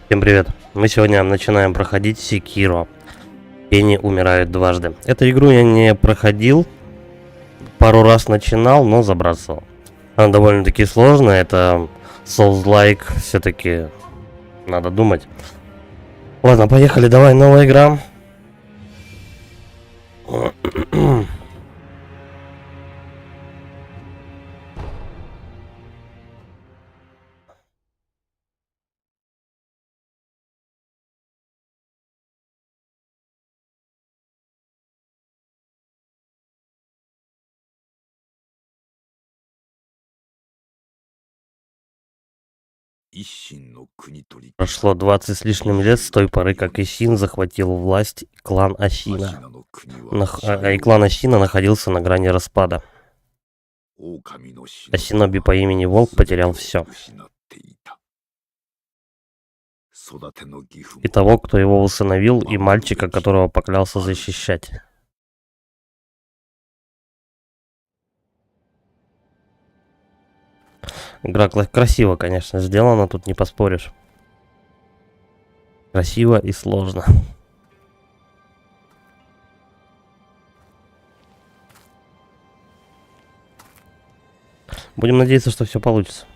Всем привет! Мы сегодня начинаем проходить Sekiro. Пенни умирает дважды. Эту игру я не проходил. Пару раз начинал, но забрасывал. Она довольно-таки сложная. Это Souls-like. Все-таки надо думать. Ладно, поехали. Давай, новая игра. Прошло 20 с лишним лет с той поры, как Исин захватил власть клан Асина. И клан Асина находился на грани распада. Асиноби по имени Волк потерял все. И того, кто его усыновил, и мальчика, которого поклялся защищать. Игра красиво, конечно, сделана, тут не поспоришь. Красиво и сложно. Будем надеяться, что все получится.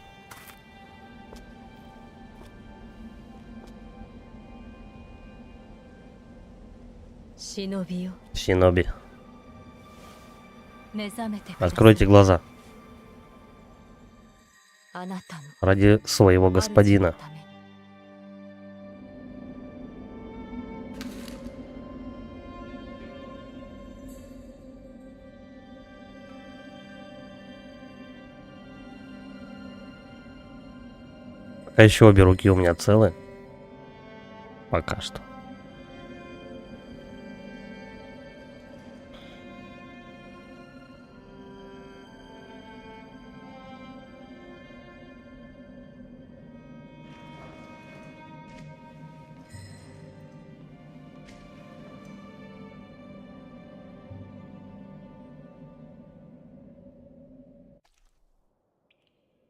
Шиноби. Откройте глаза. Ради своего господина. Пока еще обе руки у меня целы. Пока что.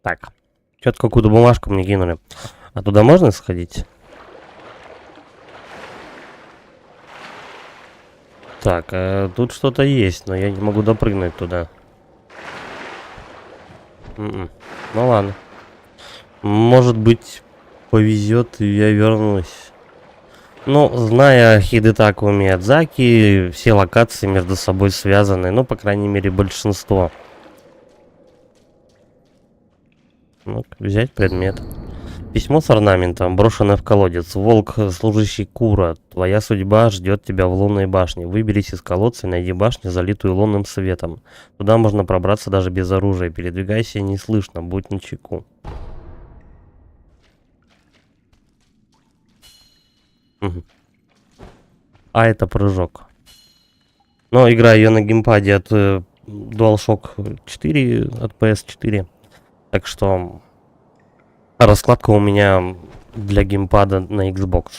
Так. Что-то какую-то бумажку мне кинули. А туда можно сходить? Так, тут что-то есть, но я не могу допрыгнуть туда. Ну ладно. Может быть, повезет, и я вернусь. Ну, зная Хидетаку Миядзаки, все локации между собой связаны. Ну, по крайней мере, большинство. Ну, взять предмет. Письмо с орнаментом, брошенное в колодец. Волк, служащий Кура. Твоя судьба ждет тебя в лунной башне. Выберись из колодца и найди башню, залитую лунным светом. Туда можно пробраться даже без оружия. Передвигайся неслышно, будь начеку. Угу. А это прыжок. Но играю ее на геймпаде от DualShock 4, от PS4. Так что раскладка у меня для геймпада на Xbox.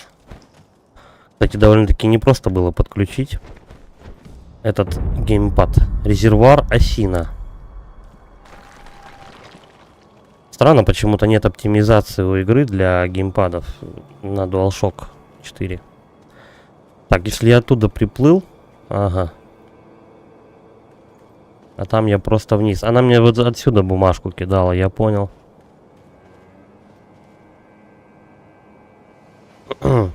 Кстати, довольно-таки непросто было подключить этот геймпад. Резервуар Асина. Странно, почему-то нет оптимизации у игры для геймпадов на DualShock 4. Так, если я оттуда приплыл... Ага. А там я просто вниз. Она мне вот отсюда бумажку кидала, я понял. А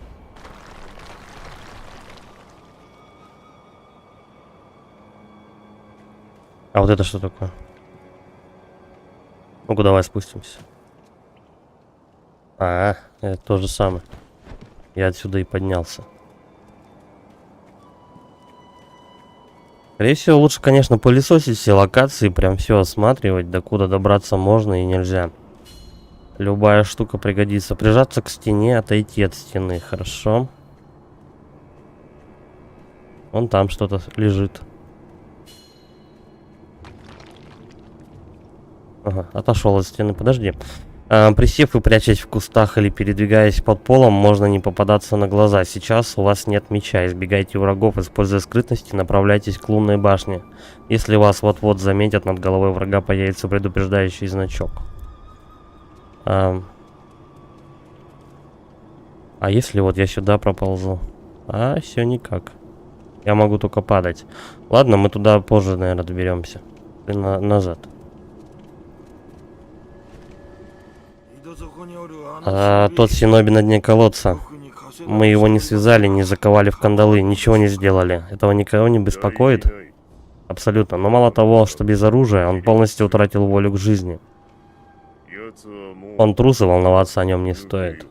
вот это что такое? Ну-ка, давай спустимся. Это то же самое. Я отсюда и поднялся. Скорее всего, лучше, конечно, пылесосить все локации, прям все осматривать, докуда добраться можно и нельзя. Любая штука пригодится. Прижаться к стене, отойти от стены. Хорошо. Вон там что-то лежит. Ага, отошел от стены. Подожди. Присев и прячась в кустах или передвигаясь под полом, можно не попадаться на глаза. Сейчас у вас нет меча. Избегайте врагов, используя скрытность и направляйтесь к лунной башне. Если вас вот-вот заметят, над головой врага появится предупреждающий значок. А если вот я сюда проползу? А, все никак. Я могу только падать. Ладно, мы туда позже, наверное, доберемся. Назад. А, тот синоби на дне колодца. Мы его не связали, не заковали в кандалы, ничего не сделали. Этого никого не беспокоит? Абсолютно. Но мало того, что без оружия, он полностью утратил волю к жизни. Он трус, и волноваться о нем не стоит.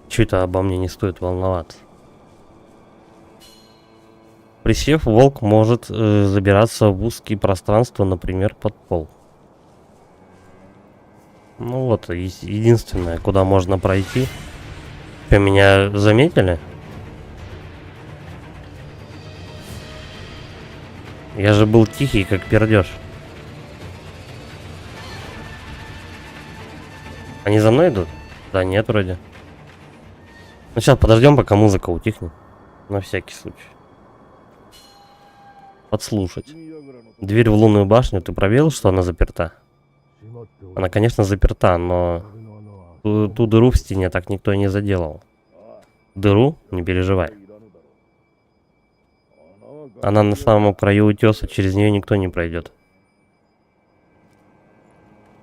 Чуть-то обо мне не стоит волноваться. Присев, волк может забираться в узкие пространства, например, под пол. Ну вот, единственное, куда можно пройти. Что, меня заметили? Я же был тихий, как пердеж. Они за мной идут? Да нет, вроде. Ну сейчас подождем, пока музыка утихнет. На всякий случай. Подслушать. Дверь в лунную башню, ты проверил, что она заперта? Она, конечно, заперта, но ту дыру в стене так никто и не заделал. Дыру? Не переживай. Она на самом краю утеса, через нее никто не пройдет.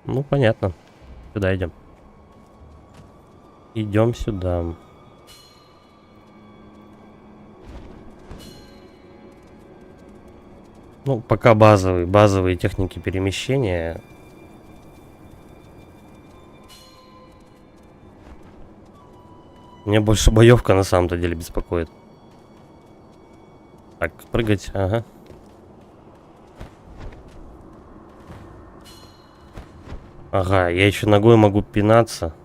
Ну, понятно. Сюда идем. Идем сюда. Ну, пока базовые техники перемещения. Мне больше боевка на самом-то деле беспокоит. Так, прыгать, ага. Ага, я еще ногой могу пинаться.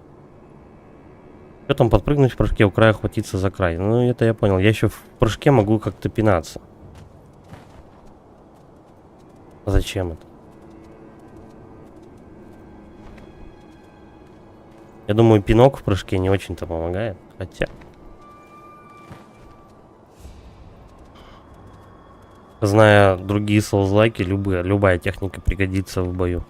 Что там, подпрыгнуть в прыжке, у края хватиться за край. Ну, это я понял. Я еще в прыжке могу как-то пинаться. Зачем это? Я думаю, пинок в прыжке не очень-то помогает. Хотя... Зная другие соузлайки, любая техника пригодится в бою.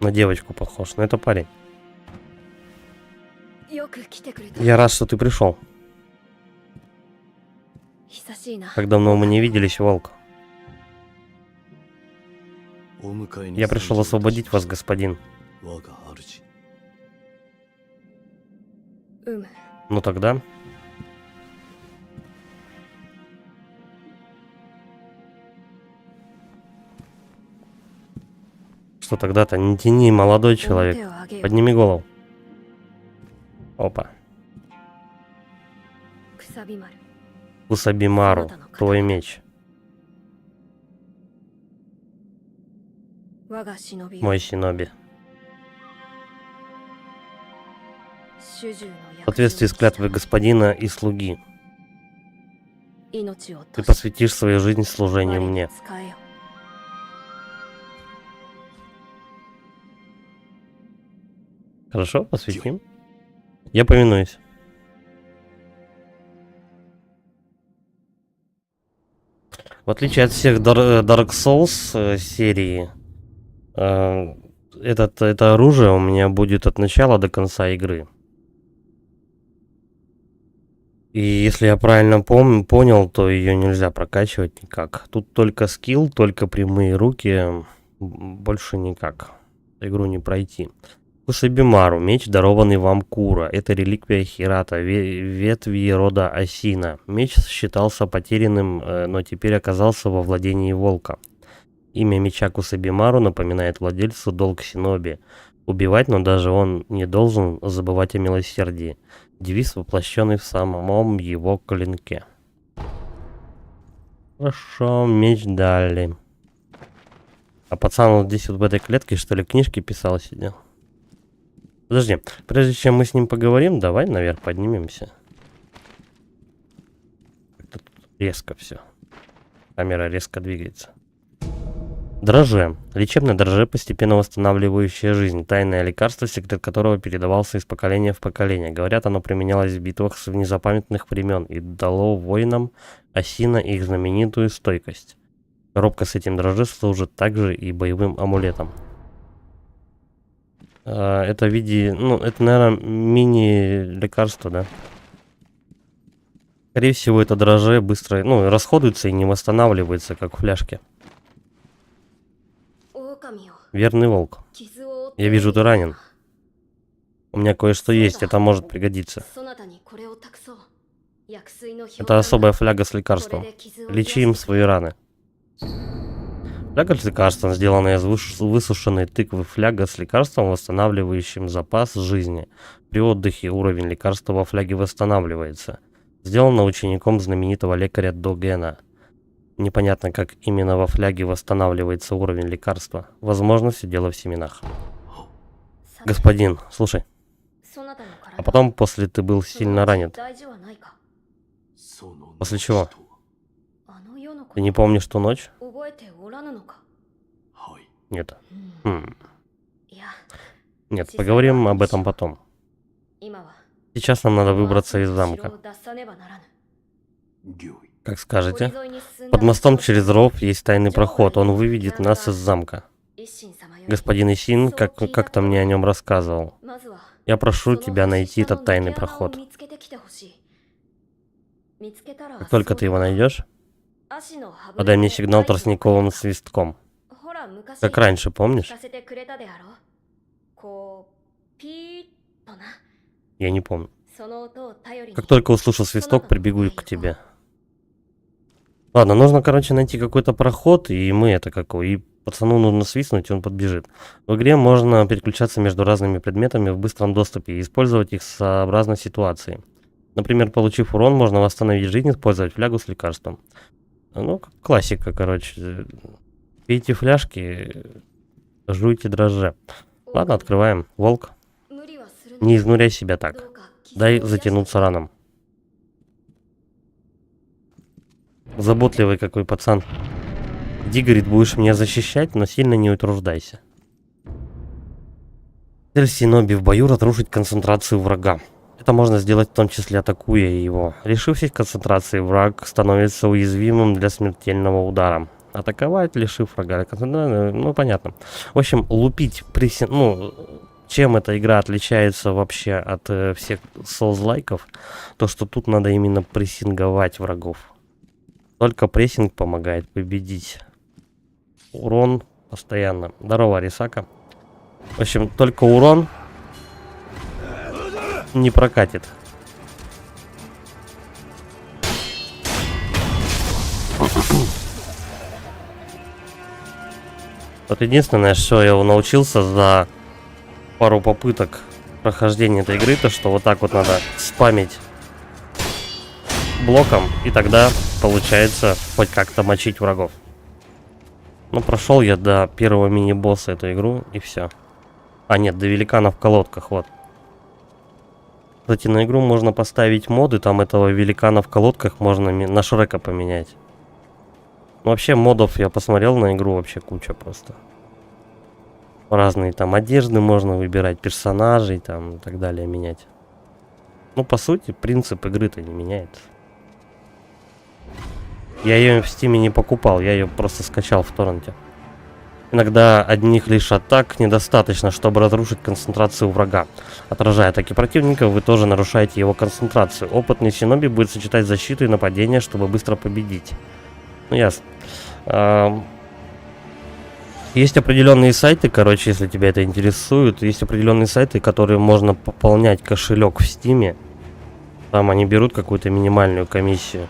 На девочку похож, но это парень. Я рад, что ты пришел. Как давно мы не виделись, волк. Я пришел освободить вас, господин. Ну тогда... Что тогда-то? Не тяни, молодой человек. Подними голову. Опа. Кусабимару, твой меч. Мой синоби. В соответствии с клятвой господина и слуги. Ты посвятишь свою жизнь служению мне. Хорошо, посвятим. Я повинуюсь. В отличие от всех Dark Souls серии, это оружие у меня будет от начала до конца игры. И если я правильно понял, то ее нельзя прокачивать никак. Тут только скилл, только прямые руки, больше никак. Игру не пройти. Кусабимару, меч, дарованный вам Кура. Это реликвия Хирата, ветви рода Асина. Меч считался потерянным, но теперь оказался во владении волка. Имя меча Кусабимару напоминает владельцу долг синоби. Убивать, но даже он не должен забывать о милосердии. Девиз, воплощенный в самом его клинке. Хорошо, меч дали. А пацан вот здесь вот в этой клетке, что ли, книжки писал, сидел. Подожди, прежде чем мы с ним поговорим, давай наверх поднимемся. Как-то тут резко все. Камера резко двигается. Дрожже. Лечебное дрожже, постепенно восстанавливающее жизнь. Тайное лекарство, секрет которого передавался из поколения в поколение. Говорят, оно применялось в битвах с незапамятных времен и дало воинам Асина их знаменитую стойкость. Коробка с этим дрожже служит также и боевым амулетом. Это в виде... Ну, это, наверное, мини-лекарство, да? Скорее всего, это дрожже быстро... Ну, расходуется и не восстанавливается, как в фляжке. Верный волк. Я вижу, ты ранен. У меня кое-что есть, это может пригодиться. Это особая фляга с лекарством. Лечи им свои раны. Фляга с лекарством, сделанная из высушенной тыквы. Фляга с лекарством, восстанавливающим запас жизни. При отдыхе уровень лекарства во фляге восстанавливается. Сделана учеником знаменитого лекаря Догена. Непонятно, как именно во фляге восстанавливается уровень лекарства. Возможно, все дело в семенах. Господин, слушай. А потом, после ты был сильно ранен. После чего? Ты не помнишь ту ночь? Нет. Нет, поговорим об этом потом. Сейчас нам надо выбраться из замка. Как скажете. Под мостом через ров есть тайный проход. Он выведет нас из замка. Господин Исин как-то мне о нем рассказывал. Я прошу тебя найти этот тайный проход. Как только ты его найдешь, подай мне сигнал тростниковым свистком. Как раньше, помнишь? Я не помню. Как только услышу свисток, прибегу к тебе. Ладно, нужно, короче, найти какой-то проход, и мы это какой. И пацану нужно свистнуть, и он подбежит. В игре можно переключаться между разными предметами в быстром доступе и использовать их сообразно ситуации. Например, получив урон, можно восстановить жизнь, использовать флягу с лекарством. Ну, классика, короче. Пейте фляжки, жуйте дрожже. Ладно, открываем. Волк. Не изнуряй себя так. Дай затянуться ранам. Заботливый какой пацан. Иди, говорит, будешь меня защищать, но сильно не утруждайся. Цель Синоби в бою — разрушить концентрацию врага. Это можно сделать в том числе атакуя его. Лишившись концентрации, враг становится уязвимым для смертельного удара. Атаковать, лишив врага концентрации, ну понятно. В общем, лупить ну, чем эта игра отличается вообще от всех соус-лайков, то что тут надо именно прессинговать врагов. Только прессинг помогает победить. Урон постоянно. Здорово, Арисака. В общем, только урон не прокатит. Вот единственное, что я научился за пару попыток прохождения этой игры, то что вот так вот надо спамить блоком, и тогда получается хоть как-то мочить врагов. Ну, прошел я до первого мини-босса эту игру, и все. А, нет, до великана в колодках, вот. Кстати, на игру можно поставить моды, там этого великана в колодках можно на Шрека поменять. Ну, вообще, модов я посмотрел на игру, вообще куча просто. Разные там одежды можно выбирать, персонажей там и так далее менять. Ну, по сути, принцип игры-то не меняется. Я ее в Стиме не покупал, я ее просто скачал в торренте. Иногда одних лишь атак недостаточно, чтобы разрушить концентрацию врага. Отражая атаки противника, вы тоже нарушаете его концентрацию. Опытный Синоби будет сочетать защиту и нападение, чтобы быстро победить. Ну, ясно. Есть определенные сайты, короче, если тебя это интересует. Есть определенные сайты, которые можно пополнять кошелек в Стиме. Там они берут какую-то минимальную комиссию.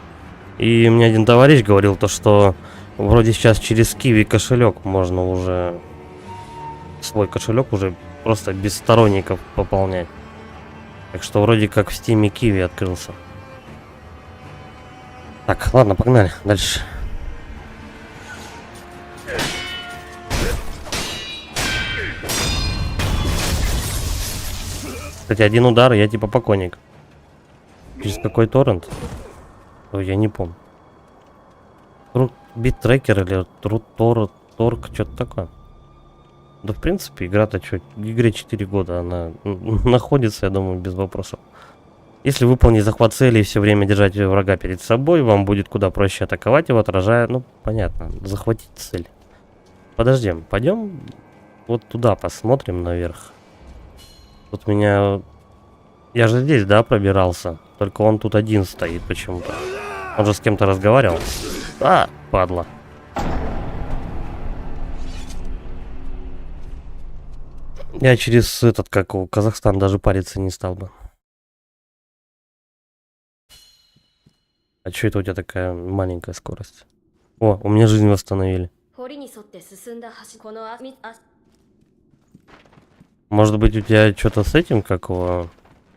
И мне один товарищ говорил то, что вроде сейчас через Киви кошелек можно уже свой кошелек уже просто без сторонников пополнять. Так что вроде как в Стиме Киви открылся. Так, ладно, погнали дальше. Кстати, один удар, я типа покойник. Через какой торрент? Ой, я не помню. Биттрекер или Торг, что-то такое. Да, в принципе, игра-то что, игре 4 года, она находится, я думаю, без вопросов. Если выполнить захват цели и все время держать врага перед собой, вам будет куда проще атаковать его, отражая, ну, понятно, захватить цель. Подождем, пойдем вот туда посмотрим наверх. Тут меня... Я же здесь, да, пробирался? Только он тут один стоит почему-то. Он же с кем-то разговаривал. А, падла. Я через этот, как у Казахстан, даже париться не стал бы. А что это у тебя такая маленькая скорость? О, у меня жизнь восстановили. Может быть, у тебя что-то с этим, как его,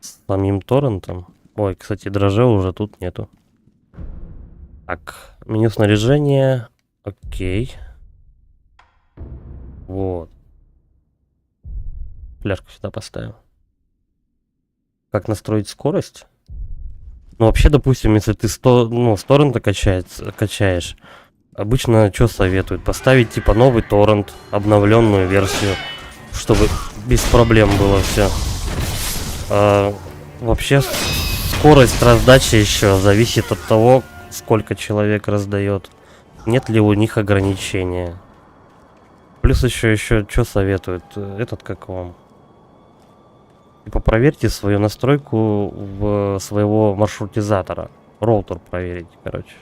с самим торрентом? Ой, кстати, дрожжа уже тут нету. Так, меню снаряжения. Окей. Вот. Фляжку сюда поставим. Как настроить скорость? Ну, вообще, допустим, если ты с торрента качаешь, обычно что советуют? Поставить, типа, новый торрент, обновленную версию, чтобы без проблем было все. Вообще, скорость раздачи еще зависит от того, сколько человек раздает. Нет ли у них ограничения. Плюс еще что советуют? Этот, как вам? Типа, проверьте свою настройку в своего маршрутизатора. Роутер проверить, короче.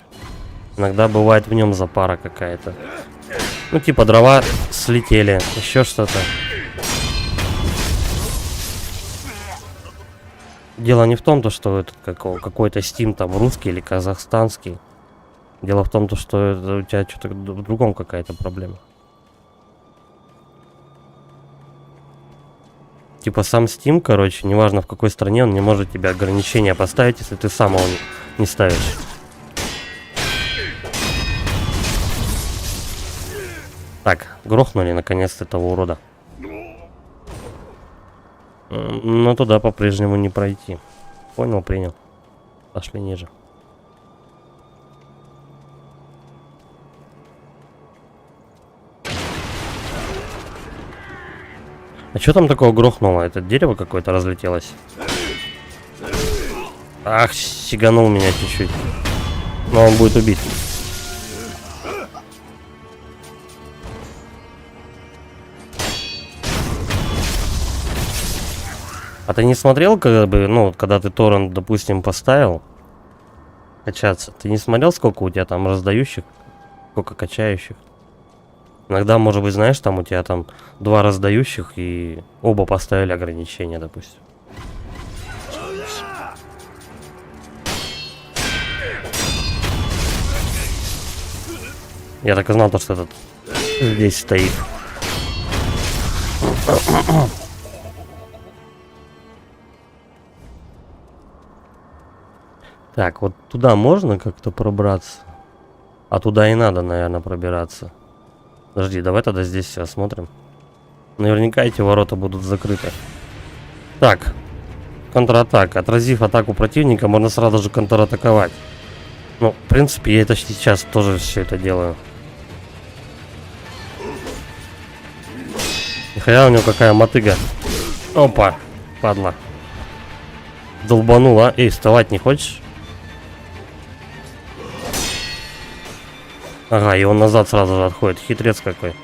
Иногда бывает в нем запара какая-то. Ну, типа, дрова слетели, еще что-то. Дело не в том, что этот какой-то Steam там русский или казахстанский. Дело в том, что это у тебя что-то в другом какая-то проблема. Типа сам Steam, короче, неважно в какой стране, он не может тебе ограничения поставить, если ты сам его не ставишь. Так, грохнули наконец-то этого урода. Но туда по-прежнему не пройти. Понял, принял. Пошли ниже. А что там такого грохнуло? Это дерево какое-то разлетелось? Ах, сиганул меня чуть-чуть. Но он будет убить. А ты не смотрел, когда ты торрент, допустим, поставил качаться? Ты не смотрел, сколько у тебя там раздающих, сколько качающих? Иногда, может быть, знаешь, там у тебя там 2 раздающих и оба поставили ограничения, допустим. Я так и знал, что этот здесь стоит. Так, вот туда можно как-то пробраться? А туда и надо, наверное, пробираться. Подожди, давай тогда здесь все осмотрим. Наверняка эти ворота будут закрыты. Так, контратака. Отразив атаку противника, можно сразу же контратаковать. Ну, в принципе, я это сейчас тоже все это делаю. Нихуя у него какая мотыга. Опа, падла. Долбанула. Эй, вставать не хочешь? Ага, и он назад сразу же отходит. Хитрец какой.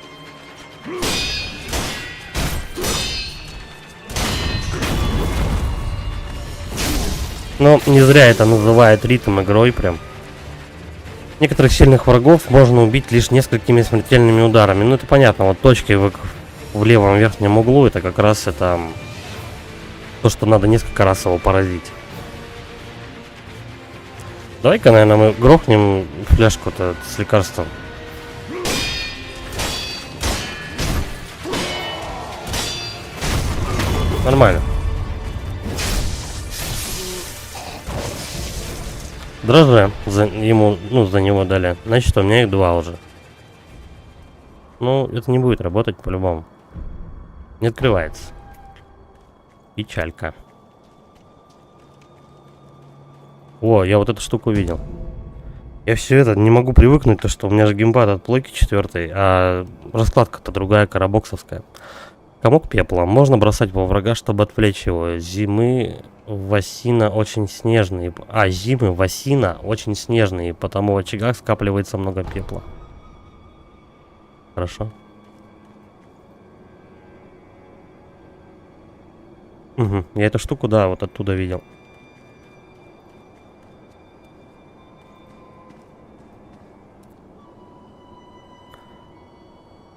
Но не зря это называют ритм игрой прям. Некоторых сильных врагов можно убить лишь несколькими смертельными ударами. Ну это понятно, вот точки в левом верхнем углу, это как раз это то, что надо несколько раз его поразить. Давай-ка, наверное, мы грохнем фляжку-то с лекарством. Нормально. Дрожжи за него дали. Значит, у меня их 2 уже. Ну, это не будет работать по-любому. Не открывается. Печалька. О, я вот эту штуку видел. Я все это не могу привыкнуть, то что у меня же геймпад от плойки 4, а раскладка-то другая, карабоксовская. Комок пепла можно бросать во врага, чтобы отвлечь его. Зимы в осина очень снежные. Зимы в осина очень снежные, потому в очагах скапливается много пепла. Хорошо. Угу. Я эту штуку, да, вот оттуда видел.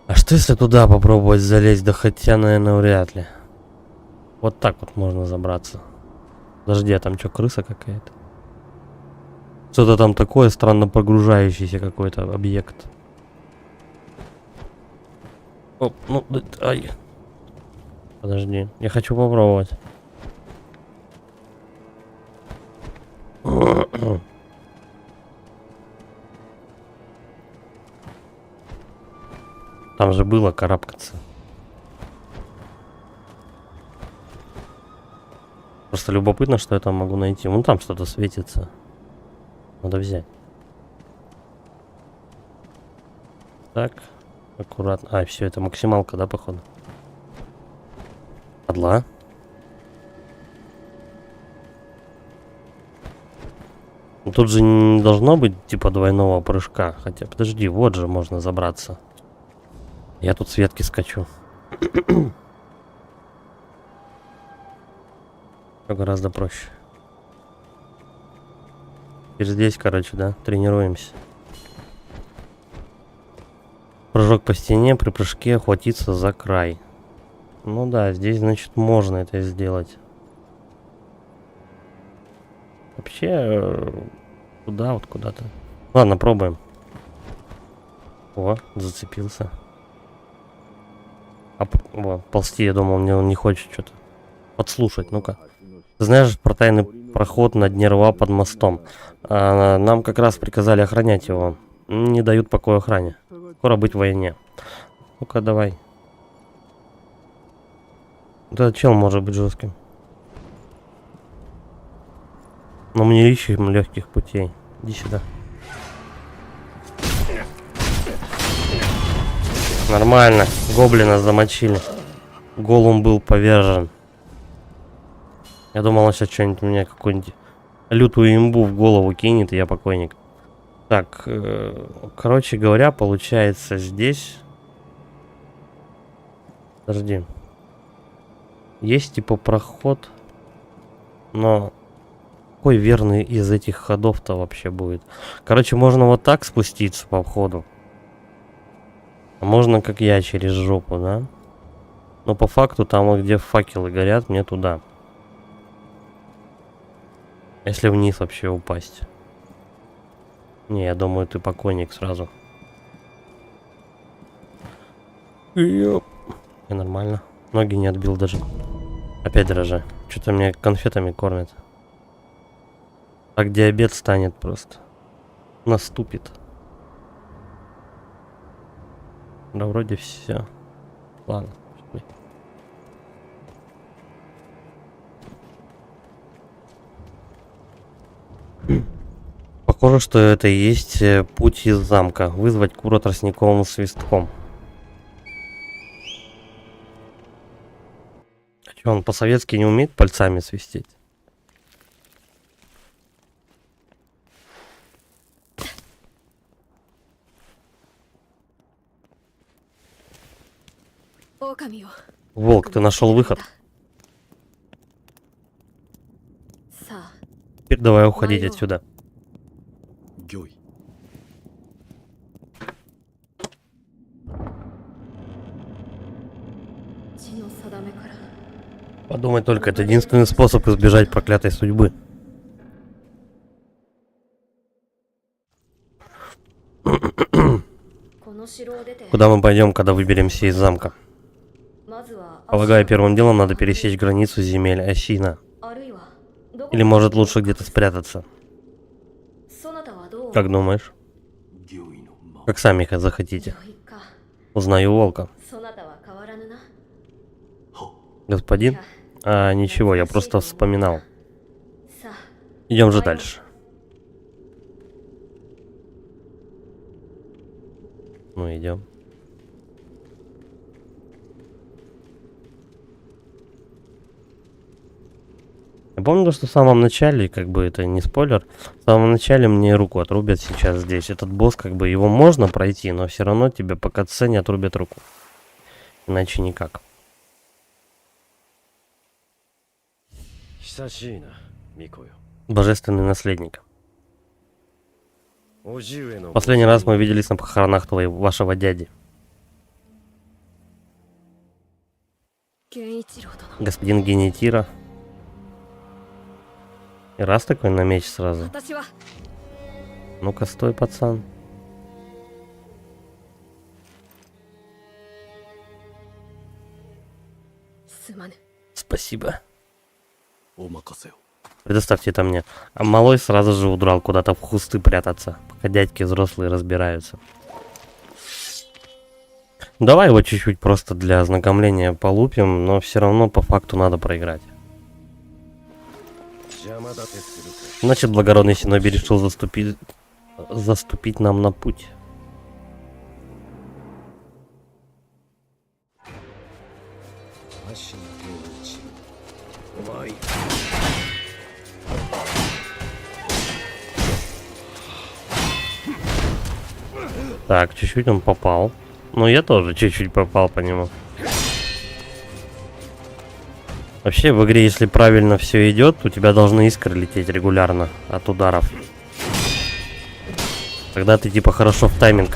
А что если туда попробовать залезть? Да хотя, наверное, вряд ли. Вот так вот можно забраться. Подожди, а там что, крыса какая-то? Что-то там такое странно прогружающийся какой-то объект. Оп, ну, ай. Подожди, я хочу попробовать. Там же было карабкаться. Просто любопытно, что я там могу найти. Вон там что-то светится. Надо взять. Так, аккуратно. А, все, это максималка, да, походу? Падла. Ну, тут же не должно быть типа двойного прыжка. Хотя, подожди, вот же можно забраться. Я тут с ветки скачу. Все гораздо проще. Теперь здесь, короче, да, тренируемся. Прыжок по стене, при прыжке охватиться за край. Ну да, здесь, значит, можно это сделать. Вообще, туда вот куда-то. Ладно, пробуем. О, зацепился. О, ползти, я думал, он не хочет что-то подслушать. Ну-ка. Ты знаешь про тайный проход на дне рва под мостом? Нам как раз приказали охранять его. Не дают покоя охране. Скоро быть в войне. Ну-ка, давай. Да, чел может быть жестким. Но мы не ищем легких путей. Иди сюда. Нормально. Гоблина замочили. Голум был повержен. Я думал, он сейчас что-нибудь мне какую-нибудь лютую имбу в голову кинет, и я покойник. Так, короче говоря, получается здесь... Подожди. Есть типа проход, но какой верный из этих ходов-то вообще будет? Короче, можно вот так спуститься по входу. А можно, как я, через жопу, да? Но по факту, там вот где факелы горят, мне туда. Если вниз вообще упасть. Не, я думаю, ты покойник сразу. Ёп. И нормально. Ноги не отбил даже. Опять дрожа. Что-то меня конфетами кормят. Так диабет станет просто. Наступит. Да вроде все. Ладно. Похоже, что это и есть путь из замка. Вызвать кура тростниковым свистком. А что, он по-советски не умеет пальцами свистеть? Волк, ты нашел выход. Теперь давай уходить отсюда. Подумай только, это единственный способ избежать проклятой судьбы. Куда мы пойдем, когда выберемся из замка? Полагаю, первым делом надо пересечь границу земель Осина. Или может лучше где-то спрятаться? Как думаешь? Как сами захотите. Узнаю волка. Господин? А, ничего, я просто вспоминал. Идем же дальше. Ну, идем. Я помню, что в самом начале, как бы это не спойлер, в самом начале мне руку отрубят сейчас здесь. Этот босс, как бы его можно пройти, но все равно тебе по катсцене отрубят руку. Иначе никак. Божественный наследник. Последний раз мы виделись на похоронах вашего дяди. Господин Генетира. И раз такой на меч сразу. Ну-ка, стой, пацан. Спасибо. Предоставьте это мне. А малой сразу же удрал куда-то в кусты прятаться, пока дядьки взрослые разбираются. Давай его чуть-чуть просто для ознакомления полупим, но все равно по факту надо проиграть. Значит, благородный Синоби решил заступить нам на путь. Так, чуть-чуть он попал. Ну, я тоже чуть-чуть попал по нему. Вообще, в игре, если правильно все идет, у тебя должны искры лететь регулярно от ударов. Тогда ты типа хорошо в тайминг.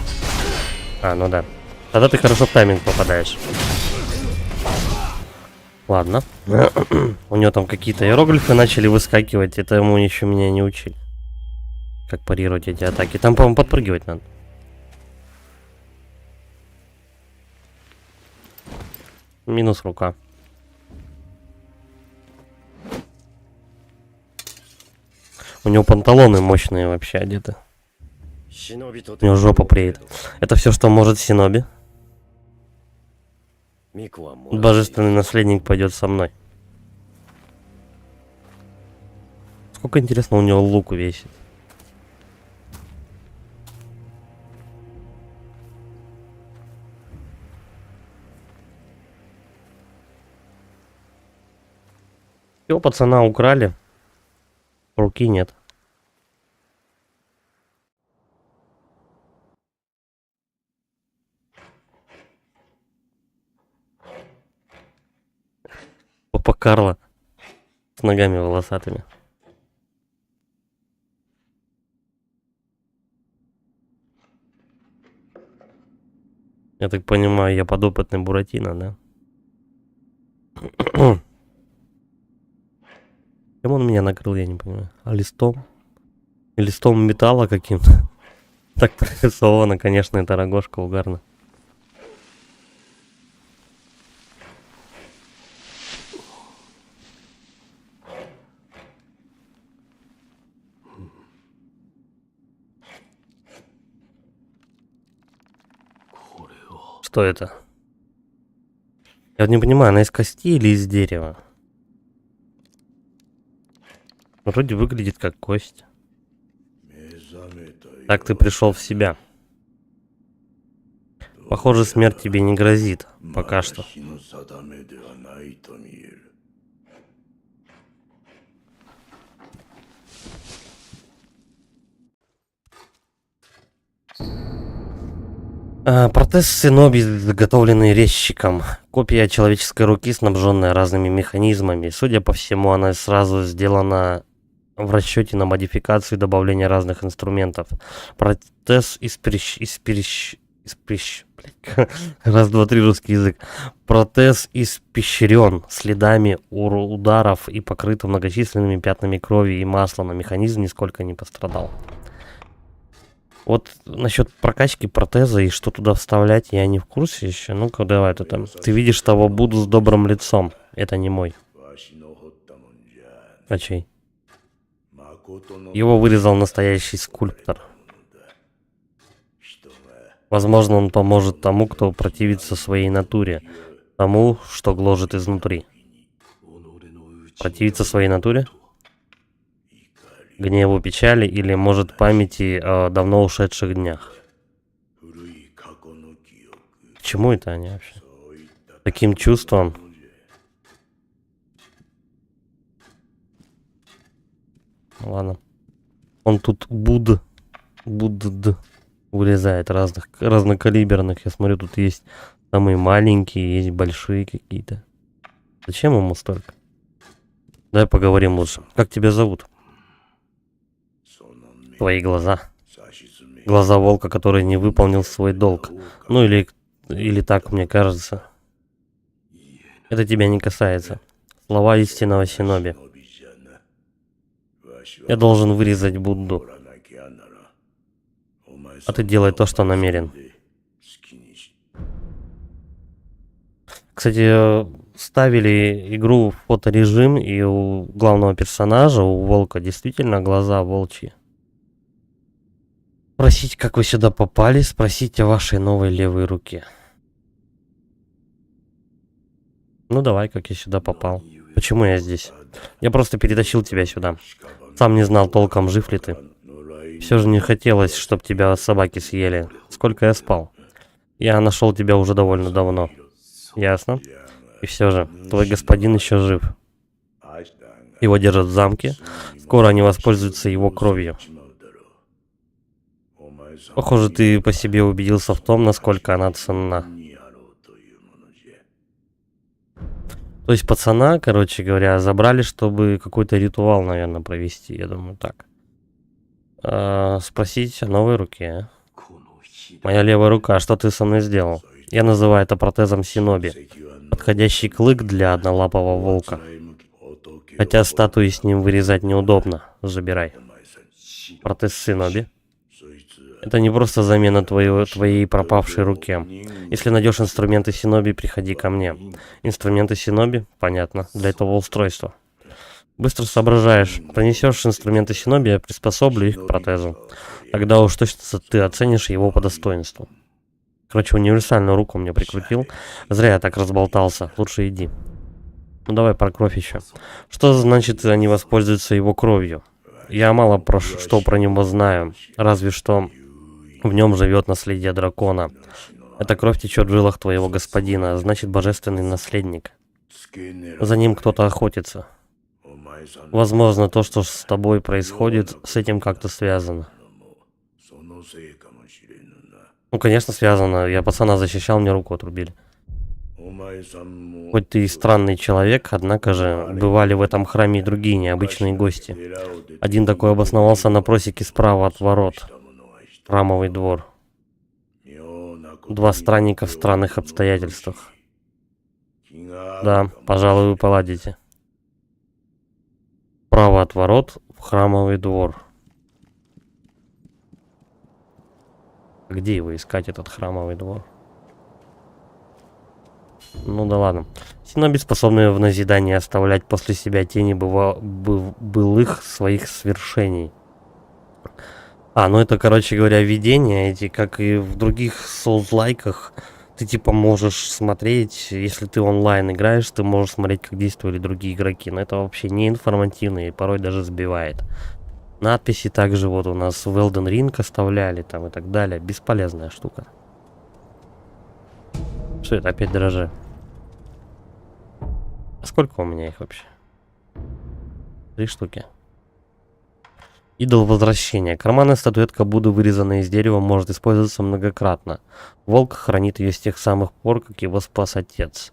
А, ну да. Тогда ты хорошо в тайминг попадаешь. Ладно. У него там какие-то иероглифы начали выскакивать. Это ему еще меня не учили. Как парировать эти атаки. Там, по-моему, подпрыгивать надо. Минус рука. У него панталоны мощные вообще одеты. У него жопа преет. Это все, что может Синоби. Божественный наследник пойдет со мной. Сколько, интересно, у него лук весит? Его пацана украли. Руки нет. Папа Карло с ногами волосатыми. Я так понимаю, я подопытный Буратино, да? Чем он меня накрыл, я не понимаю. А листом? И листом металла каким-то? Так прорисовано, конечно, это рогожка угарно. Что это? Я вот не понимаю, она из кости или из дерева? Вроде выглядит как кость. Так ты пришел в себя. Похоже, смерть тебе не грозит. Пока что. Протез Синоби, изготовленный резчиком. Копия человеческой руки, снабженная разными механизмами. Судя по всему, она сразу сделана в расчете на модификацию и добавление разных инструментов. Протез раз, два, три, русский язык. Протез испещрен следами ударов и покрыт многочисленными пятнами крови и масла, но механизм нисколько не пострадал. Вот насчет прокачки протеза и что туда вставлять, я не в курсе еще. Ну-ка, давай ты там. Ты видишь того Будду с добрым лицом. Это не мой. А чей? Его вырезал настоящий скульптор. Возможно, он поможет тому, кто противится своей натуре. Тому, что гложет изнутри. Противиться своей натуре? Гневу, печали или, может, памяти о давно ушедших днях. чему это они вообще? Таким чувством. Ладно. Он тут Будд вырезает разнокалиберных. Я смотрю, тут есть самые маленькие, есть большие какие-то. Зачем ему столько? Давай поговорим лучше. Как тебя зовут? Твои глаза. Глаза волка, который не выполнил свой долг. Ну или так, мне кажется. Это тебя не касается. Слова истинного синоби. Я должен вырезать Будду. А ты делай то, что намерен. Кстати, ставили игру в фоторежим, и у главного персонажа, у волка, действительно глаза волчьи. Спросить, как вы сюда попали, спросить о вашей новой левой руке. Ну давай, как я сюда попал. Почему я здесь? Я просто перетащил тебя сюда. Сам не знал толком, жив ли ты. Все же не хотелось, чтобы тебя собаки съели. Сколько я спал? Я нашел тебя уже довольно давно. Ясно? И все же, твой господин еще жив. Его держат в замке. Скоро они воспользуются его кровью. Похоже, ты по себе убедился в том, насколько она ценна. То есть пацана, короче говоря, забрали, чтобы какой-то ритуал, наверное, провести. Я думаю, так. Спросить о новой руке. Моя левая рука, что ты со мной сделал? Я называю это протезом синоби. Подходящий клык для однолапого волка. Хотя статуи с ним вырезать неудобно. Забирай. Протез синоби. Это не просто замена твоей пропавшей руке. Если найдешь инструменты синоби, приходи ко мне. Инструменты синоби? Понятно. Для этого устройства. Быстро соображаешь. Принесешь инструменты синоби, я приспособлю их к протезу. Тогда уж точно ты оценишь его по достоинству. Короче, универсальную руку мне прикрутил. Зря я так разболтался. Лучше иди. Ну давай про кровь еще. Что значит, они воспользуются его кровью? Я мало что про него знаю. Разве что в нем живет наследие дракона. Эта кровь течет в жилах твоего господина, значит божественный наследник. За ним кто-то охотится. Возможно, то, что с тобой происходит, с этим как-то связано. Ну, конечно, связано. Я пацана защищал, мне руку отрубили. Хоть ты и странный человек, однако же бывали в этом храме и другие необычные гости. Один такой обосновался на просеке справа от ворот. Храмовый двор. Два странника в странных обстоятельствах. Да, пожалуй, вы поладите. Справа от ворот в храмовый двор. Где его искать, этот храмовый двор? Ну да ладно. Синоби способны в назидании оставлять после себя тени былых своих свершений. Ну это, короче говоря, видения эти, как и в других соус-лайках. Ты типа можешь смотреть, если ты онлайн играешь, ты можешь смотреть, как действовали другие игроки. Но это вообще не информативно и порой даже сбивает. Надписи также вот у нас в Elden Ring оставляли там и так далее. Бесполезная штука. Что это опять дрожжи? А сколько у меня их вообще? 3 штуки. Идол возвращения. Карманная статуэтка Будды, вырезанная из дерева, может использоваться многократно. Волк хранит ее с тех самых пор, как его спас отец.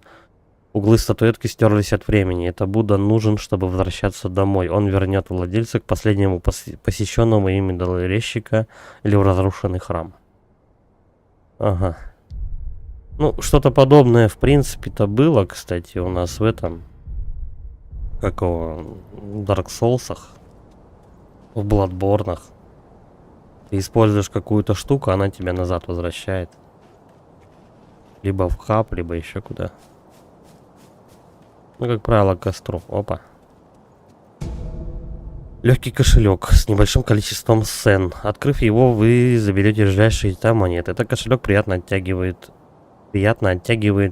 Углы статуэтки стерлись от времени. Это Будда нужен, чтобы возвращаться домой. Он вернет владельца к последнему посещенному им идолорезчика или в разрушенный храм. Ага. Ну, что-то подобное, в принципе-то было, кстати, у нас в этом... Dark Souls'ах. В Bloodborne'ах. Ты используешь какую-то штуку, она тебя назад возвращает. Либо в хаб, либо еще куда. Ну, как правило, к костру. Опа. Легкий кошелек с небольшим количеством сен. Открыв его, вы заберете ближайшие там монеты. Этот кошелек приятно оттягивает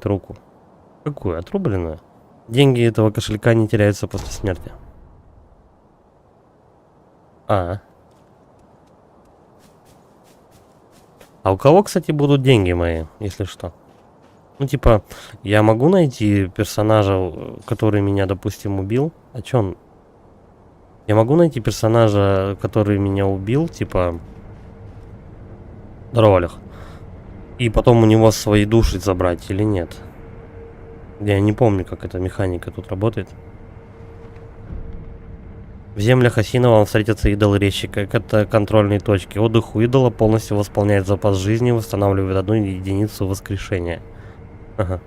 руку. Какую? Отрубленную? Деньги этого кошелька не теряются после смерти. А у кого, кстати, будут деньги мои, если что? Ну, типа, я могу найти персонажа, который меня, допустим, убил? А чё он? Я могу найти персонажа, который меня убил, типа... Здорово, Олег. И потом у него свои души забрать или нет? Я не помню, как эта механика тут работает. В землях Осинова вам встретятся идолы резчика. Это контрольные точки. Отдых у идола полностью восполняет запас жизни, восстанавливает 1 единицу воскрешения. Ага.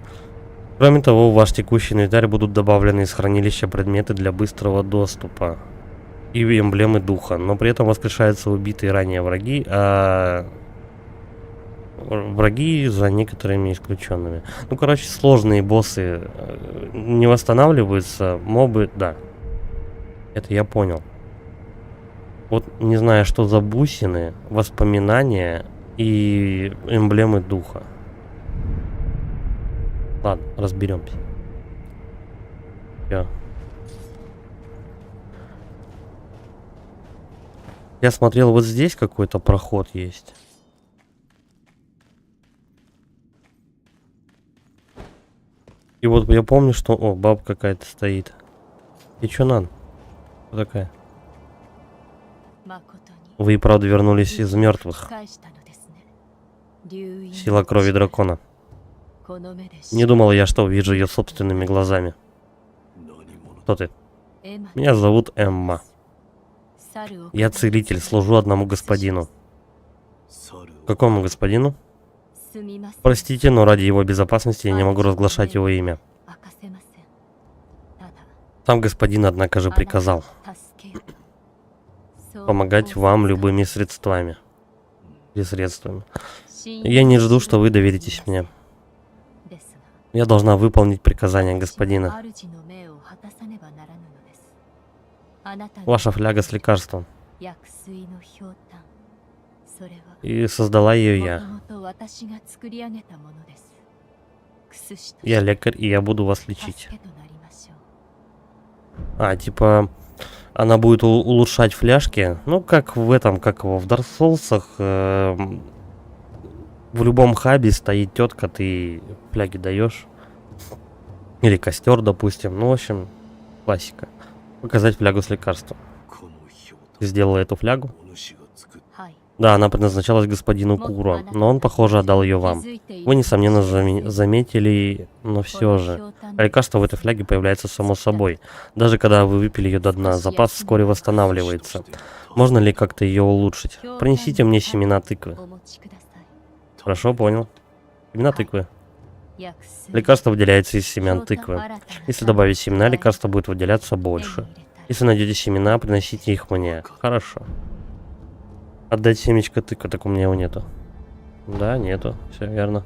Кроме того, в ваш текущий инвентарь будут добавлены из хранилища предметы для быстрого доступа и эмблемы духа, но при этом воскрешаются убитые ранее враги, а враги за некоторыми исключенными. Ну, короче, сложные боссы не восстанавливаются, мобы, да. Это я понял. Вот не знаю, что за бусины, воспоминания и эмблемы духа. Ладно, разберемся. Всё. Я смотрел, вот здесь какой-то проход есть. И вот я помню, что... О, бабка какая-то стоит. И чё надо? Кто такая? Вы и правда вернулись из мертвых. Сила крови дракона. Не думал я, что увижу ее собственными глазами. Кто ты? Меня зовут Эмма. Я целитель, служу одному господину. Какому господину? Простите, но ради его безопасности я не могу разглашать его имя. Сам господин, однако же, приказал помогать вам любыми средствами. Я не жду, что вы доверитесь мне. Я должна выполнить приказание господина. Ваша фляга с лекарством. И создала ее я. Я лекарь, и я буду вас лечить. А, типа, она будет улучшать фляжки. Ну, как в этом, как его, в Dark Souls'ах. В любом хабе стоит тетка, ты фляги даешь. Или костер, допустим. Ну, в общем, классика. Показать флягу с лекарством. Ты сделала эту флягу? Да, она предназначалась господину Куро, но он, похоже, отдал ее вам. Вы, несомненно, заметили, но все же. Лекарство в этой фляге появляется само собой. Даже когда вы выпили ее до дна, запас вскоре восстанавливается. Можно ли как-то ее улучшить? Принесите мне семена тыквы. Хорошо, понял. Семена тыквы. Лекарство выделяется из семян тыквы. Если добавить семена, лекарство будет выделяться больше. Если найдете семена, приносите их мне. Хорошо. Отдать семечко тыквы, так у меня его нету. Да, нету, все верно.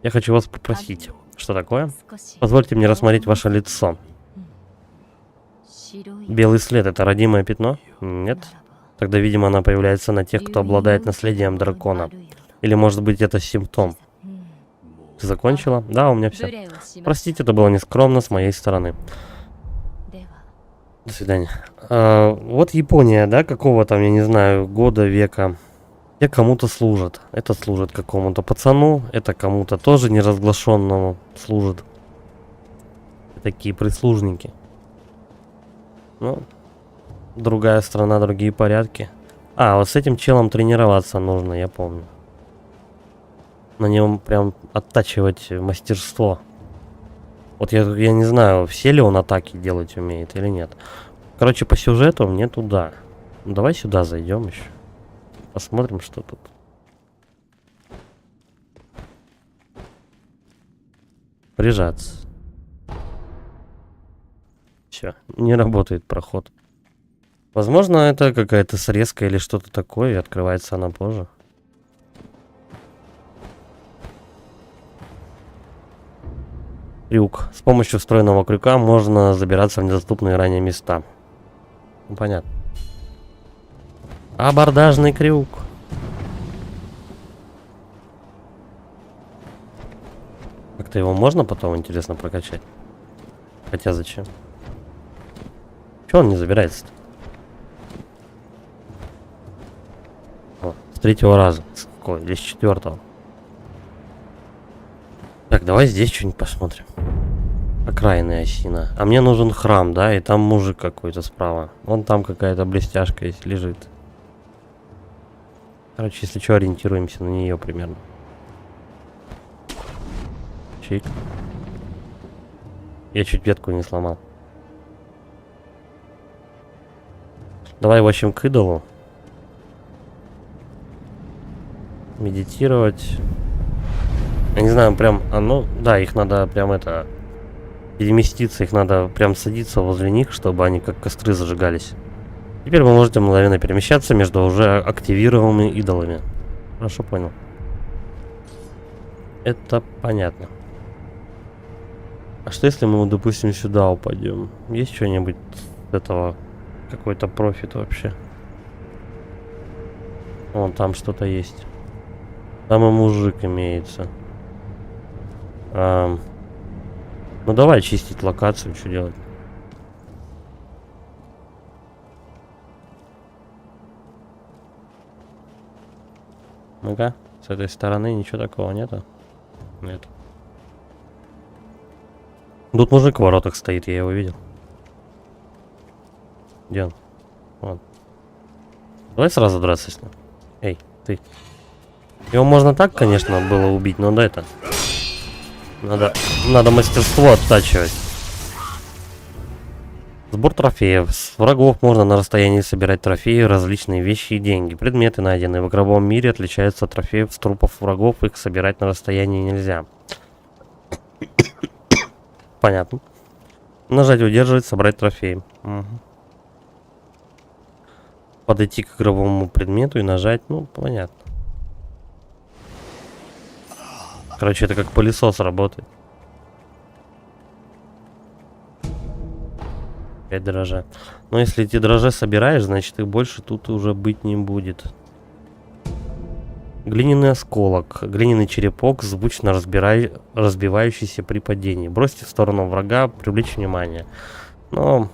Я хочу вас попросить. Что такое? Позвольте мне рассмотреть ваше лицо. Белый след — это родимое пятно? Нет. Тогда, видимо, она появляется на тех, кто обладает наследием дракона. Или, может быть, это симптом. Ты закончила? Да, у меня все. Простите, это было нескромно с моей стороны. До свидания. Вот Япония, да, какого там, я не знаю, года, века. Те кому-то служат. Это служит какому-то пацану, это кому-то тоже неразглашенному служит. Такие прислужники. Ну, другая страна, другие порядки. А, вот с этим челом тренироваться нужно, я помню. На нем прям оттачивать мастерство. Вот я не знаю, все ли он атаки делать умеет или нет. Короче, по сюжету мне туда. Ну, давай сюда зайдем еще. Посмотрим, что тут. Прижаться. Все, не работает проход. Возможно, это какая-то срезка или что-то такое, и открывается она позже. Крюк. С помощью встроенного крюка можно забираться в недоступные ранее места. Ну, понятно. Абордажный крюк. Как-то его можно потом, интересно, прокачать? Хотя зачем? Чего он не забирается-то? О, с 3-го раза. С какой? Или с 4-го? Так, давай здесь что-нибудь посмотрим. Окраинная осина. А мне нужен храм, да? И там мужик какой-то справа. Вон там какая-то блестяшка есть, лежит. Короче, если что, ориентируемся на нее примерно. Чик. Я чуть ветку не сломал. Давай, в общем, к идолу. Медитировать. Я не знаю, прям... ну, да, их надо прям это... переместиться, их надо прям садиться возле них, чтобы они как костры зажигались. Теперь вы можете мгновенно перемещаться между уже активированными идолами. Хорошо понял. Это понятно. А что если мы, допустим, сюда упадем? Есть что-нибудь с этого? Какой-то профит вообще? Вон там что-то есть. Там и мужик имеется. Ну давай чистить локацию, что делать? Ну-ка, с этой стороны ничего такого нету? Нет. Тут мужик в воротах стоит, я его видел. Где он? Вон. Давай сразу драться с ним. Эй, ты. Его можно так, конечно, было убить, но да это... Надо мастерство оттачивать. Сбор трофеев. С врагов можно на расстоянии собирать трофеи, различные вещи и деньги. Предметы, найденные в игровом мире, отличаются от трофеев с трупов врагов. Их собирать на расстоянии нельзя. Понятно. Нажать удерживать, собрать трофей. Угу. Подойти к игровому предмету и нажать. Ну, понятно. Короче, это как пылесос работает. 5 дрожжей. Но если эти дрожжи собираешь, значит их больше тут уже быть не будет. Глиняный осколок. Глиняный черепок, звучно разбивающийся при падении. Бросьте в сторону врага, привлечь внимание. Но,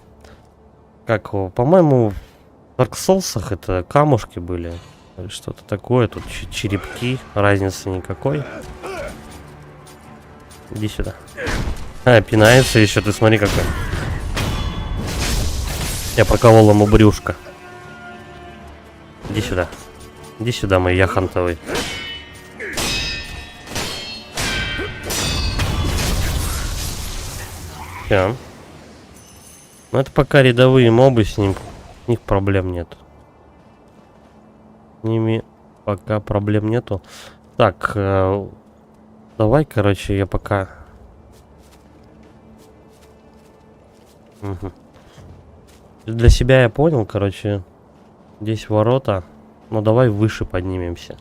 как его, по-моему, в Dark Souls'ах это камушки были. Или что-то такое. Тут черепки. Разницы никакой. Иди сюда. А, пинается еще. Ты смотри какой. Я проколол ему брюшко. Иди сюда. Иди сюда, мой яхонтовый. Все. Ну это пока рядовые мобы, с них проблем нет. С ними пока проблем нету. Так, давай, короче, я пока... Угу. Для себя я понял, короче, здесь ворота. Ну давай выше поднимемся.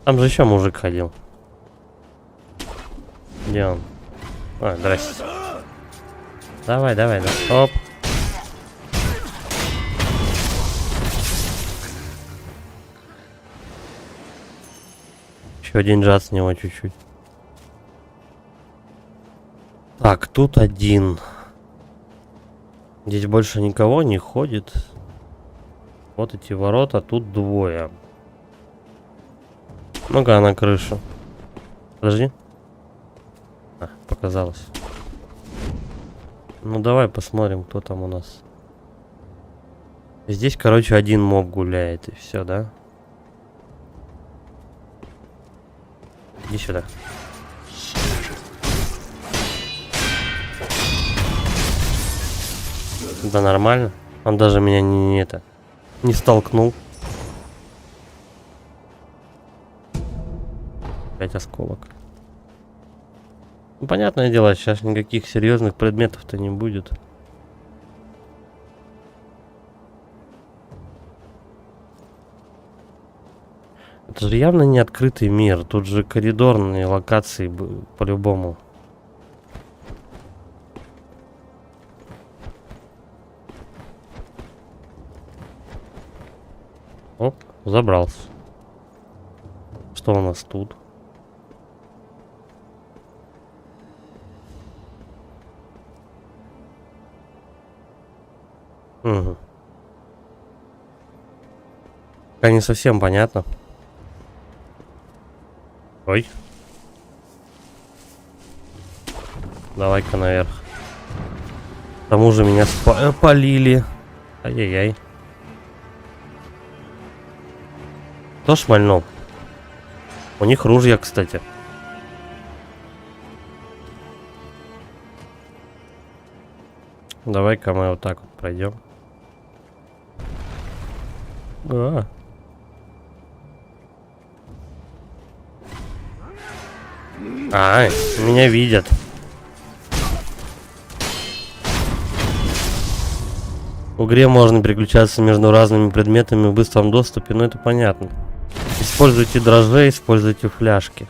Там же еще мужик ходил. Где он? А, здрасте. Давай, давай, да. Оп. Еще один джаз с него чуть-чуть. Так, тут один. Здесь больше никого не ходит. Вот эти ворота, тут двое. Ну-ка, на крышу. Подожди. А, показалось. Ну давай посмотрим, кто там у нас. Здесь, короче, один моб гуляет, и все, да? Иди сюда. Да нормально. Он даже меня не столкнул. 5 осколок. Ну, понятное дело, сейчас никаких серьезных предметов-то не будет. Это же явно не открытый мир. Тут же коридорные локации по-любому. Оп, забрался. Что у нас тут? Угу. Пока не совсем понятно. Ой. Давай-ка наверх. К тому же меня полили. Ай-яй-яй. Кто шмальнул? У них ружья, кстати. Давай-ка мы вот так вот пройдем. Меня видят. В игре можно переключаться между разными предметами в быстром доступе, но это понятно. Используйте дрожжи, используйте фляжки.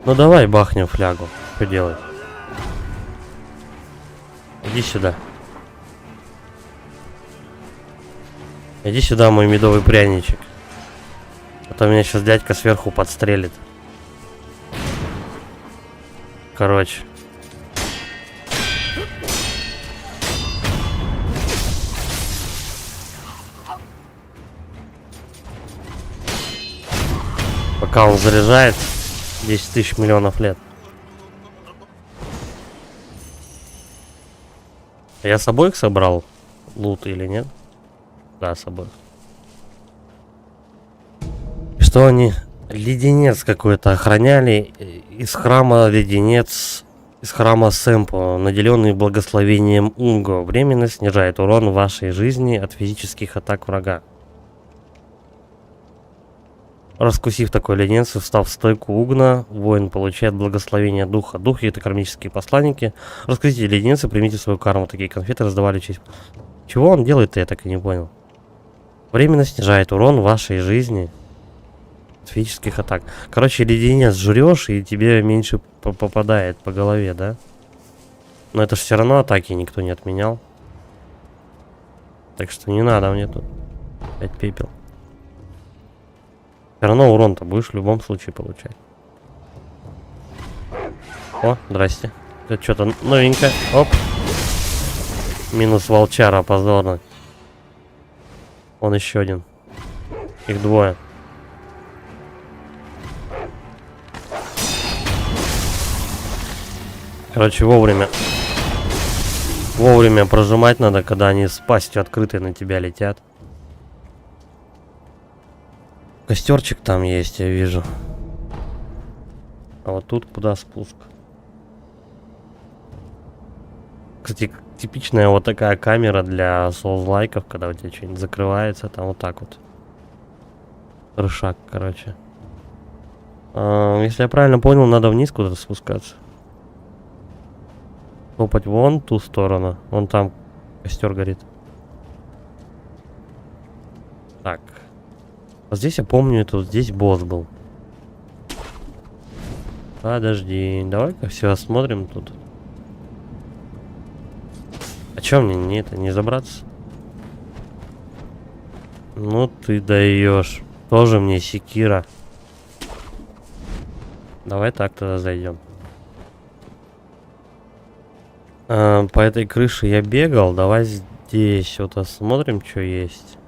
Ну давай бахнем флягу. Что делать? Иди сюда. Иди сюда, мой медовый пряничек. А то меня сейчас дядька сверху подстрелит. Короче. Пока он заряжает 10 тысяч миллионов лет. Я с обоих собрал лут или нет? Да, с обоих. Что они? Леденец какой-то охраняли из храма леденец, из храма Сэмпо, наделенный благословением Унго. Временно снижает урон вашей жизни от физических атак врага. Раскусив такой леденец и встав в стойку Угна, воин получает благословение духа. Духи — это кармические посланники. Раскусите леденец и примите свою карму. Такие конфеты раздавали честь. Чего он делает-то, я так и не понял. Временно снижает урон вашей жизни от физических атак. Короче, леденец жрешь, и тебе меньше попадает по голове, да? Но это же все равно атаки никто не отменял. Так что не надо мне тут. Опять пепел. Все равно урон-то будешь в любом случае получать. О, здрасте. Это что-то новенькое. Оп. Минус волчара позорно. Он еще один. Их двое. Короче, вовремя прожимать надо, когда они с пастью открытой на тебя летят. Костерчик там есть, я вижу. А вот тут куда спуск? Кстати, типичная вот такая камера для соус-лайков, когда у тебя что-нибудь закрывается, там вот так вот. Рышак, короче. Если я правильно понял, надо вниз куда-то спускаться. Топать вон ту сторону. Вон там костер горит. Так. Вот здесь я помню, это вот здесь босс был. Подожди, давай-ка все осмотрим тут. А чё мне не забраться? Ну ты даешь. Тоже мне секира. Давай так тогда зайдем. По этой крыше я бегал. Давай здесь вот осмотрим, что есть.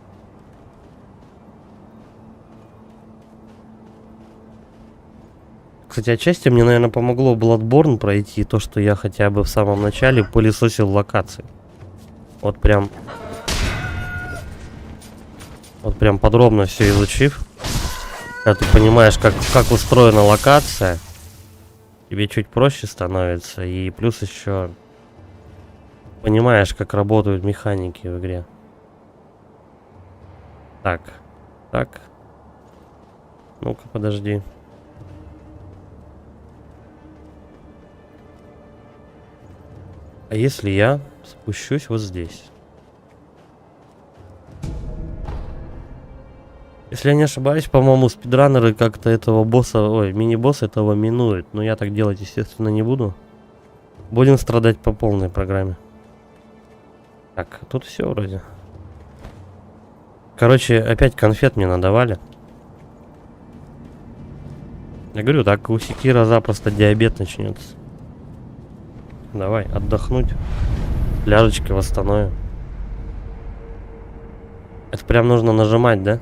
Кстати, отчасти мне, наверное, помогло Bloodborne пройти то, что я хотя бы в самом начале пылесосил локации. Вот прям подробно все изучив. Когда ты понимаешь, как устроена локация, тебе чуть проще становится. И плюс еще понимаешь, как работают механики в игре. Так. Ну-ка, подожди. А если я спущусь вот здесь? Если я не ошибаюсь, по-моему, спидранеры как-то этого босса, мини-босса этого минуют. Но я так делать, естественно, не буду. Будем страдать по полной программе. Так, тут все вроде. Короче, опять конфет мне надавали. Я говорю, так у Секира запросто диабет начнется. Давай, отдохнуть. Ляжечки восстановим. Это прям нужно нажимать, да?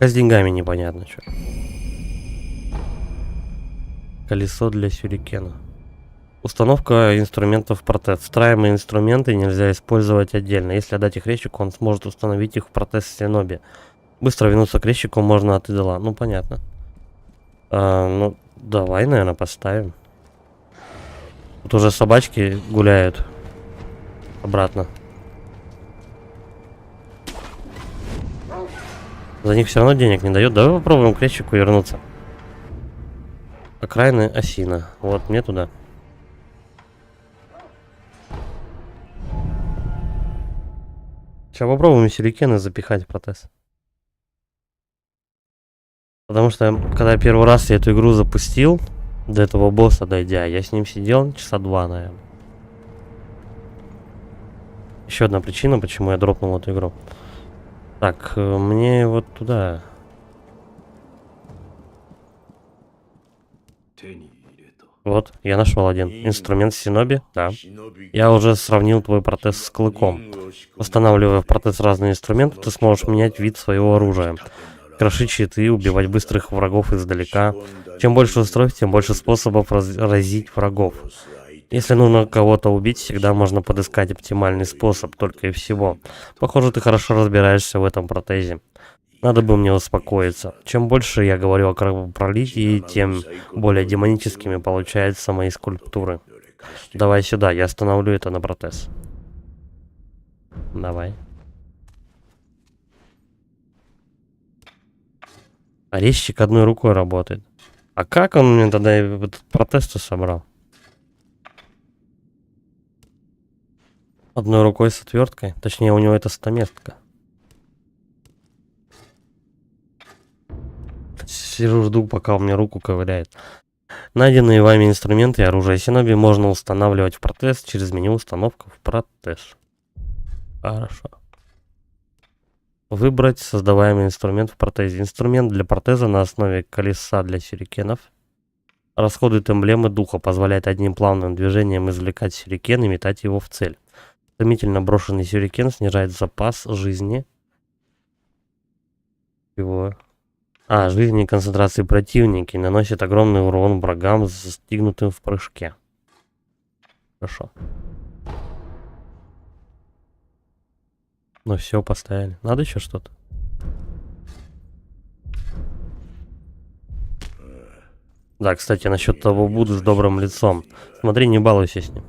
А с деньгами непонятно что. Колесо для сюрикена. Установка инструментов в протез. Встраиваемые инструменты нельзя использовать отдельно. Если отдать их резчику, он сможет установить их в протез Синоби. Быстро вернуться к резчику можно от идола. Ну, понятно. Ну, давай, наверное, поставим. Тут уже собачки гуляют. Обратно. За них все равно денег не дает. Давай попробуем к резчику вернуться. Окраины Осина. Вот, мне туда. Сейчас попробуем сюрикены запихать в протез. Потому что, когда первый раз я эту игру запустил, до этого босса дойдя, я с ним сидел часа 2, наверное. Еще одна причина, почему я дропнул эту игру. Так, мне вот туда. Вот, я нашел один. Инструмент Синоби, да. Я уже сравнил твой протез с клыком. Устанавливая в протез разные инструменты, ты сможешь менять вид своего оружия. Крошить щиты, убивать быстрых врагов издалека. Чем больше устройств, тем больше способов разить врагов. Если нужно кого-то убить, всегда можно подыскать оптимальный способ, только и всего. Похоже, ты хорошо разбираешься в этом протезе. Надо бы мне успокоиться. Чем больше я говорю о кровопролитии, тем более демоническими получаются мои скульптуры. Давай сюда, я остановлю это на протез. Давай. А резчик одной рукой работает. А как он мне тогда этот протез-то собрал? Одной рукой с отверткой. Точнее, у него это стаместка. Сижу, жду, пока у меня руку ковыряет. Найденные вами инструменты и оружие Синоби можно устанавливать в протез через меню «Установка в протез». Хорошо. Выбрать создаваемый инструмент в протезе. Инструмент для протеза на основе колеса для сюрикенов. Расходует эмблемы духа, позволяет одним плавным движением извлекать сюрикен и метать его в цель. Стремительно брошенный сюрикен снижает запас жизни. Его... жизни и концентрации противника и наносит огромный урон врагам, застигнутым в прыжке. Хорошо. Ну все, поставили. Надо еще что-то? Да, кстати, насчет того Будды с добрым лицом. Смотри, не балуйся с ним.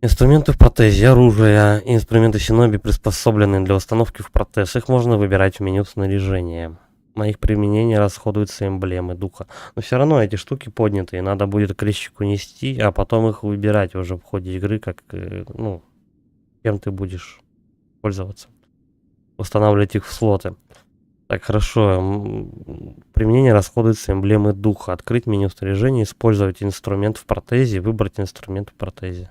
Инструменты в протезе, оружие и инструменты Синоби приспособлены для установки в протез. Их можно выбирать в меню снаряжения. На их применение расходуются эмблемы духа. Но все равно эти штуки подняты, и надо будет к резчику нести, а потом их выбирать уже в ходе игры, как, кем ты будешь пользоваться. Устанавливать их в слоты. Так, хорошо. Применение расходуются эмблемы духа. Открыть меню снаряжения, использовать инструмент в протезе, выбрать инструмент в протезе.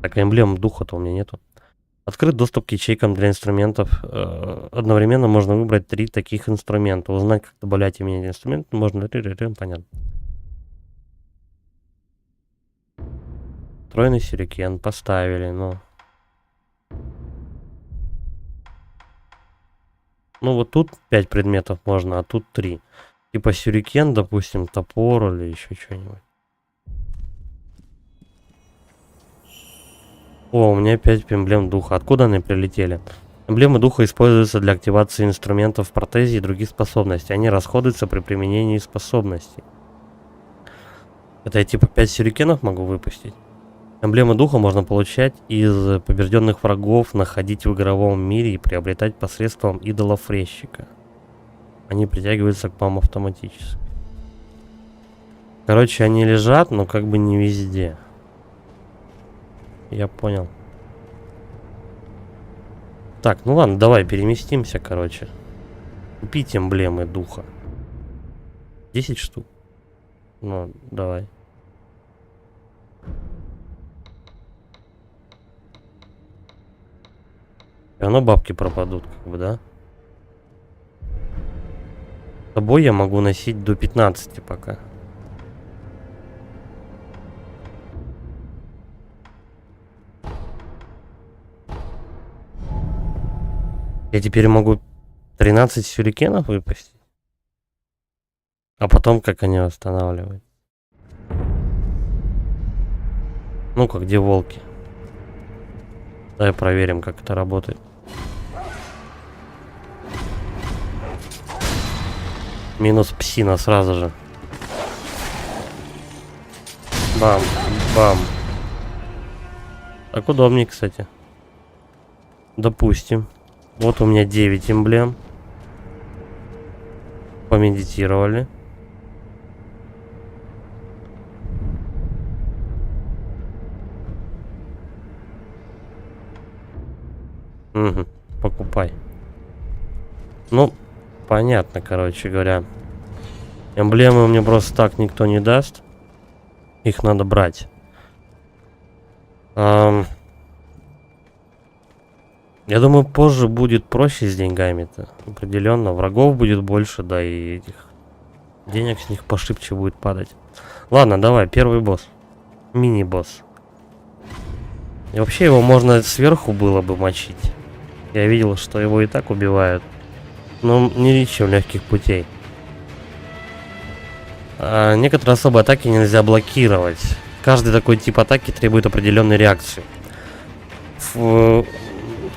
Так, эмблем духа-то у меня нету. Открыт доступ к ячейкам для инструментов. Одновременно можно выбрать 3 таких инструмента. Узнать, как добавлять и менять инструмент, можно... Понятно. Тройный сюрикен поставили, но... Ну вот тут 5 предметов можно, а тут 3. Типа сюрикен, допустим, топор или еще что-нибудь. О, у меня 5 эмблем духа. Откуда они прилетели? Эмблемы духа используются для активации инструментов в протезе и других способностей. Они расходуются при применении способностей. Это я типа 5 сюрикенов могу выпустить? Эмблемы духа можно получать из побежденных врагов, находить в игровом мире и приобретать посредством идолов резчика. Они притягиваются к вам автоматически. Короче, они лежат, но как бы не везде. Я понял. Так, ну ладно, давай переместимся, короче. Купить эмблемы духа. 10 штук. Ну, давай. И оно бабки пропадут, как бы, да? С собой я могу носить до 15 пока. Я теперь могу 13 сюрикенов выпустить. А потом как они восстанавливают? Ну-ка, где волки? Давай проверим, как это работает. Минус псина сразу же. Бам, бам. Так удобнее, кстати. Допустим. Вот у меня 9 эмблем. Помедитировали. Угу, покупай. Ну, понятно, короче говоря. Эмблемы мне просто так никто не даст. Их надо брать. Я думаю, позже будет проще с деньгами-то. Определенно. Врагов будет больше, да, и этих денег с них пошибче будет падать. Ладно, давай, первый босс. Мини-босс. И вообще его можно сверху было бы мочить. Я видел, что его и так убивают. Но не ищем легких путей. Некоторые особые атаки нельзя блокировать. Каждый такой тип атаки требует определенной реакции.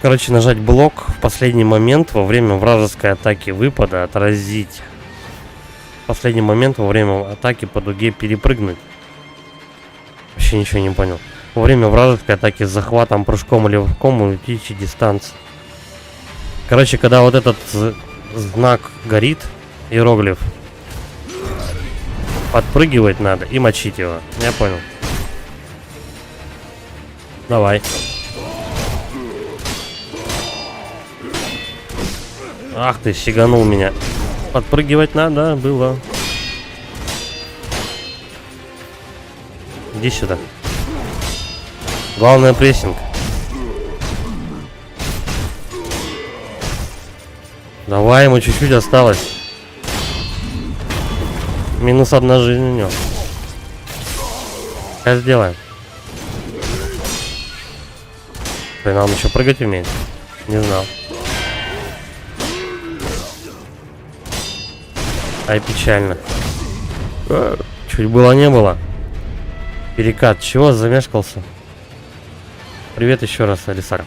Короче, нажать блок в последний момент во время вражеской атаки выпада, отразить. В последний момент во время атаки по дуге перепрыгнуть. Вообще ничего не понял. Во время вражеской атаки с захватом, прыжком или рывком увеличить дистанцию. Короче, когда вот этот знак горит, иероглиф, подпрыгивать надо и мочить его. Я понял. Давай. Ах ты, сиганул меня. Подпрыгивать надо было. Иди сюда. Главное прессинг. Давай, ему чуть-чуть осталось. Минус 1 жизнь у него. Сейчас сделаем. Блин, он еще прыгать умеет. Не знал. Ай, печально. Чуть было не было. Перекат. Чего замешкался? Привет еще раз, Алисар.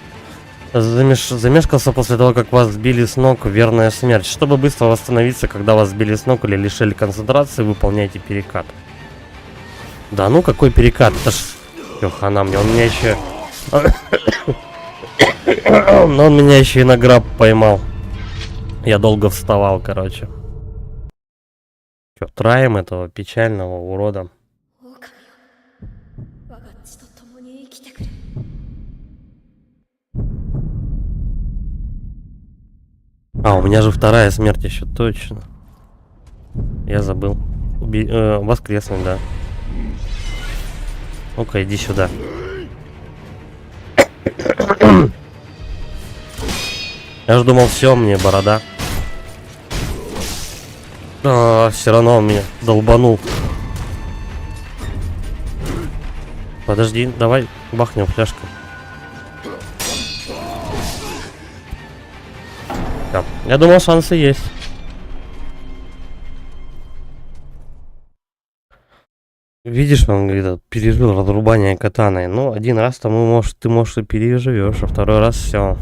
Замешкался после того, как вас сбили с ног. Верная смерть. Чтобы быстро восстановиться, когда вас сбили с ног или лишили концентрации, выполняйте перекат. Да ну какой перекат? Это ж... Хана мне, он меня еще... Но он меня еще и на граб поймал. Я долго вставал, короче. Че, траем этого печального урода. А, у меня же вторая смерть еще, точно. Я забыл. Воскреснуть, да. Ну-ка, иди сюда. Я же думал, все, мне борода. Все равно он меня долбанул. Подожди, давай бахнем фляжку. Да. Я думал, шансы есть. Видишь, он говорит, пережил разрубание катаной. Ну, один раз там ты, может, и переживешь, а второй раз все.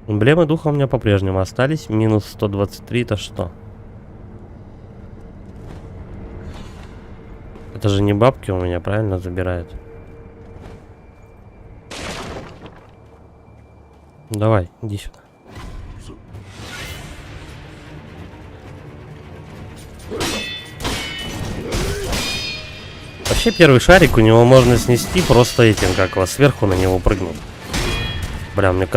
Эмблемы духа у меня по-прежнему остались. Минус 123, это что? Это же не бабки у меня, правильно, забирают? Давай, иди сюда. Вообще первый шарик у него можно снести просто этим, как его, сверху на него прыгнул. Бля, мне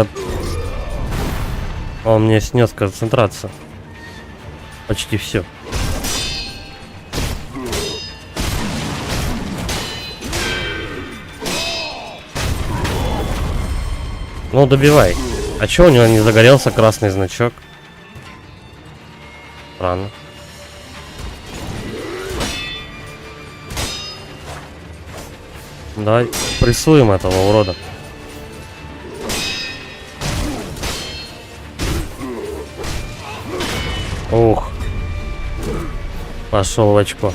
он мне снес концентрацию. Почти все. Ну, добивай. А чё у него не загорелся красный значок? Странно. Давай прессуем этого урода. Ух. Пошел в очко.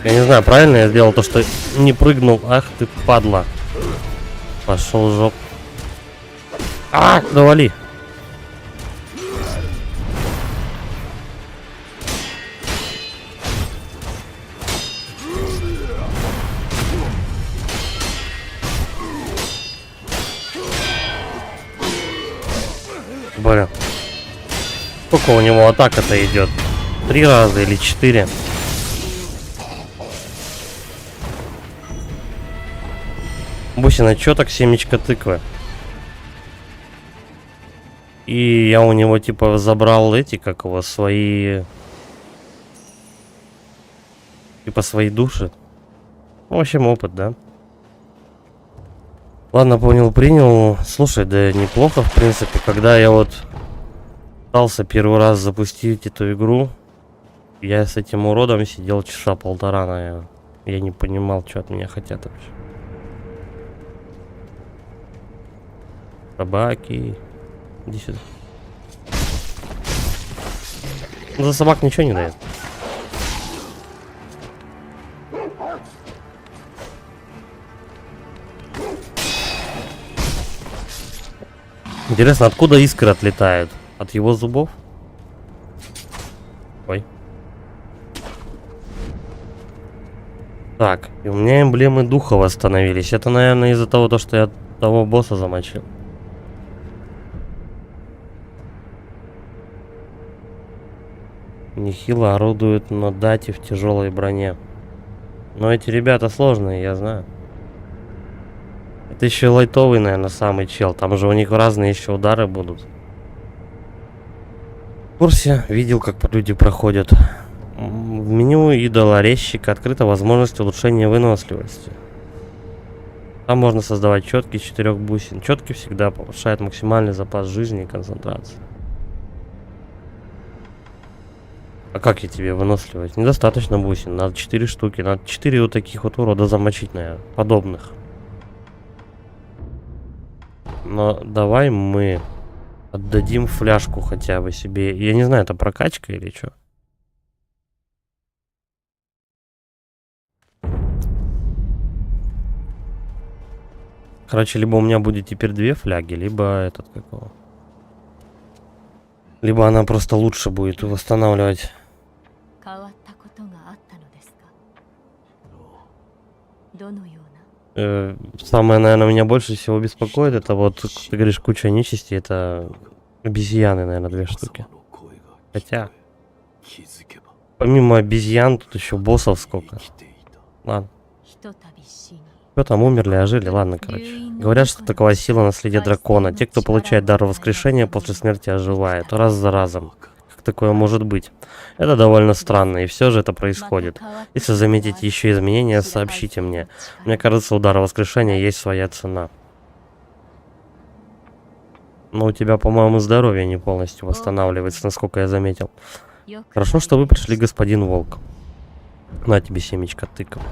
Я не знаю, правильно я сделал то, что не прыгнул. Ах ты, падла. Пошел в жоп. А, довали. Блин. Сколько у него атака-то идет? 3 раза или 4? Бусина, чё так семечко тыквы? И я у него типа забрал эти, как его, свои... Типа свои души. В общем, опыт, да? Ладно, понял, принял. Слушай, да неплохо, в принципе, когда я вот пытался первый раз запустить эту игру, я с этим уродом сидел часа полтора, наверное. Я не понимал, что от меня хотят вообще. Собаки. Иди сюда. Ну, за собак ничего не дает. Интересно, откуда искры отлетают? От его зубов? Ой. Так, и у меня эмблемы духа восстановились. Это, наверное, из-за того, что я того босса замочил. Нехило орудуют на дате в тяжелой броне. Но эти ребята сложные, я знаю. Это еще лайтовый, наверное, самый чел. Там же у них разные еще удары будут. В курсе, видел, как люди проходят. В меню идола резчика открыта возможность улучшения выносливости. Там можно создавать четки из 4 бусин. Четки всегда повышают максимальный запас жизни и концентрации. А как я тебе выносливость? Недостаточно бусин. Надо 4 штуки. Надо 4 вот таких вот урода замочить, наверное. Подобных. Но давай мы отдадим фляжку хотя бы себе. Я не знаю, это прокачка или что? Короче, либо у меня будет теперь 2 фляги, либо этот какого. Либо она просто лучше будет восстанавливать. Самое, наверное, меня больше всего беспокоит, это вот, ты говоришь, куча нечисти, это обезьяны, наверное, 2 штуки. Хотя, помимо обезьян, тут еще боссов сколько. Ладно. Что там, умерли, ожили? Ладно, короче. Говорят, что такова сила наследия дракона. Те, кто получает дар воскрешения, после смерти оживает. Раз за разом. Как такое может быть? Это довольно странно, и все же это происходит. Если заметите еще изменения, сообщите мне. Мне кажется, у дара воскрешения есть своя цена. Но у тебя, по-моему, здоровье не полностью восстанавливается, насколько я заметил. Хорошо, что вы пришли, господин Волк. На тебе семечко тыков.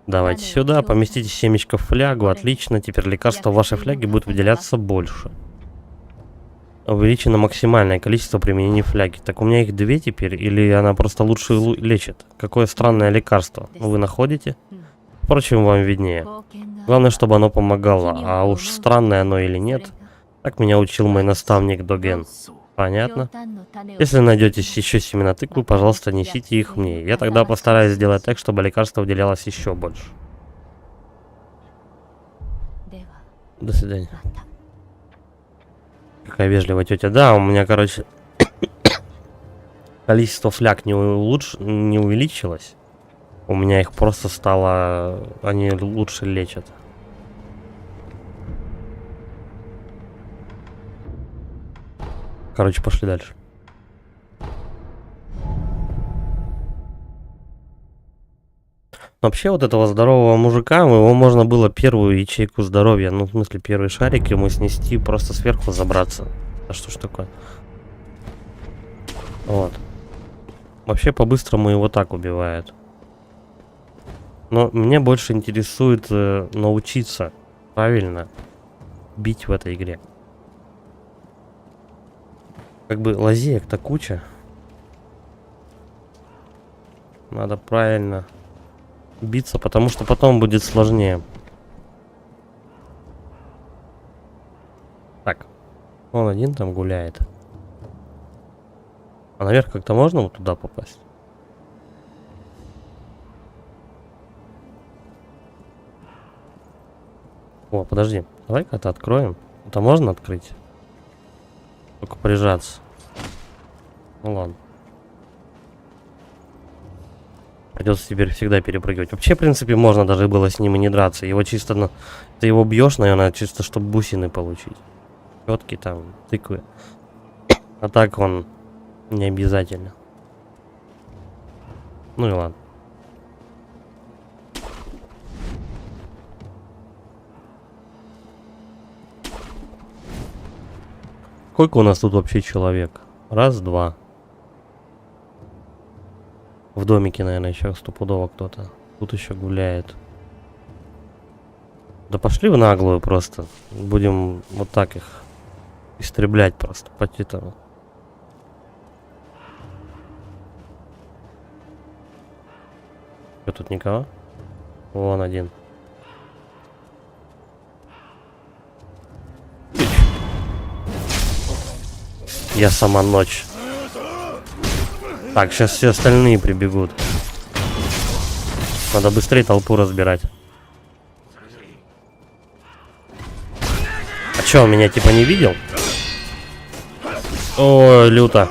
Давайте сюда, поместите семечко в флягу, отлично, теперь лекарство в вашей фляге будет выделяться больше. Увеличено максимальное количество применений фляги. Так у меня их 2 теперь, или она просто лучше лечит? Какое странное лекарство вы находите? Впрочем, вам виднее. Главное, чтобы оно помогало, а уж странное оно или нет, так меня учил мой наставник Доген. Понятно? Если найдете еще семена тыквы, пожалуйста, несите их мне. Я тогда постараюсь сделать так, чтобы лекарство выделялось еще больше. До свидания. Какая вежливая тетя. Да, у меня, короче, количество фляг не увеличилось. У меня их просто стало... Они лучше лечат. Короче, пошли дальше. Вообще, вот этого здорового мужика, его можно было первую ячейку здоровья, ну, в смысле, первый шарик ему снести, просто сверху забраться. А что ж такое? Вот. Вообще, по-быстрому его так убивают. Но мне больше интересует научиться правильно бить в этой игре. Как бы лазеек-то куча. Надо правильно биться, потому что потом будет сложнее. Так, он один там гуляет. А наверх как-то можно вот туда попасть? О, подожди, давай-ка это откроем. Это можно открыть? Только прижаться. Ну ладно. Придется теперь всегда перепрыгивать. Вообще, в принципе, можно даже было с ним и не драться. Его чисто на... Ты его бьешь, наверное, чисто чтобы бусины получить. Четки там, тыквы. А так он не обязательно. Ну и ладно. Сколько у нас тут вообще человек? Раз, два. В домике, наверное, еще стопудово кто-то. Тут еще гуляет. Да пошли в наглую просто. Будем вот так их истреблять просто по титану. Что, тут никого? Вон один. Я сама ночь. Так, сейчас все остальные прибегут. Надо быстрее толпу разбирать. А чё, он меня типа не видел? Ой, люто.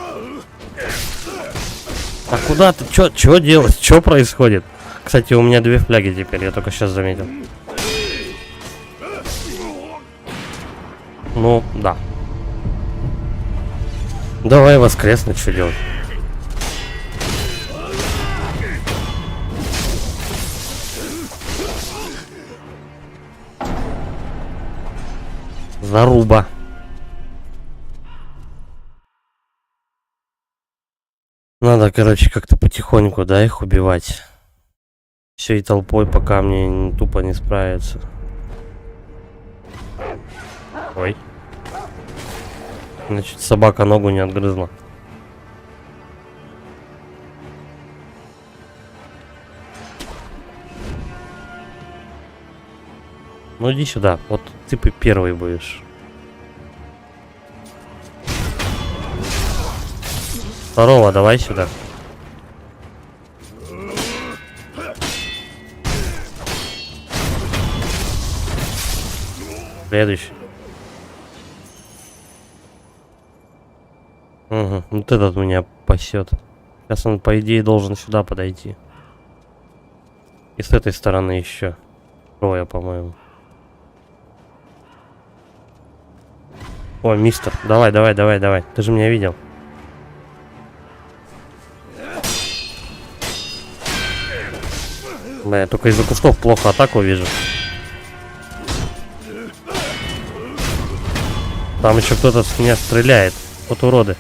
А куда ты? Чё делать? Чё происходит? Кстати, у меня 2 фляги теперь, я только сейчас заметил. Ну, да. Давай воскреснуть, что делать? Заруба. Надо, короче, как-то потихоньку, да, их убивать. Всей толпой, пока мне тупо не справиться. Ой. Значит, собака ногу не отгрызла. Ну иди сюда, вот ты первый будешь. Второго давай сюда. Следующий. Угу, вот этот меня пасет. Сейчас он, по идее, должен сюда подойти. И с этой стороны еще. Трое, по-моему. О, мистер, давай. Ты же меня видел. Да, я только из-за кустов плохо атаку вижу. Там еще кто-то с меня стреляет. Вот уроды.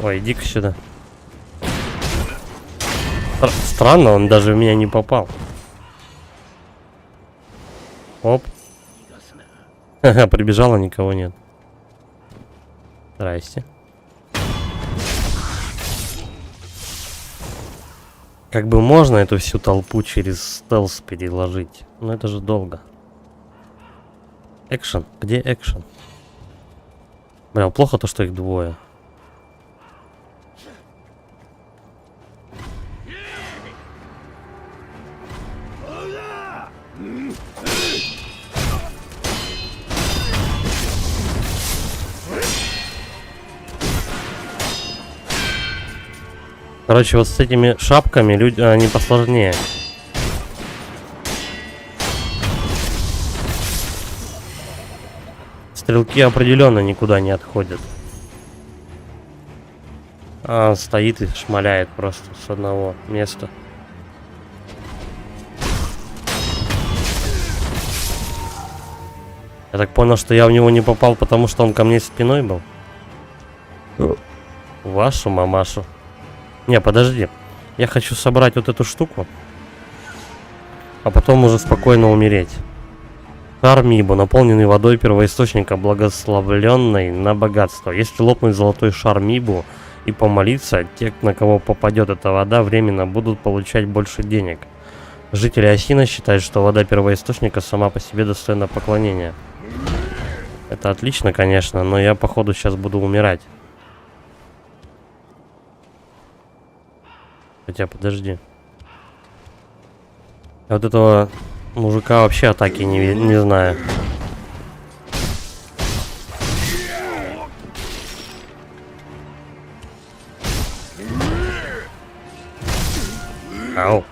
Ой, иди-ка сюда. Странно, он даже в меня не попал. Оп. Ха-ха, прибежало, никого нет. Здрасте. Как бы можно эту всю толпу через стелс переложить, но это же долго. Экшен, где экшен? Бля, плохо то, что их двое. Короче, вот с этими шапками люди, они посложнее. Стрелки определенно никуда не отходят. А он стоит и шмаляет просто с одного места. Я так понял, что я в него не попал, потому что он ко мне спиной был. Вашу мамашу. Не, подожди. Я хочу собрать вот эту штуку. А потом уже спокойно умереть. Шар Мибо, наполненный водой первоисточника, благословленной на богатство. Если лопнуть золотой шар Мибу и помолиться, те, на кого попадет эта вода, временно будут получать больше денег. Жители Осина считают, что вода первоисточника сама по себе достойна поклонения. Это отлично, конечно, но я, походу, сейчас буду умирать. Хотя, подожди. Вот этого мужика вообще атаки не знаю. Ау.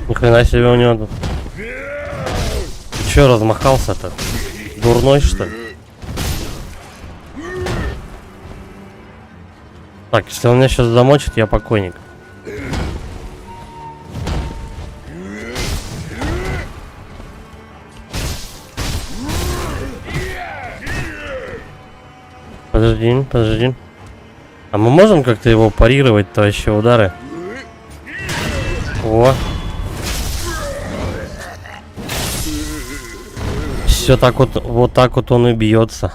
Ни хрена себе у него тут. Че размахался-то? Дурной, что ли? Так, если он меня сейчас замочит, я покойник. Подожди. А мы можем как-то его парировать-то вообще удары? О. Все так вот так вот он и бьется.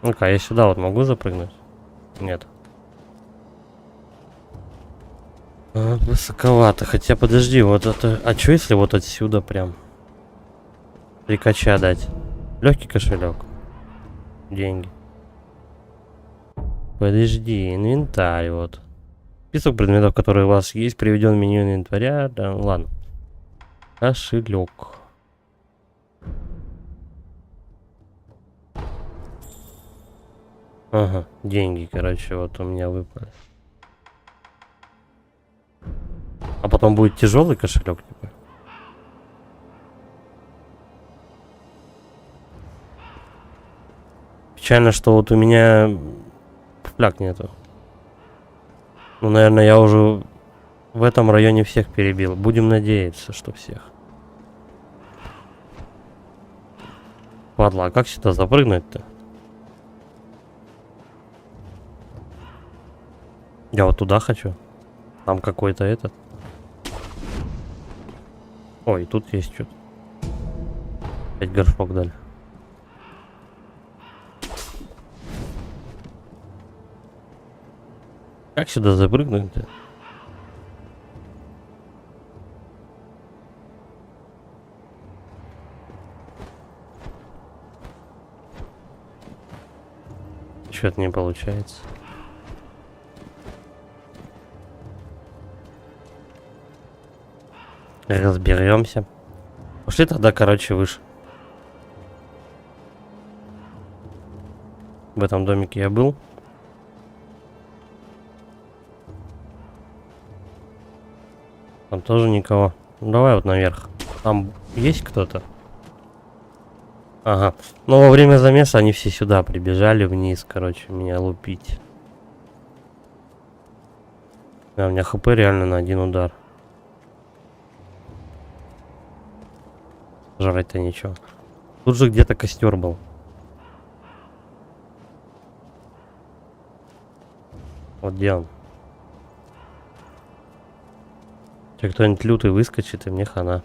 Ну-ка, я сюда вот могу запрыгнуть? Нет. Высоковато. Хотя, подожди, вот это... А что если вот отсюда прям? Прикача дать. Легкий кошелек. Деньги. Подожди, инвентарь вот. Список предметов, которые у вас есть, приведен в меню инвентаря. Да, ладно. Кошелек. Ага, деньги, короче, вот у меня выпали. А потом будет тяжелый кошелек, типа. Печально, что вот у меня фляг нету. Ну, наверное, я уже в этом районе всех перебил. Будем надеяться, что всех. Падла, а как сюда запрыгнуть-то? Я вот туда хочу. Там какой-то этот. Ой, тут есть что-то. Опять горшок дали. Как сюда запрыгнуть-то? Что-то не получается. Разберемся. Пошли тогда, короче, выше. В этом домике я был. Там тоже никого. Ну, давай вот наверх. Там есть кто-то? Ага. Но во время замеса они все сюда прибежали вниз, короче, меня лупить. Да, у меня хп реально на один удар. Жрать-то ничего. Тут же где-то костер был. Вот где он? Если кто-нибудь лютый выскочит, и мне хана.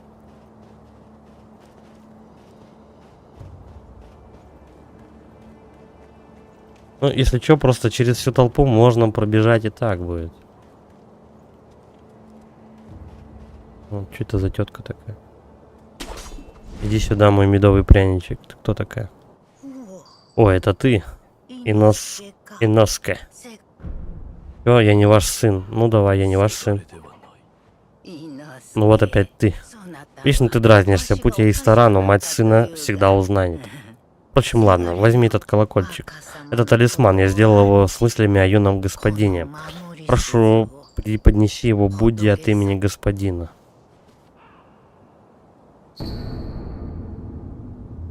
Ну, если что, просто через всю толпу можно пробежать и так будет. Ну, что это за тетка такая? Иди сюда, мой медовый пряничек. Ты кто такая? О, это ты. Иноске. О, я не ваш сын. Ну давай, я не ваш сын. Ну вот опять ты. Вечно ты дразнишься, путь я и стара, но мать сына всегда узнает. Впрочем, ладно, возьми этот колокольчик. Это талисман, я сделал его с мыслями о юном господине. Прошу, преподнеси его Будде от имени господина.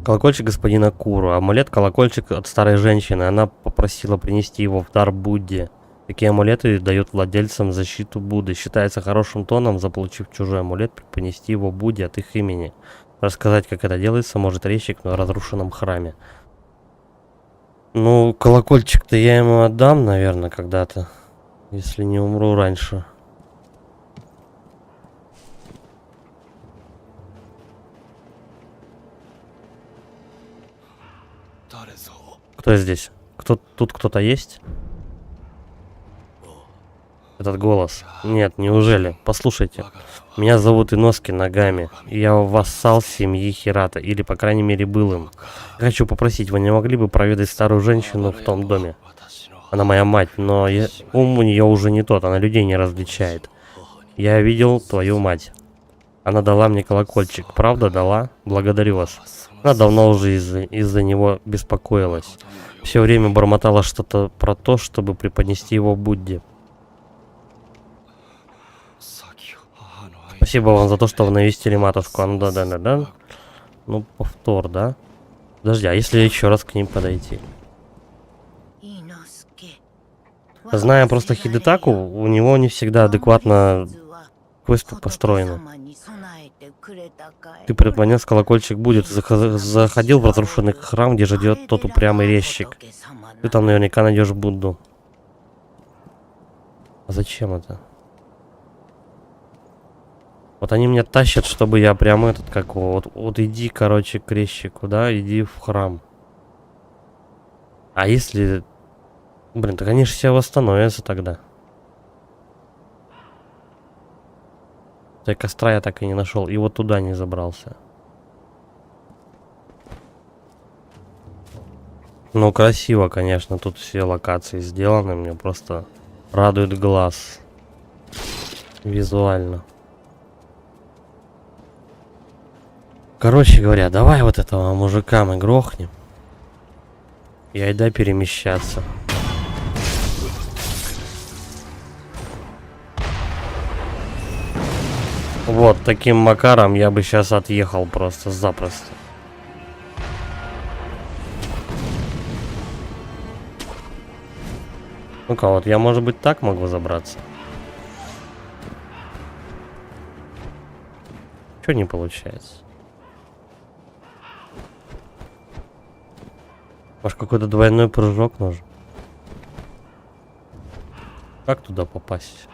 Колокольчик господина Куру. Амулет-колокольчик от старой женщины. Она попросила принести его в дар Будде. Такие амулеты дают владельцам защиту Будды. Считается хорошим тоном, заполучив чужой амулет, преподнести его Будде от их имени. Рассказать, как это делается, может резчик на разрушенном храме. Ну, колокольчик-то я ему отдам, наверное, когда-то. Если не умру раньше. Кто здесь? Тут кто-то есть? Этот голос. Нет, неужели? Послушайте. Меня зовут Иноски Нагами. И я вассал семьи Хирата. Или, по крайней мере, был им. Я хочу попросить, вы не могли бы проведать старую женщину в том доме? Она моя мать, но ум у нее уже не тот. Она людей не различает. Я видел твою мать. Она дала мне колокольчик. Правда дала? Благодарю вас. Она давно уже из-за него беспокоилась. Все время бормотала что-то про то, чтобы преподнести его Будде. Спасибо вам за то, что вы навестили матушку. А ну да. Ну, повтор, да? Подожди, а если еще раз к ним подойти? Зная просто Хидетаку, у него не всегда адекватно квесты построены. Ты преподнес колокольчик будет. Заходил в разрушенный храм, где живет тот упрямый резчик. Ты там наверняка найдешь Будду. А зачем это? Вот они меня тащат, чтобы я прямо этот, как вот иди, короче, к резчику, да, иди в храм. А если... Блин, так они же все восстановятся тогда. Так костра я так и не нашел, и вот туда не забрался. Ну, красиво, конечно, тут все локации сделаны, мне просто радует глаз. Визуально. Короче говоря, давай вот этого мужика мы грохнем. И айда перемещаться. Вот, таким макаром я бы сейчас отъехал просто запросто. Ну-ка, вот я, может быть, так могу забраться? Чё не получается? Может, какой-то двойной прыжок нужен? Как туда попасть?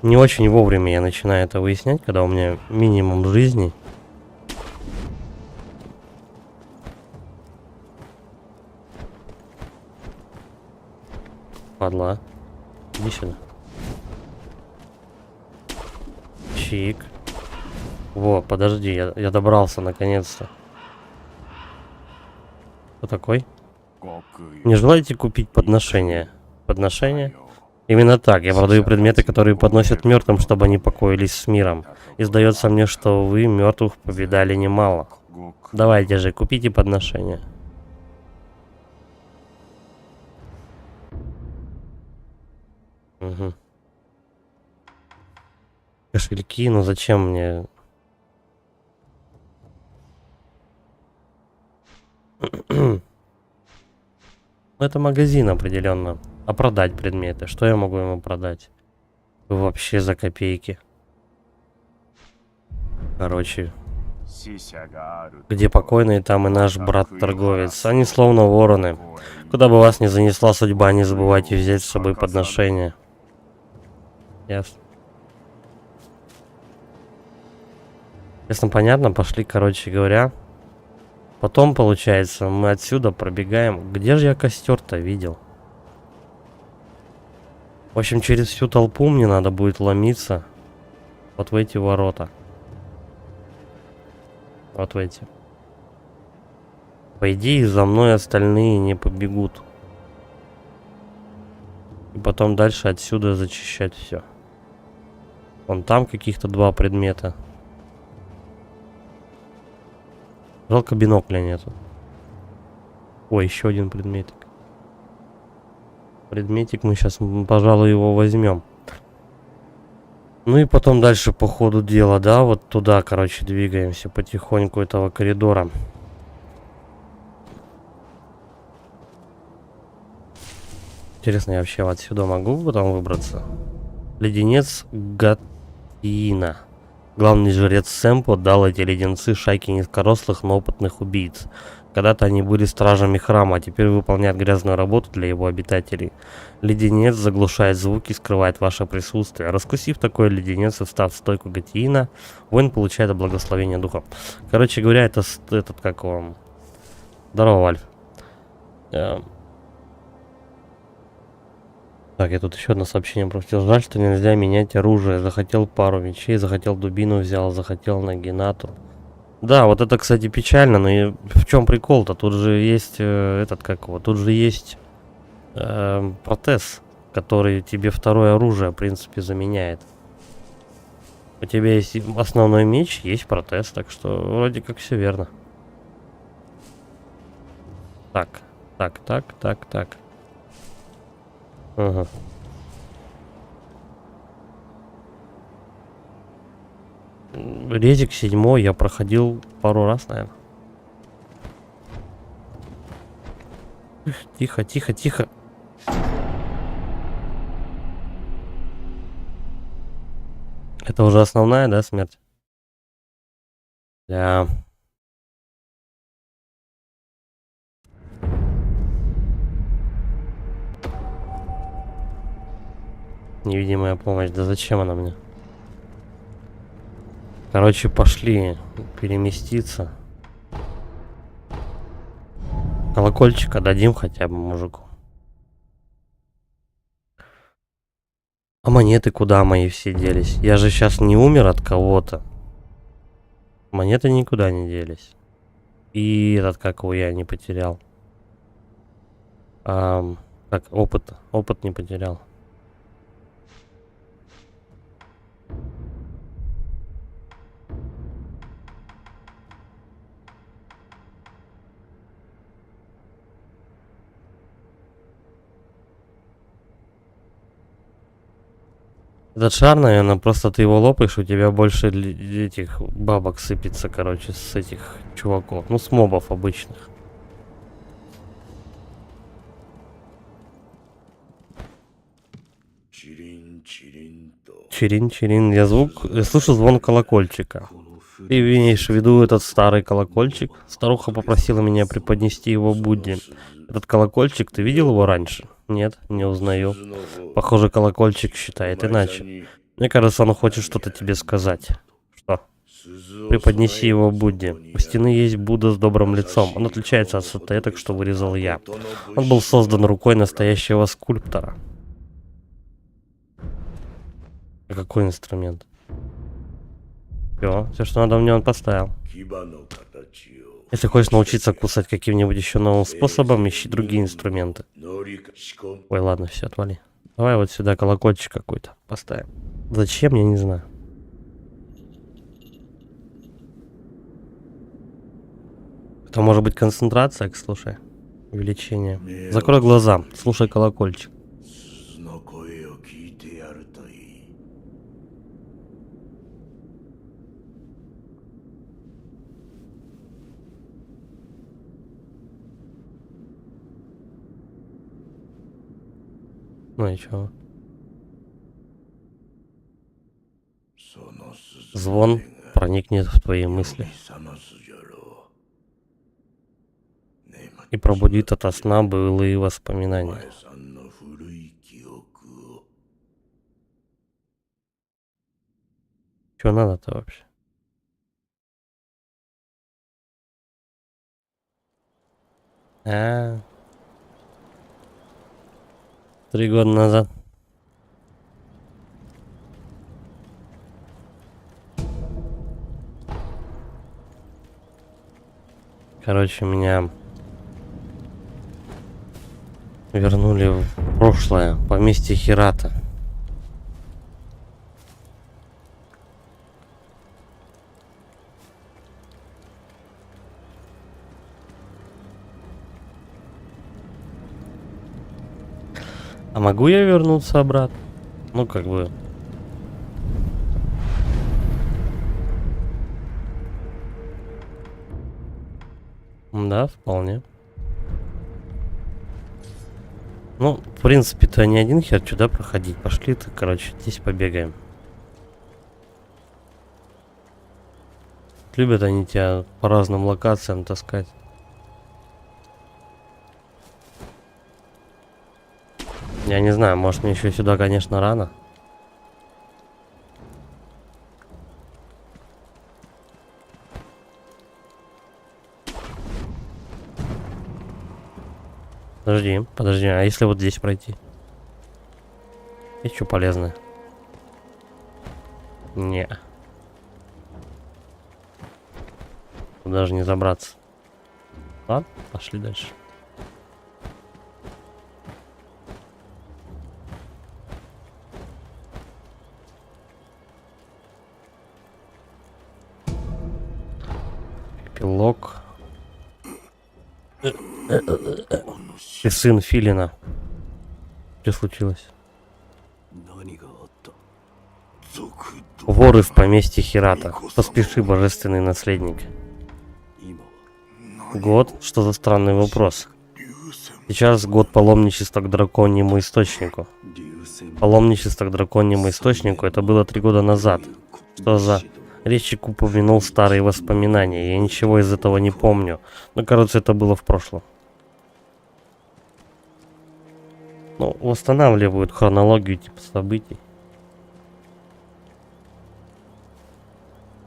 Не очень вовремя я начинаю это выяснять, когда у меня минимум жизни. Падла. Иди сюда. Чик. Во, подожди, я добрался наконец-то. Кто такой? Не желаете купить подношение? Подношение? Именно так, я продаю предметы, которые подносят мертвым, чтобы они покоились с миром. И сдается мне, что вы мертвых повидали немало. Давайте же, купите подношение. Угу. Кошельки, ну зачем мне? Это магазин определенно. А продать предметы? Что я могу ему продать? Вообще за копейки. Короче. Где покойный, там и наш брат-торговец. Они словно вороны. Куда бы вас ни занесла судьба, не забывайте взять с собой подношение. Ясно. Ясно, понятно. Пошли, короче говоря. Потом, получается, мы отсюда пробегаем. Где же я костер-то видел? В общем, через всю толпу мне надо будет ломиться. Вот в эти ворота. Вот в эти. По идее, за мной остальные не побегут. И потом дальше отсюда зачищать все. Вон там каких-то 2 предмета. Жалко, бинокля нету. Ой, еще один предметик. Предметик, мы сейчас, пожалуй, его возьмем. Ну и потом дальше по ходу дела, да, вот туда, короче, двигаемся потихоньку этого коридора. Интересно, я вообще отсюда могу потом выбраться? Леденец Гатина. Главный жрец Сэмпо дал эти леденцы шайке низкорослых, но опытных убийц. Когда-то они были стражами храма, а теперь выполняют грязную работу для его обитателей. Леденец заглушает звуки, скрывает ваше присутствие. Раскусив такой леденец и встав в стойку Гатиина, воин получает благословение духа. Короче говоря, это этот, как он... Здорово, Вальф. Так, я тут еще одно сообщение прочитал. Жаль, что нельзя менять оружие. Захотел пару мечей, захотел дубину взял, захотел нагинату. Да, вот это, кстати, печально, но в чем прикол-то? Тут же есть тут же есть протез, который тебе второе оружие, в принципе, заменяет. У тебя есть основной меч, есть протез, так что вроде как все верно. Так. Ага. Резик 7 я проходил пару раз, наверное. Тихо. Это уже основная, да, смерть? Да. Невидимая помощь. Да зачем она мне? Короче, пошли переместиться. Колокольчик отдадим хотя бы мужику. А монеты куда мои все делись? Я же сейчас не умер от кого-то. Монеты никуда не делись. И этот, как его, я не потерял. Так, опыт не потерял. Этот шар, наверное, просто ты его лопаешь, у тебя больше этих бабок сыпется, короче, с этих чуваков. Ну, с мобов обычных. Чирин. Я слышу звон колокольчика. Ты имеешь в виду этот старый колокольчик? Старуха попросила меня преподнести его Будде. Этот колокольчик, ты видел его раньше? Нет, не узнаю. Похоже, колокольчик считает иначе. Мне кажется, он хочет что-то тебе сказать. Что? Преподнеси его Будде. У стены есть Будда с добрым лицом. Он отличается от статуэток, что вырезал я. Он был создан рукой настоящего скульптора. А какой инструмент? Все, что надо мне он поставил. Если хочешь научиться кусать каким-нибудь еще новым способом, ищи другие инструменты. Ой, ладно, все, отвали. Давай вот сюда колокольчик какой-то поставим. Зачем, я не знаю. Это может быть концентрация, слушай. Увеличение. Закрой глаза, слушай колокольчик. Ну и чё? Звон проникнет в твои мысли и пробудит ото сна былые воспоминания. Чё надо-то вообще? А, 3 года назад. Короче, меня вернули в прошлое, поместье Хирата. А могу я вернуться обратно? Ну, как бы... Да, вполне. Ну, в принципе-то не один хер сюда проходить. Пошли ты, короче, здесь побегаем. любят они тебя по разным локациям таскать. Я не знаю, может мне еще сюда, конечно, рано. Подожди, подожди, а если вот здесь пройти? Есть что полезное? Не. Даже не забраться. Ладно, пошли дальше. Эпилог. Ты сын Филина. Что случилось? Воры в поместье Хирата. Поспеши, божественный наследник. Год? Что за странный вопрос? Сейчас год паломничества к драконьему источнику. Паломничество к драконьему источнику это было 3 года назад. Что за... Речик упомянул старые воспоминания. Я ничего из этого не помню. Ну, короче, это было в прошлом. Ну, восстанавливают хронологию типа событий.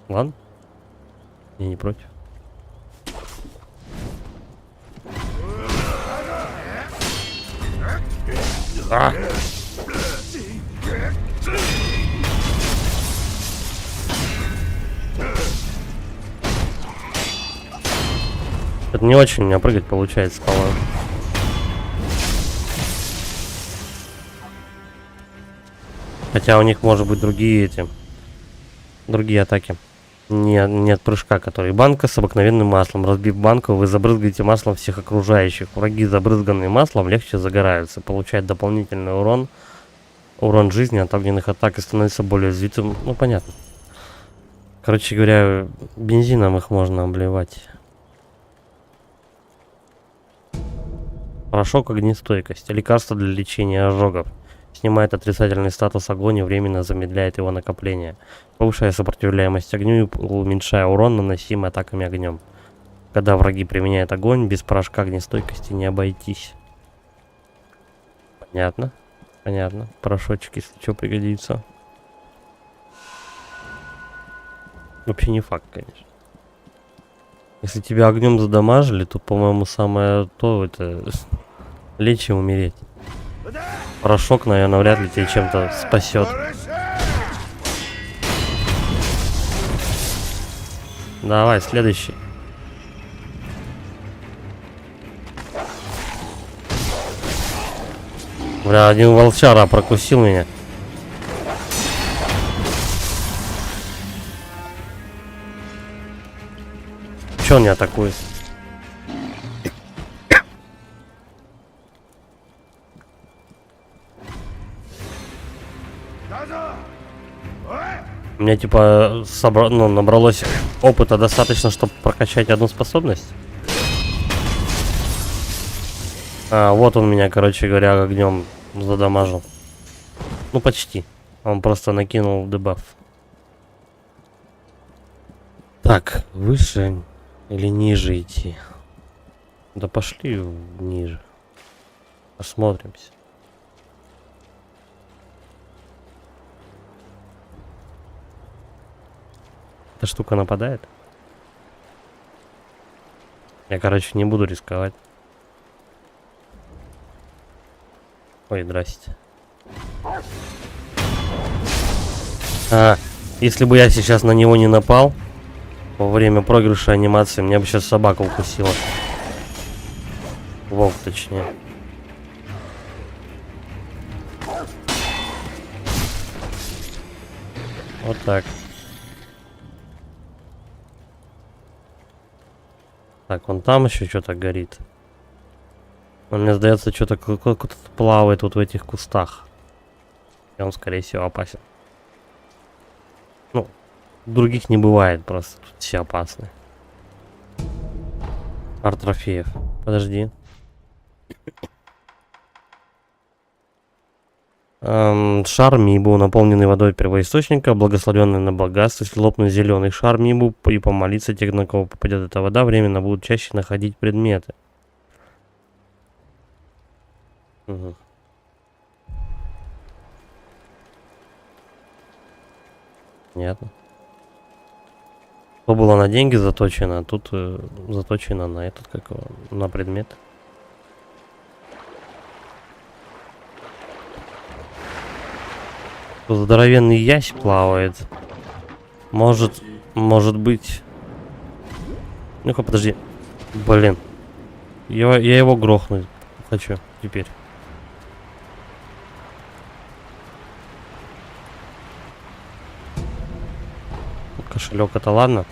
Ладно. Я не против. А! Это не очень у меня прыгать получается, по-моему. Хотя у них может быть другие другие атаки. Не от прыжка, который банка с обыкновенным маслом. Разбив банку, вы забрызгаете маслом всех окружающих. Враги, забрызганные маслом, легче загораются. Получают дополнительный урон. Урон жизни от огненных атак и становится более уязвимым. Ну, понятно. Короче говоря, бензином их можно обливать. Порошок огнестойкости. Лекарство для лечения ожогов. Снимает отрицательный статус огонь и временно замедляет его накопление. Повышая сопротивляемость огню и уменьшая урон, наносимый атаками огнем. Когда враги применяют огонь, без порошка огнестойкости не обойтись. Понятно. Понятно. Порошочек, если что, пригодится. Вообще не факт, конечно. Если тебя огнем задамажили, то, по-моему, самое то это лечь и умереть. Порошок, наверное, вряд ли тебя чем-то спасет. Давай, следующий. Бля, один волчара прокусил меня. Че он не атакует? У меня типа набралось опыта достаточно, чтобы прокачать одну способность. А, вот он меня, короче говоря, огнем задамажил. Ну, почти. Он просто накинул дебаф. Так, выше или ниже идти? Да пошли ниже. Посмотримся. Эта штука нападает? Я, короче, не буду рисковать. Ой, здрасте. А, если бы я сейчас на него не напал, во время проигрыша анимации, меня бы сейчас собака укусила. Волк, точнее. Вот так. Так, вон там еще что-то горит. Он, мне сдается, что-то кто-то плавает вот в этих кустах. И он, скорее всего, опасен. Ну, других не бывает, просто тут все опасны. Арт трофеев. Подожди. Шар Мибу, наполненный водой первоисточника, благословенный на богатство. Если лопнуть зеленый шар Мибу и помолиться, те, на кого попадет эта вода, временно будут чаще находить предметы. Угу. Понятно. То было на деньги заточено, а тут заточено на этот, как его, на предмет. Здоровенный ящик плавает. Может быть. Ну-ка, подожди. Блин. Я его грохнуть хочу теперь. Кошелек это ладно?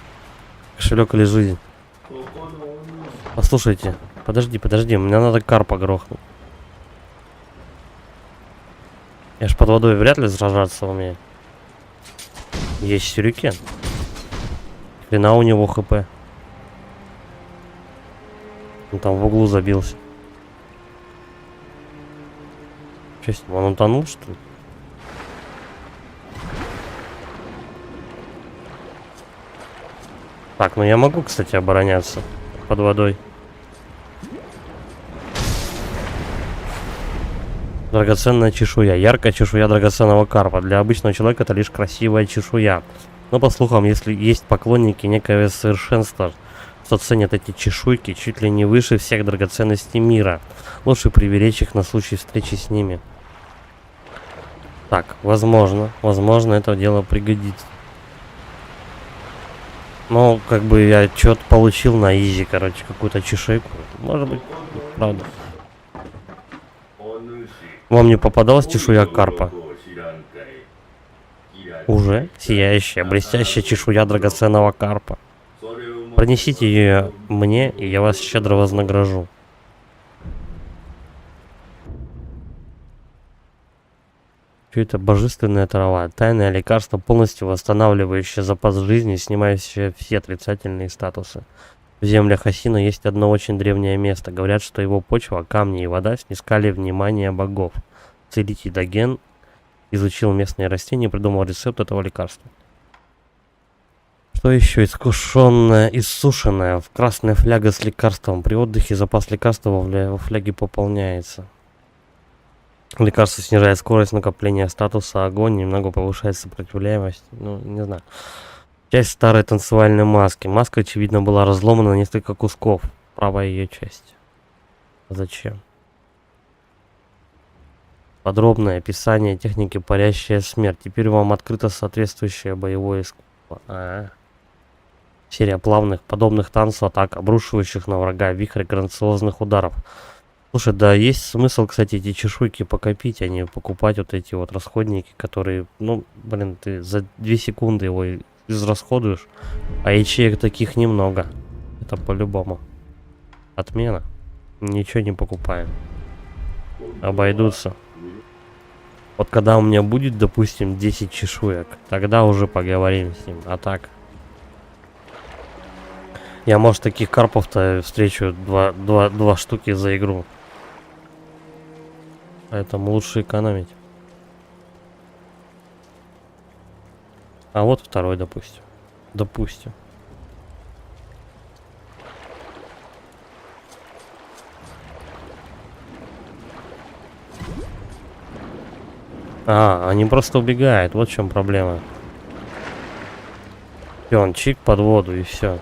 Кошелек или жизнь? Послушайте. Подожди. Мне надо карпа грохнуть. Я ж под водой вряд ли сражаться умею. Есть сюрикен. Хрена у него хп. Он там в углу забился. Честно, он утонул, что ли? Так, ну я могу, кстати, обороняться под водой. Драгоценная чешуя. Яркая чешуя драгоценного карпа. Для обычного человека это лишь красивая чешуя. Но по слухам, если есть поклонники некого совершенства, что ценят эти чешуйки чуть ли не выше всех драгоценностей мира, лучше приберечь их на случай встречи с ними. Так, возможно, это дело пригодится. Ну, как бы я что-то получил на изи, короче, какую-то чешуйку. Может быть, правда. Вам не попадалась чешуя карпа? Уже сияющая, блестящая чешуя драгоценного карпа. Принесите ее мне, и я вас щедро вознагражу. Что это? Божественная трава. Тайное лекарство, полностью восстанавливающее запас жизни, снимающее все отрицательные статусы. В землях Асина есть одно очень древнее место. Говорят, что его почва, камни и вода снискали внимание богов. Целитель Доген изучил местные растения и придумал рецепт этого лекарства. Что еще? Искушенная, иссушенная в красная фляга с лекарством. При отдыхе запас лекарства во фляге пополняется. Лекарство снижает скорость накопления статуса огонь, немного повышает сопротивляемость. Ну, не знаю. Часть старой танцевальной маски. Маска, очевидно, была разломана на несколько кусков. Правая ее часть. Зачем? Подробное описание техники парящая смерть. Теперь вам открыто соответствующее боевое искусство. Серия плавных, подобных танцу атак, обрушивающих на врага вихрь грациозных ударов. Слушай, да есть смысл, кстати, эти чешуйки покопить, а не покупать вот эти вот расходники, которые, ну, блин, ты за 2 секунды его израсходуешь, а ячеек таких немного. Это по-любому. Отмена. Ничего не покупаем. Обойдутся. Вот когда у меня будет, допустим, 10 чешуек, тогда уже поговорим с ним. А так... Я, может, таких карпов-то встречу 2 штуки за игру. Поэтому лучше экономить. А вот второй, допустим. Допустим. А, они просто убегают. Вот в чем проблема. И он чик под воду и все.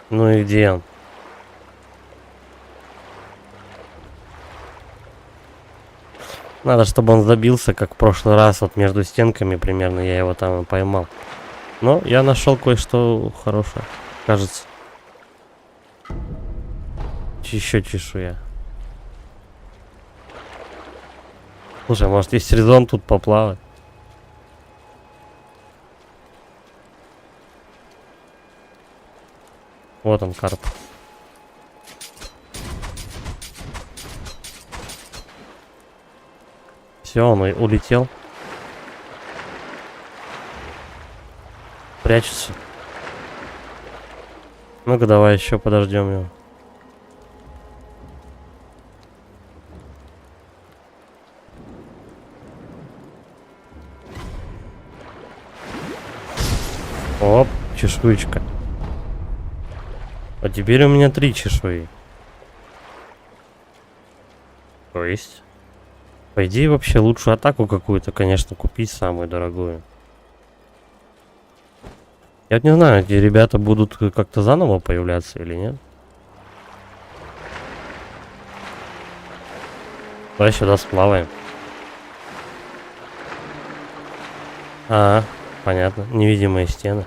Ну и где он? Надо, чтобы он забился, как в прошлый раз, вот между стенками примерно, я его там и поймал. Но я нашел кое-что хорошее, кажется. Еще чешуя. Слушай, может есть резон тут поплавать? Вот он, карп. Все, он улетел. Прячется. Ну-ка, давай еще подождем его. чешуечка. А теперь у меня 3 чешуи. То есть, по идее, вообще лучшую атаку какую-то, конечно, купить, самую дорогую. Я вот не знаю, эти ребята будут как-то заново появляться или нет. Давай сюда сплаваем. Понятно. Невидимые стены.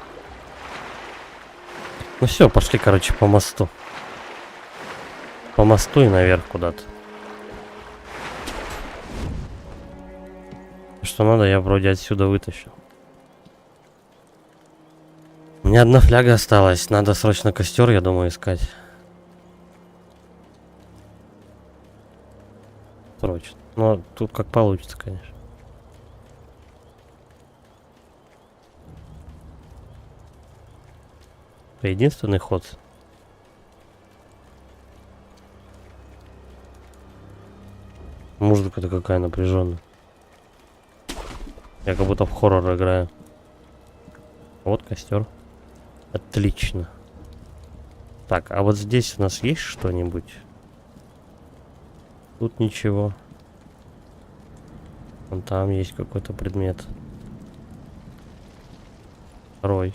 Ну все, пошли, короче, по мосту. По мосту и наверх куда-то. Что надо, я вроде отсюда вытащил. У меня одна фляга осталась. Надо срочно костер, я думаю, искать. Срочно. Но тут как получится, конечно. Это единственный ход. Музыка-то какая напряженная. Я как будто в хоррор играю. Вот костер. Отлично. Так, а вот здесь у нас есть что-нибудь? Тут ничего. Вон там есть какой-то предмет. Второй.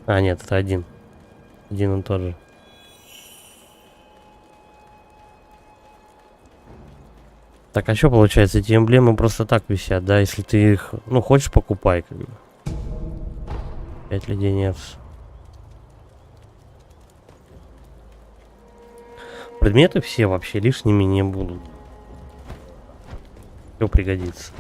А, нет, это один. Один он тоже. Так, а что получается? Эти эмблемы просто так висят, да? Если ты их, ну, хочешь, покупай. Как бы. 5 леденец. Предметы все вообще лишними не будут. Все пригодится.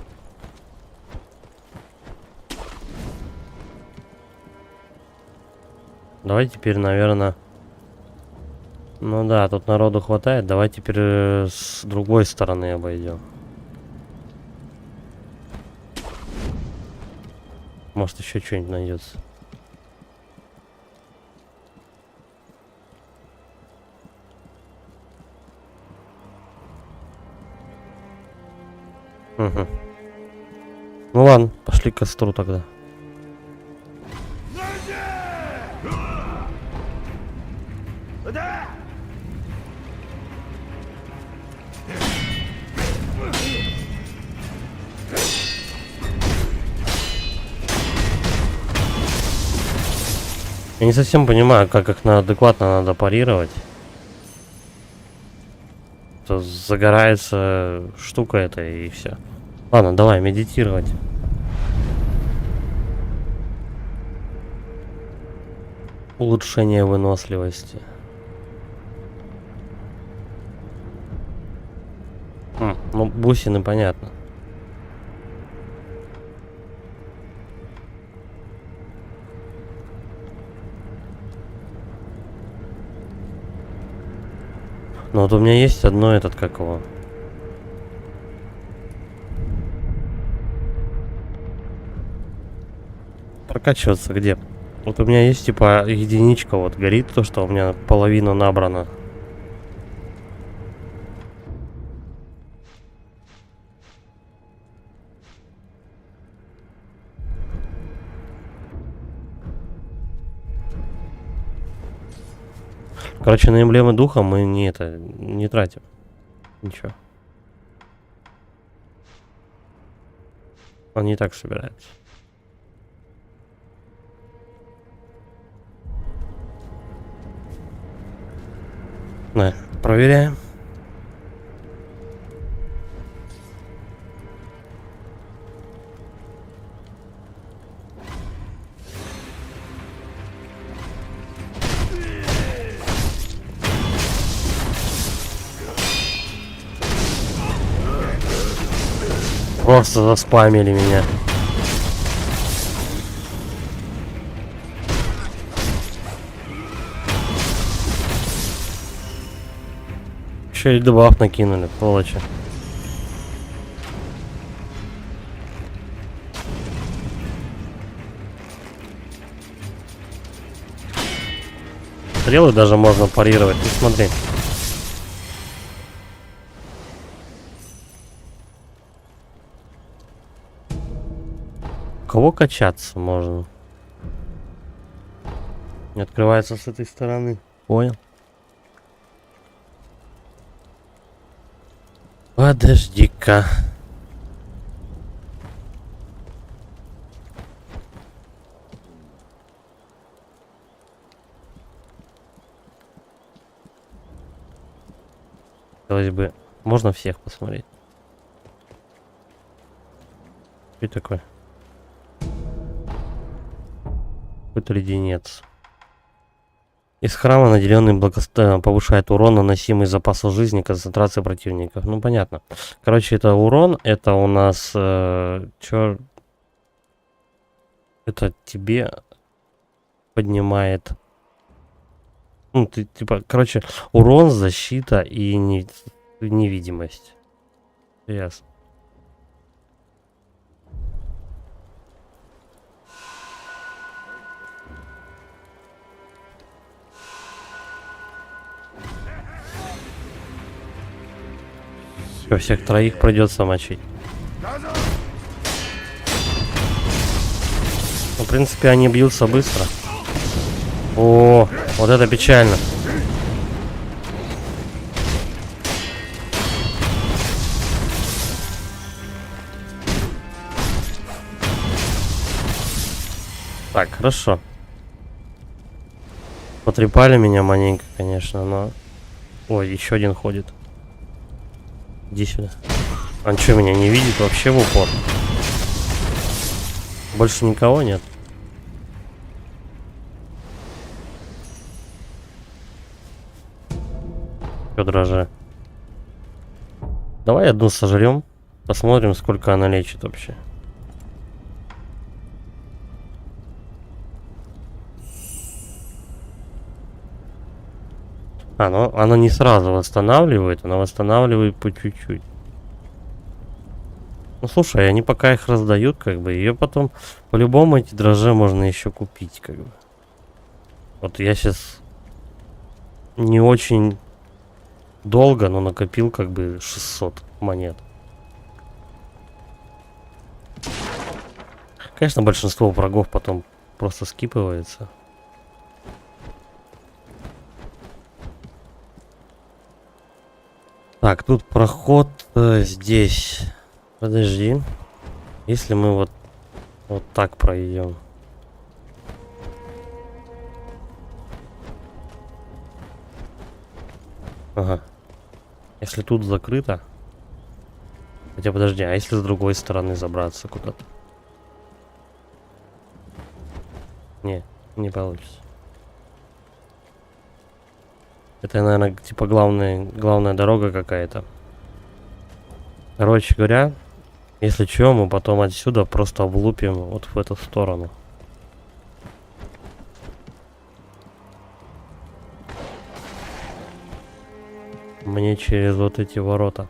Давай теперь, наверное... Ну да, тут народу хватает. Давай теперь с другой стороны обойдем. Может, еще что-нибудь найдется. Угу. Ну ладно, пошли к костру тогда. Я не совсем понимаю, как их адекватно надо парировать. То загорается штука эта и все. Ладно, давай медитировать. Улучшение выносливости. Ну, бусины понятно. Ну вот у меня есть одно этот, как его. Прокачиваться где? Вот у меня есть типа единичка, вот горит то, что у меня половина набрана. Короче, на эмблемы духа мы не тратим. Ничего. Он не так собирается. На, проверяем. Просто заспамили меня. Еще и дебаф накинули, сволочи. Стрелы даже можно парировать, ты смотри. кого качаться можно? Не открывается с этой стороны. Понял. Подожди-ка. Хотелось бы... Можно всех посмотреть? Что это такое? Какой-то леденец. Из храма наделенный повышает урон, наносимый запасу жизни, концентрации противников. Ну, понятно. Короче, это урон. Это у нас... чё? Это тебе поднимает... Ну, ты, типа, короче, урон, защита и невидимость. Ясно. Все, всех троих придется мочить. Ну, в принципе, они бьются быстро. О, вот это печально. Так, хорошо. Потрепали меня маленько, конечно, но... Ой, еще один ходит. Иди сюда. Он что, меня не видит вообще в упор? Больше никого нет? Чё, дрожа? Давай одну сожрем. Посмотрим, сколько она лечит вообще. Ну, она не сразу восстанавливает, она восстанавливает по чуть-чуть. Ну, слушай, они пока их раздают, как бы, ее потом, по-любому, эти дрожжи можно еще купить, как бы. Вот я сейчас не очень долго, но накопил, как бы, 600 монет. Конечно, большинство врагов потом просто скипывается. Так, тут проход здесь. Подожди. Если мы вот так пройдем. Ага. Если тут закрыто. Хотя подожди, а если с другой стороны забраться куда-то? Не получится. Это, наверное, типа главная дорога какая-то. Короче говоря, если что, мы потом отсюда просто облупим вот в эту сторону. Мне через вот эти ворота.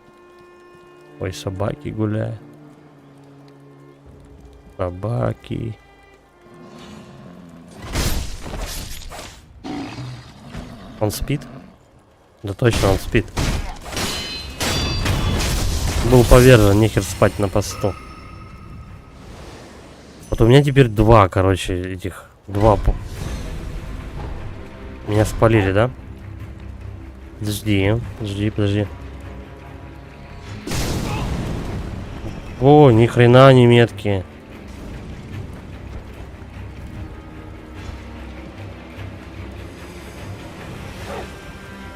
Ой, собаки гуляют. Собаки. Он спит? Да точно, он спит. Был повержен, нехер спать на посту. Вот у меня теперь два, короче, этих... Меня спалили, да? Подожди. О, ни хрена не меткие.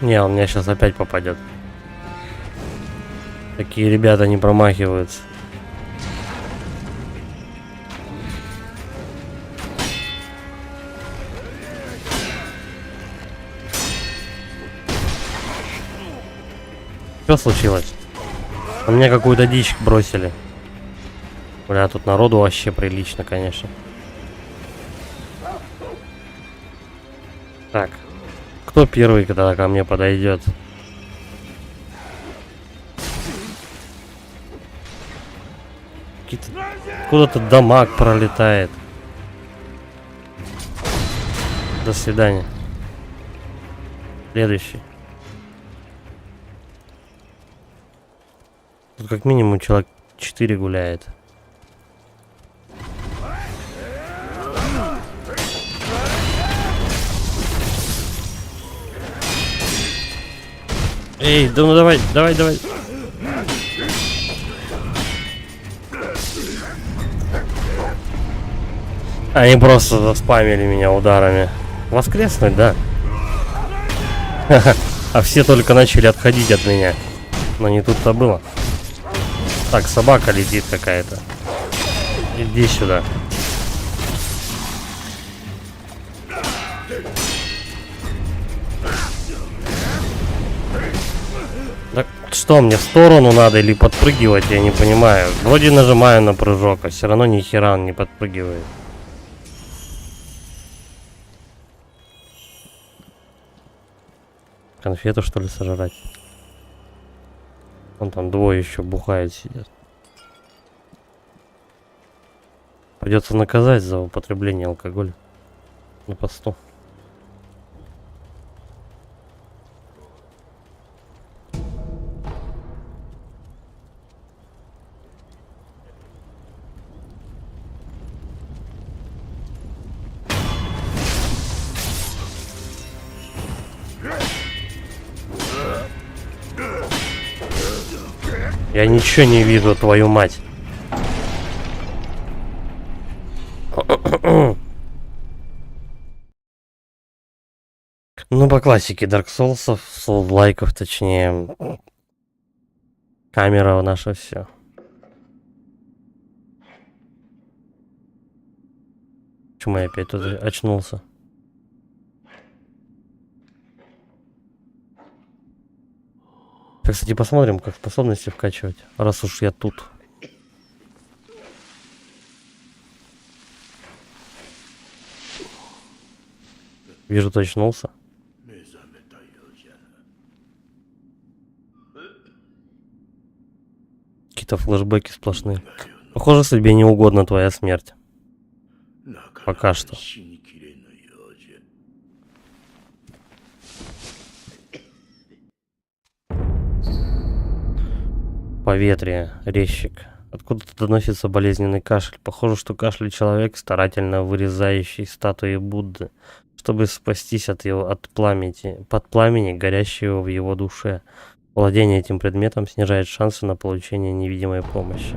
Не, он меня сейчас опять попадет. Такие ребята не промахиваются. Что случилось? На меня какую-то дичь бросили. Бля, тут народу вообще прилично, конечно. Так. Кто первый, когда ко мне подойдет? Куда-то дамаг пролетает. До свидания. Следующий. Тут как минимум человек 4 гуляет. Эй, да ну давай, давай, давай. Они просто заспамили меня ударами. Воскреснуть, да? А все только начали отходить от меня. Но не тут-то было. Так, собака летит какая-то. Иди сюда. Так что, мне в сторону надо или подпрыгивать, я не понимаю. Вроде нажимаю на прыжок, а все равно ни хера он не подпрыгивает. Конфету, что ли, сожрать? Вон там двое еще бухают, сидят. Придется наказать за употребление алкоголя на посту. Я ничего не вижу, твою мать. Ну, по классике Dark Souls, Soul-лайков, точнее. Камера наша все. Почему я опять тут очнулся? Кстати, посмотрим, как способности вкачивать, раз уж я тут. Вижу, ты очнулся. Какие-то флешбеки сплошные. Похоже, судьбе не угодна твоя смерть. Пока что. Поветрие, резчик. Откуда-то доносится болезненный кашель. Похоже, что кашляет человек, старательно вырезающий статуи Будды, чтобы спастись от пламени, горящего в его душе. Владение этим предметом снижает шансы на получение невидимой помощи.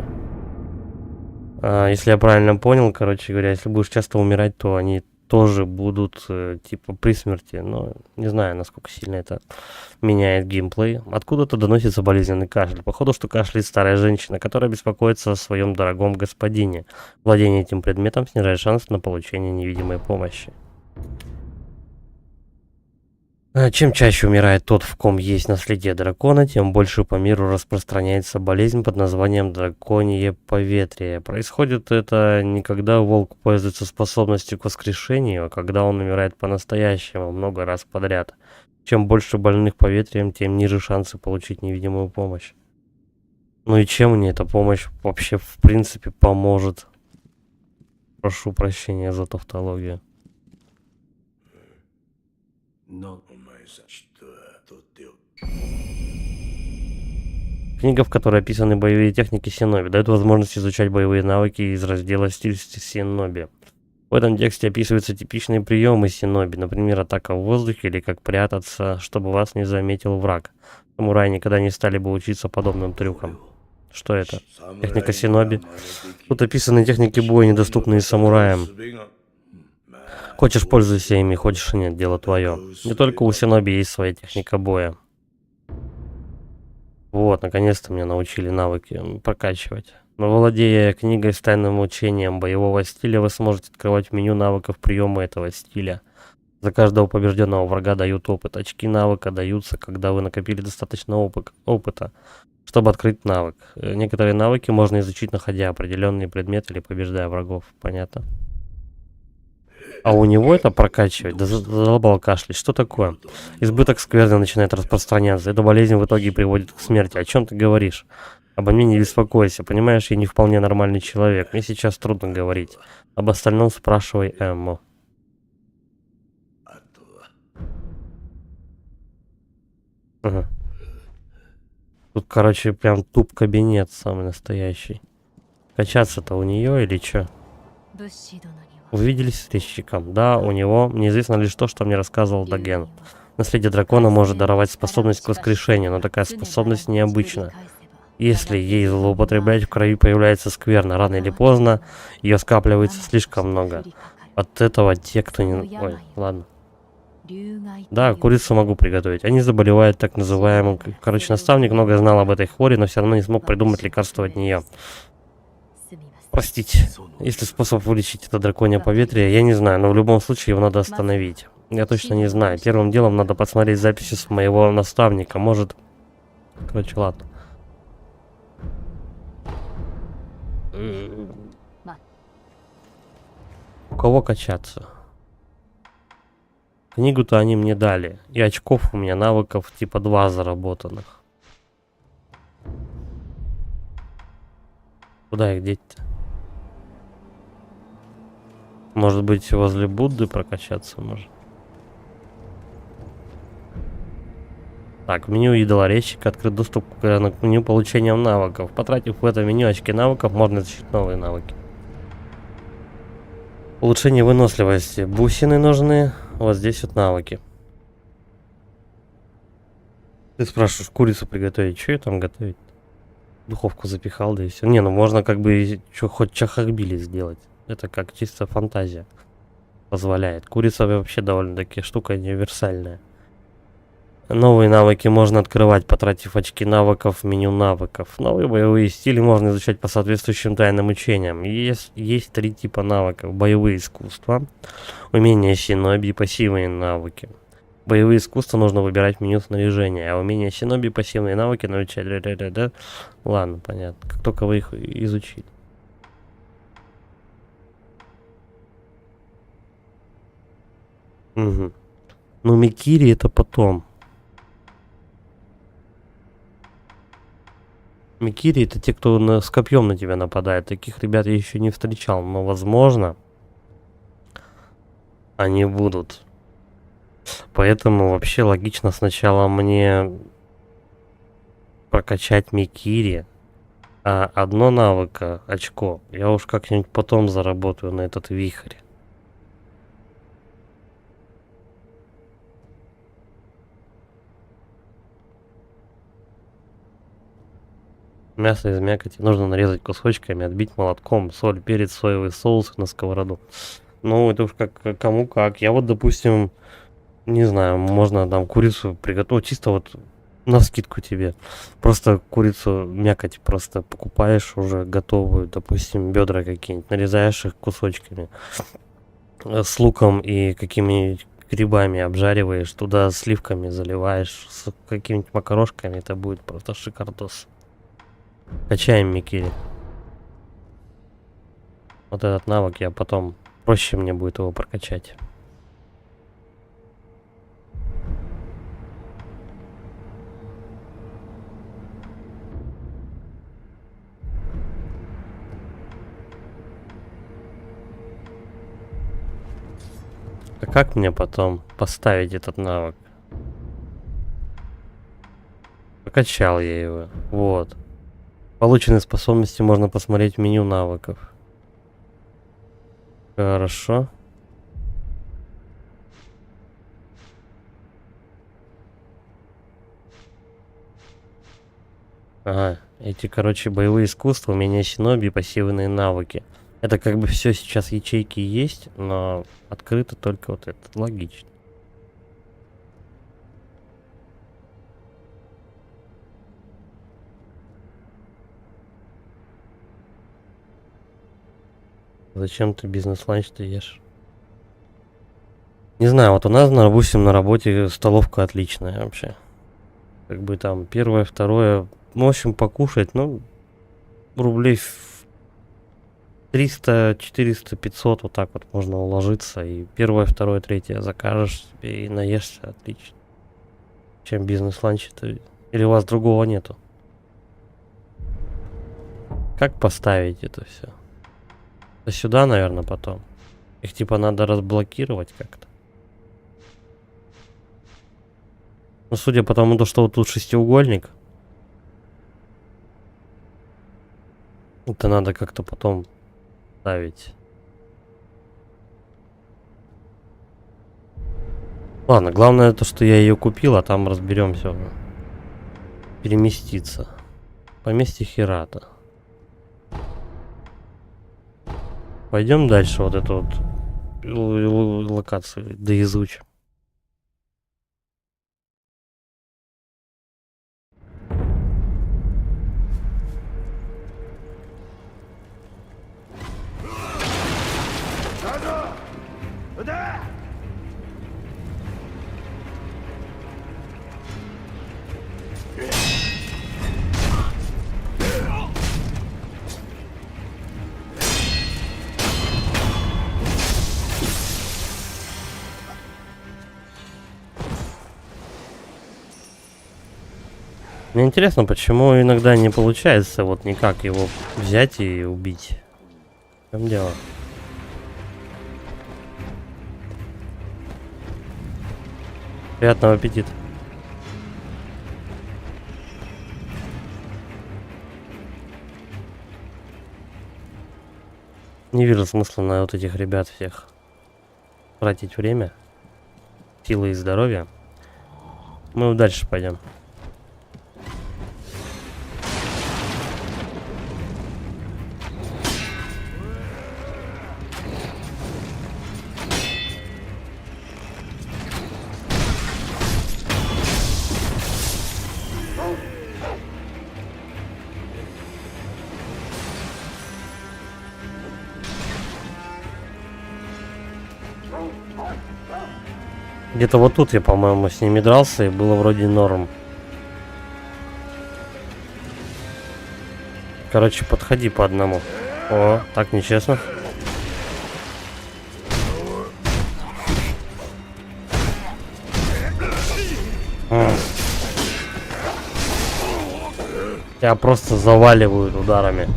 Если я правильно понял, короче говоря, если будешь часто умирать, то они тоже будут типа при смерти. Но не знаю, насколько сильно это меняет геймплей. Откуда-то доносится болезненный кашель. Походу, что кашляет старая женщина, которая беспокоится о своем дорогом господине. Владение этим предметом снижает шанс на получение невидимой помощи. Чем чаще умирает тот, в ком есть наследие дракона, тем больше по миру распространяется болезнь под названием драконье поветрие. Происходит это не когда волк пользуется способностью к воскрешению, а когда он умирает по-настоящему много раз подряд. Чем больше больных поветрием, тем ниже шансы получить невидимую помощь. Ну и чем мне эта помощь вообще в принципе поможет? Прошу прощения за тавтологию. Книга, в которой описаны боевые техники Синоби, дает возможность изучать боевые навыки из раздела «Стиль Синоби». В этом тексте описываются типичные приемы Синоби, например, атака в воздухе или как прятаться, чтобы вас не заметил враг. Самураи никогда не стали бы учиться подобным трюкам. Что это? Техника Синоби. Тут описаны техники боя, недоступные самураям. Хочешь, пользуйся ими, хочешь и нет, дело твое. Не только у Синоби есть своя техника боя. Вот, наконец-то меня научили навыки прокачивать. Но владея книгой с тайным учением боевого стиля, вы сможете открывать меню навыков приема этого стиля. За каждого побежденного врага дают опыт. Очки навыка даются, когда вы накопили достаточно опыта, чтобы открыть навык. Некоторые навыки можно изучить, находя определенный предмет или побеждая врагов. Понятно? А у него это прокачивать? Да задолбал кашлять. Что такое? Избыток скверны начинает распространяться. Эта болезнь в итоге приводит к смерти. О чем ты говоришь? Обо мне не беспокойся. Понимаешь, я не вполне нормальный человек. Мне сейчас трудно говорить. Об остальном спрашивай Эмму. Ага. Тут, короче, прям туп кабинет самый настоящий. Качаться-то у нее или что? Вы виделись с резчиком? Да, у него. Неизвестно лишь то, что мне рассказывал Доген. Наследие дракона может даровать способность к воскрешению, но такая способность необычна. Если ей злоупотреблять, в крови появляется скверна. Рано или поздно ее скапливается слишком много. От этого те, кто не... Ой, ладно. Да, курицу могу приготовить. Они заболевают так называемым... Короче, наставник много знал об этой хвори, но все равно не смог придумать лекарство от нее. Простите. Если способ вылечить это драконье поветрие, я не знаю, но в любом случае его надо остановить. Я точно не знаю. Первым делом надо посмотреть записи с моего наставника. Может... Короче, ладно. У кого качаться? Книгу-то они мне дали. И очков у меня навыков типа 2 заработанных. Куда их деть-то? Может быть, возле Будды прокачаться может? Так, в меню идолорезчика открыт доступ к меню получения навыков. Потратив в это меню очки навыков, можно изучить новые навыки. Улучшение выносливости. Бусины нужны. Вот здесь вот навыки. Ты спрашиваешь, курицу приготовить. Что я там готовить? Духовку запихал, да и все. Не, ну можно как бы хоть чахахбили сделать. Это как чисто фантазия позволяет. Курица вообще довольно-таки штука универсальная. Новые навыки можно открывать, потратив очки навыков в меню навыков. Новые боевые стили можно изучать по соответствующим тайным учениям. Есть 3 типа навыков. Боевые искусства, умения синоби и пассивные навыки. Боевые искусства нужно выбирать в меню снаряжения, а умения синоби и пассивные навыки научать. Ладно, понятно. Как только вы их изучили. Угу. Ну, Микири это потом. Микири это те, кто с копьем на тебя нападает. Таких ребят я еще не встречал, но возможно они будут. Поэтому вообще логично сначала мне прокачать Микири, а одно навыка, очко, я уж как-нибудь потом заработаю на этот вихрь. Мясо из мякоти нужно нарезать кусочками, отбить молотком, соль, перец, соевый соус на сковороду. Ну, это уж как кому как. Я вот, допустим, не знаю, можно там курицу приготовить, чисто вот на скидку тебе. Просто курицу, мякоть просто покупаешь уже готовую, допустим, бедра какие-нибудь, нарезаешь их кусочками с луком и какими-нибудь грибами обжариваешь, туда сливками заливаешь, с какими-нибудь макарошками, это будет просто шикардос. Качаем Микири. Вот этот навык я потом... Проще мне будет его прокачать. А как мне потом поставить этот навык? Прокачал я его. Вот. Полученные способности можно посмотреть в меню навыков. Хорошо. Ага, эти, короче, боевые искусства, умения синоби, пассивные навыки. Это как бы все сейчас ячейки есть, но открыто только вот это. Логично. Зачем ты бизнес-ланч-то ешь? Не знаю, вот у нас, допустим, на работе столовка отличная вообще. Как бы там первое, второе, ну, в общем, покушать, ну, рублей 300, 400, 500, вот так вот можно уложиться. И первое, второе, третье закажешь себе и наешься отлично. Чем бизнес-ланч-то? Или у вас другого нету? Как поставить это все? Да сюда, наверное, потом. Их типа надо разблокировать как-то. Ну, судя по тому, что вот тут шестиугольник. Это надо как-то потом ставить. Ладно, главное то, что я ее купил, а там разберемся. Переместиться. Поместье Херата. Пойдем дальше вот эту вот локацию доизучим. Мне интересно, почему иногда не получается вот никак его взять и убить. В чем дело? Приятного аппетита. Не вижу смысла на вот этих ребят всех тратить время, силы и здоровье. Мы дальше пойдем. Где-то вот тут я, по-моему, с ними дрался, и было вроде норм. Короче, подходи по одному. О, так нечестно. Тебя просто заваливают ударами.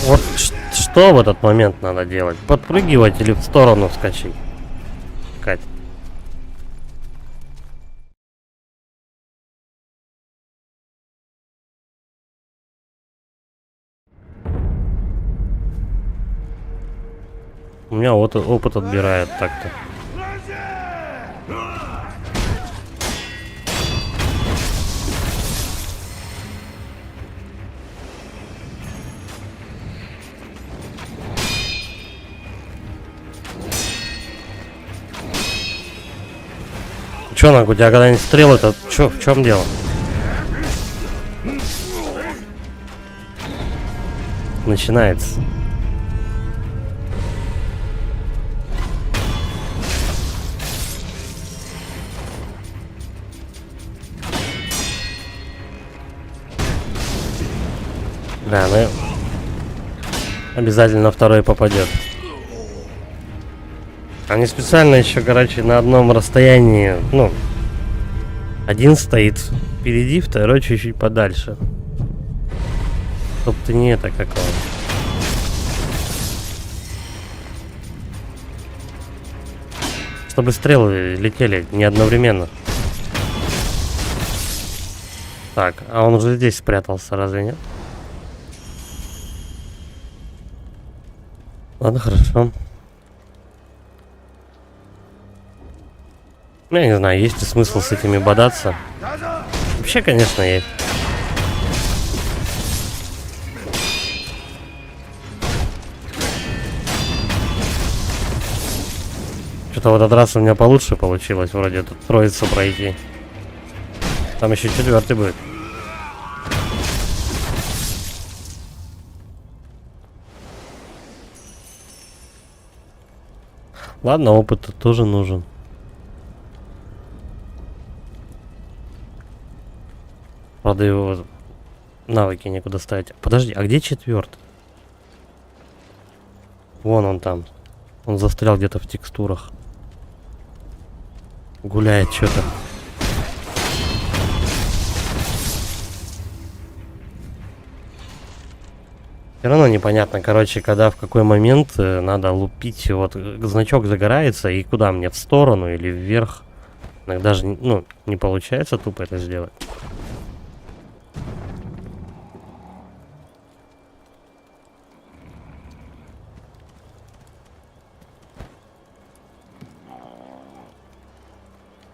Вот что в этот момент надо делать? Подпрыгивать или в сторону вскочить? Кать. У меня вот опыт отбирает так-то. Чё, нахуй, у тебя когда-нибудь стрелы-то? Чё, в чем дело? Начинается. Да, ну обязательно второй попадет. Они специально еще, короче, на одном расстоянии, ну, один стоит впереди, второй чуть-чуть подальше. Чтоб ты не это как он. Чтобы стрелы летели не одновременно. Так, а он уже здесь спрятался, разве нет? Ладно, хорошо. Я не знаю, есть ли смысл с этими бодаться. Вообще, конечно, есть. Что-то в этот раз у меня получше получилось, вроде тут троицу пройти. Там еще четвертый будет. Ладно, опыт тоже нужен. Правда, его навыки некуда ставить. Подожди, а где четвертый? Вон он там. Он застрял где-то в текстурах. Гуляет что-то. Все равно непонятно, короче, когда в какой момент надо лупить. Вот значок загорается, и куда мне, в сторону или вверх? Иногда же, ну, не получается тупо это сделать.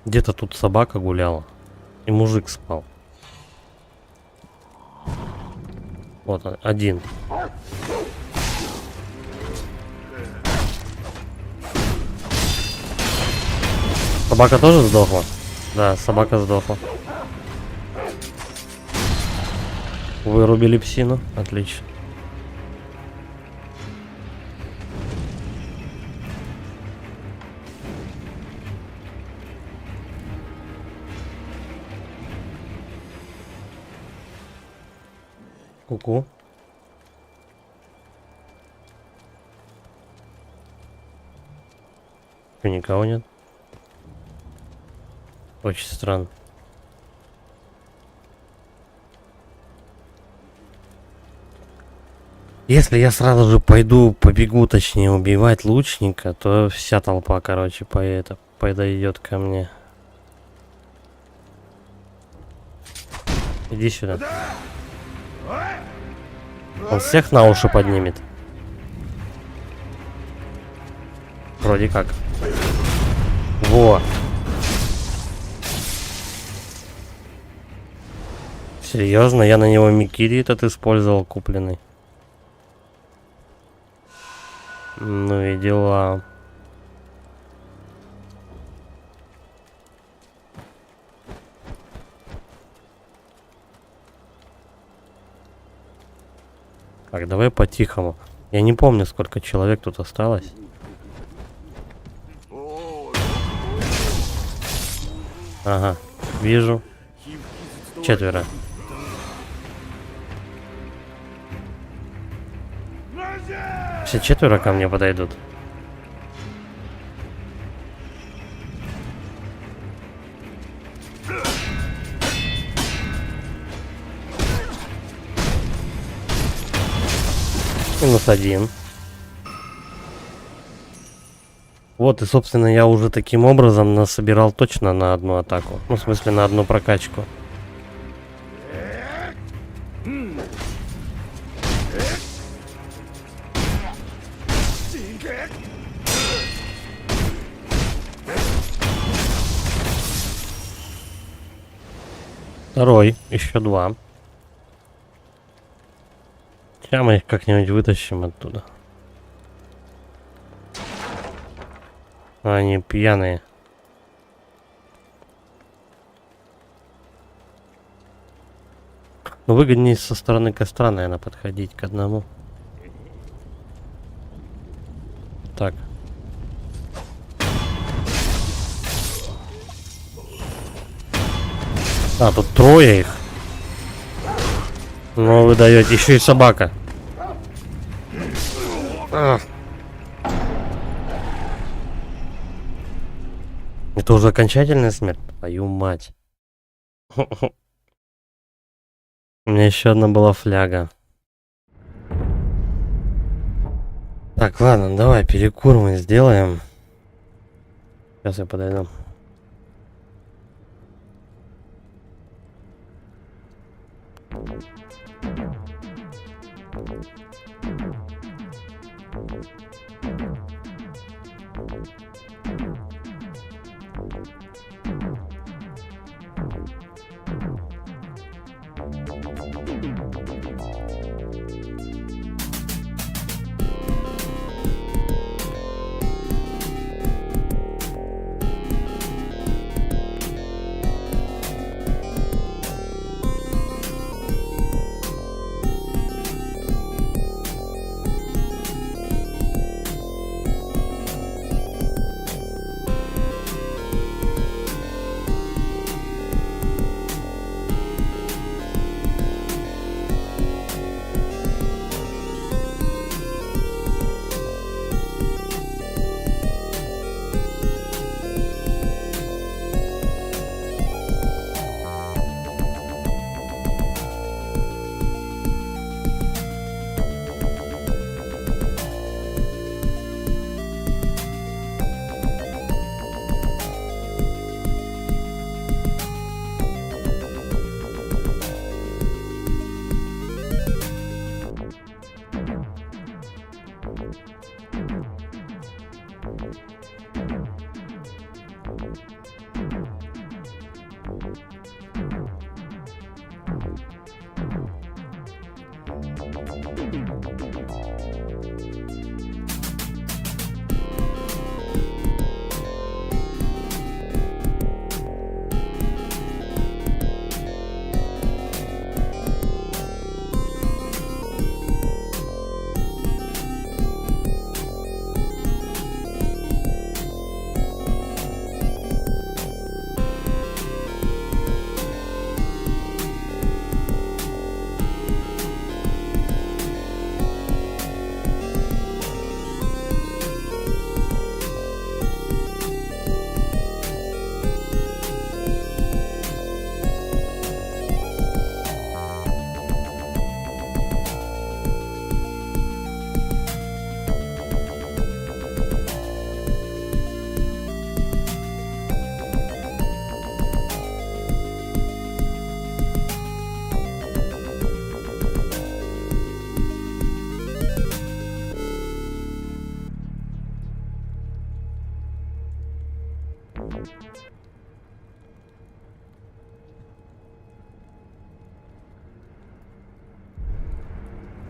Где-то тут собака гуляла. И мужик спал. Вот он, один. Собака тоже сдохла? Да, собака сдохла. Вырубили псину. Отлично. Ку-ку. Никого нет. Очень странно. Если я сразу же побегу, точнее, убивать лучника, то вся толпа, короче, подойдет ко мне. Иди сюда. Он всех на уши поднимет. Вроде как. Во. Серьезно, я на него Микири этот использовал, купленный. Ну и дела. Так, давай по-тихому. Я не помню, сколько человек тут осталось. Ага, вижу. 4. Все 4 ко мне подойдут. -1. Вот, и, собственно, я уже таким образом насобирал точно на одну атаку. Ну, в смысле, на одну прокачку. Второй, еще 2. Сейчас мы их как-нибудь вытащим оттуда. Они пьяные. Но выгоднее со стороны костра, наверное, подходить к одному. Так. А, тут 3 их. Ну, вы даете. Еще и собака. Это уже окончательная смерть? Твою мать. У меня еще одна была фляга. Так, ладно, давай перекур мы сделаем. Сейчас я подойду.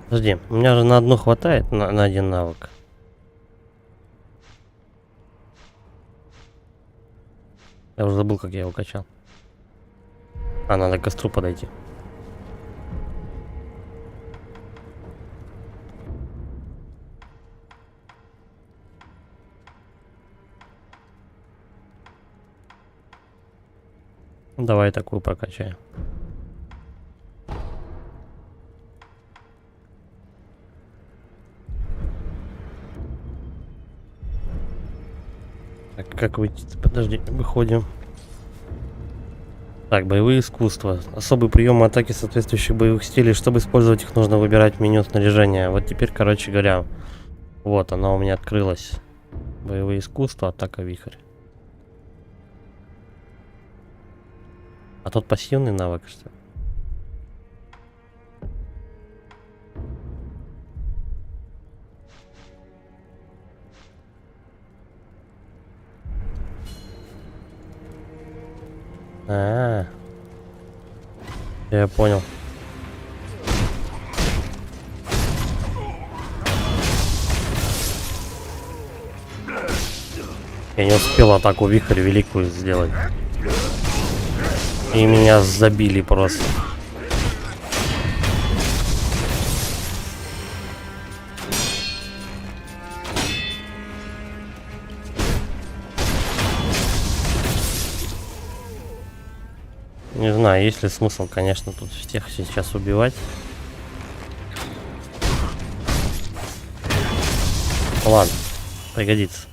Подожди, у меня же на одну хватает, на один навык. Я уже забыл, как я его качал. А, надо к костру подойти. Давай такую прокачаем. Так, как выйти? Подожди, выходим. Так, боевые искусства. Особые приемы атаки соответствующих боевых стилей. Чтобы использовать их, нужно выбирать меню снаряжения. Вот теперь, короче говоря, вот она у меня открылась. Боевые искусства, атака вихрь. А тот пассивный навык, что ли? Я понял. Я не успел атаку вихрь великую сделать. И меня забили просто. Не знаю, есть ли смысл, конечно, тут всех сейчас убивать. Ладно, пригодится.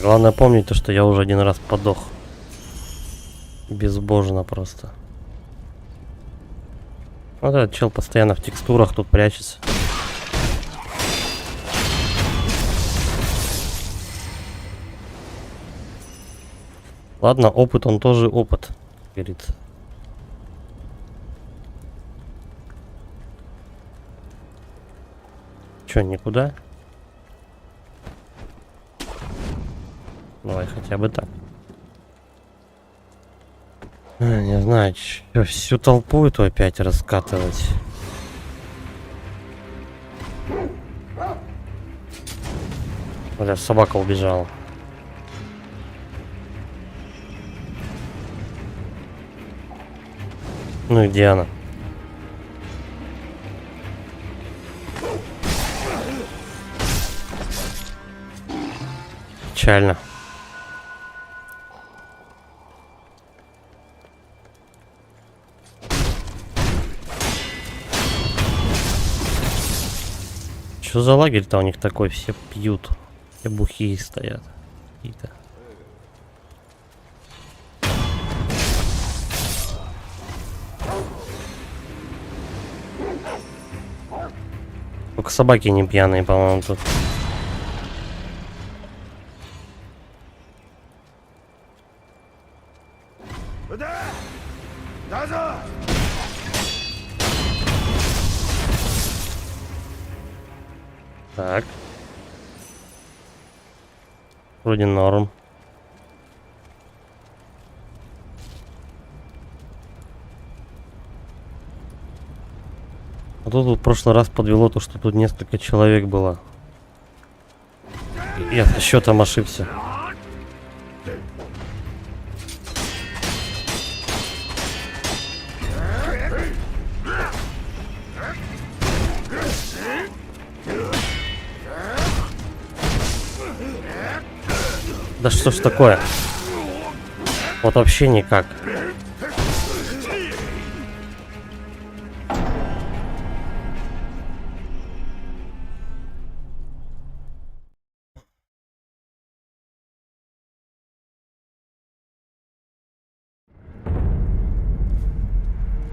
Главное помнить то, что я уже один раз подох. Безбожно просто. Вот этот чел постоянно в текстурах тут прячется. Ладно, опыт, он тоже опыт, говорит. Чё, никуда? Давай хотя бы так. Не знаю, чё, всю толпу эту опять раскатывать. Бля, собака убежала. Ну и где она? Печально. Что за лагерь-то у них такой? Все пьют. Все бухие стоят. Какие-то. Только собаки не пьяные, по-моему, тут. Так. Вроде норм. А тут в прошлый раз подвело то, что тут несколько человек было. Я со счетом ошибся. Да что ж такое? Вот вообще никак.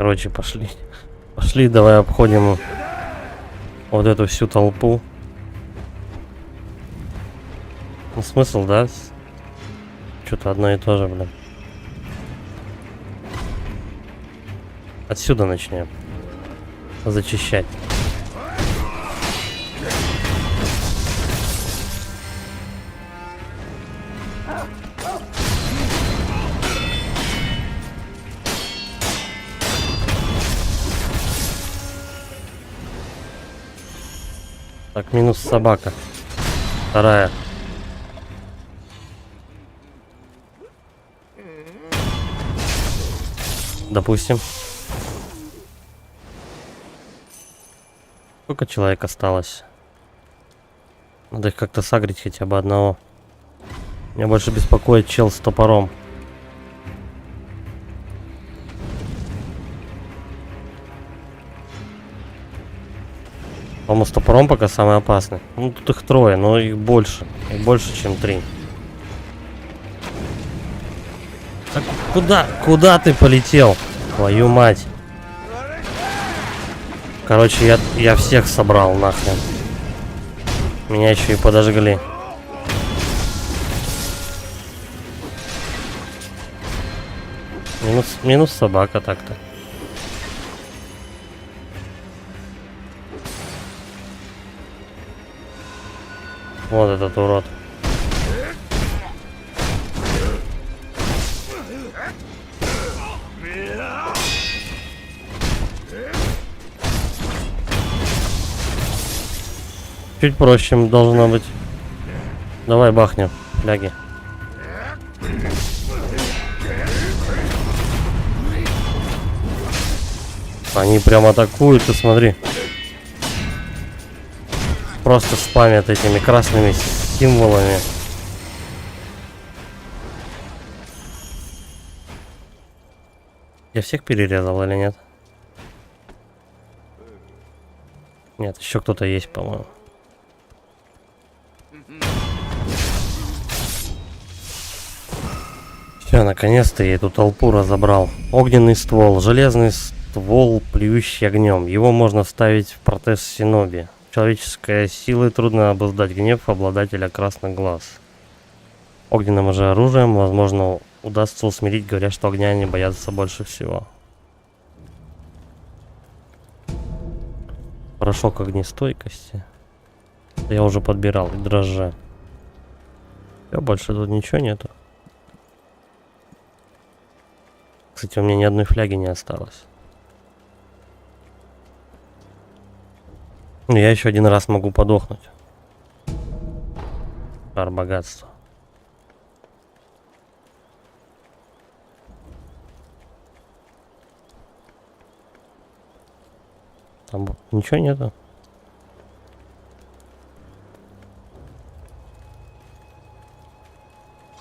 Короче, пошли. Пошли, давай обходим вот эту всю толпу. Ну, смысл, да? Что-то одно и то же, блин. Отсюда начнем. Зачищать. Так, минус собака. Вторая. Допустим. Сколько человек осталось? Надо их как-то сагрить хотя бы одного. Меня больше беспокоит чел с топором. По-моему, с топором пока самый опасный. Ну, тут их трое, но их больше. Их больше, чем 3. Так куда? Куда ты полетел? Твою мать. Короче, я всех собрал нахрен. Меня еще и подожгли. Минус собака так-то. Вот этот урод. Чуть проще должно быть. Давай бахнем, фляги. Они прям атакуют, ты смотри. Просто спамят этими красными символами. Я всех перерезал или нет? Нет, еще кто-то есть, по-моему. Все, наконец-то я эту толпу разобрал. Огненный ствол, железный ствол, плюющий огнем. Его можно вставить в протез Синоби. Человеческой силы трудно обуздать гнев обладателя красных глаз. Огненным же оружием, возможно, удастся усмирить, говоря, что огня они боятся больше всего. Порошок огнестойкости. Я уже подбирал, и дрожжи. Все, больше тут ничего нету. Кстати, у меня ни одной фляги не осталось. Я еще один раз могу подохнуть. Шар богатства. Там ничего нету.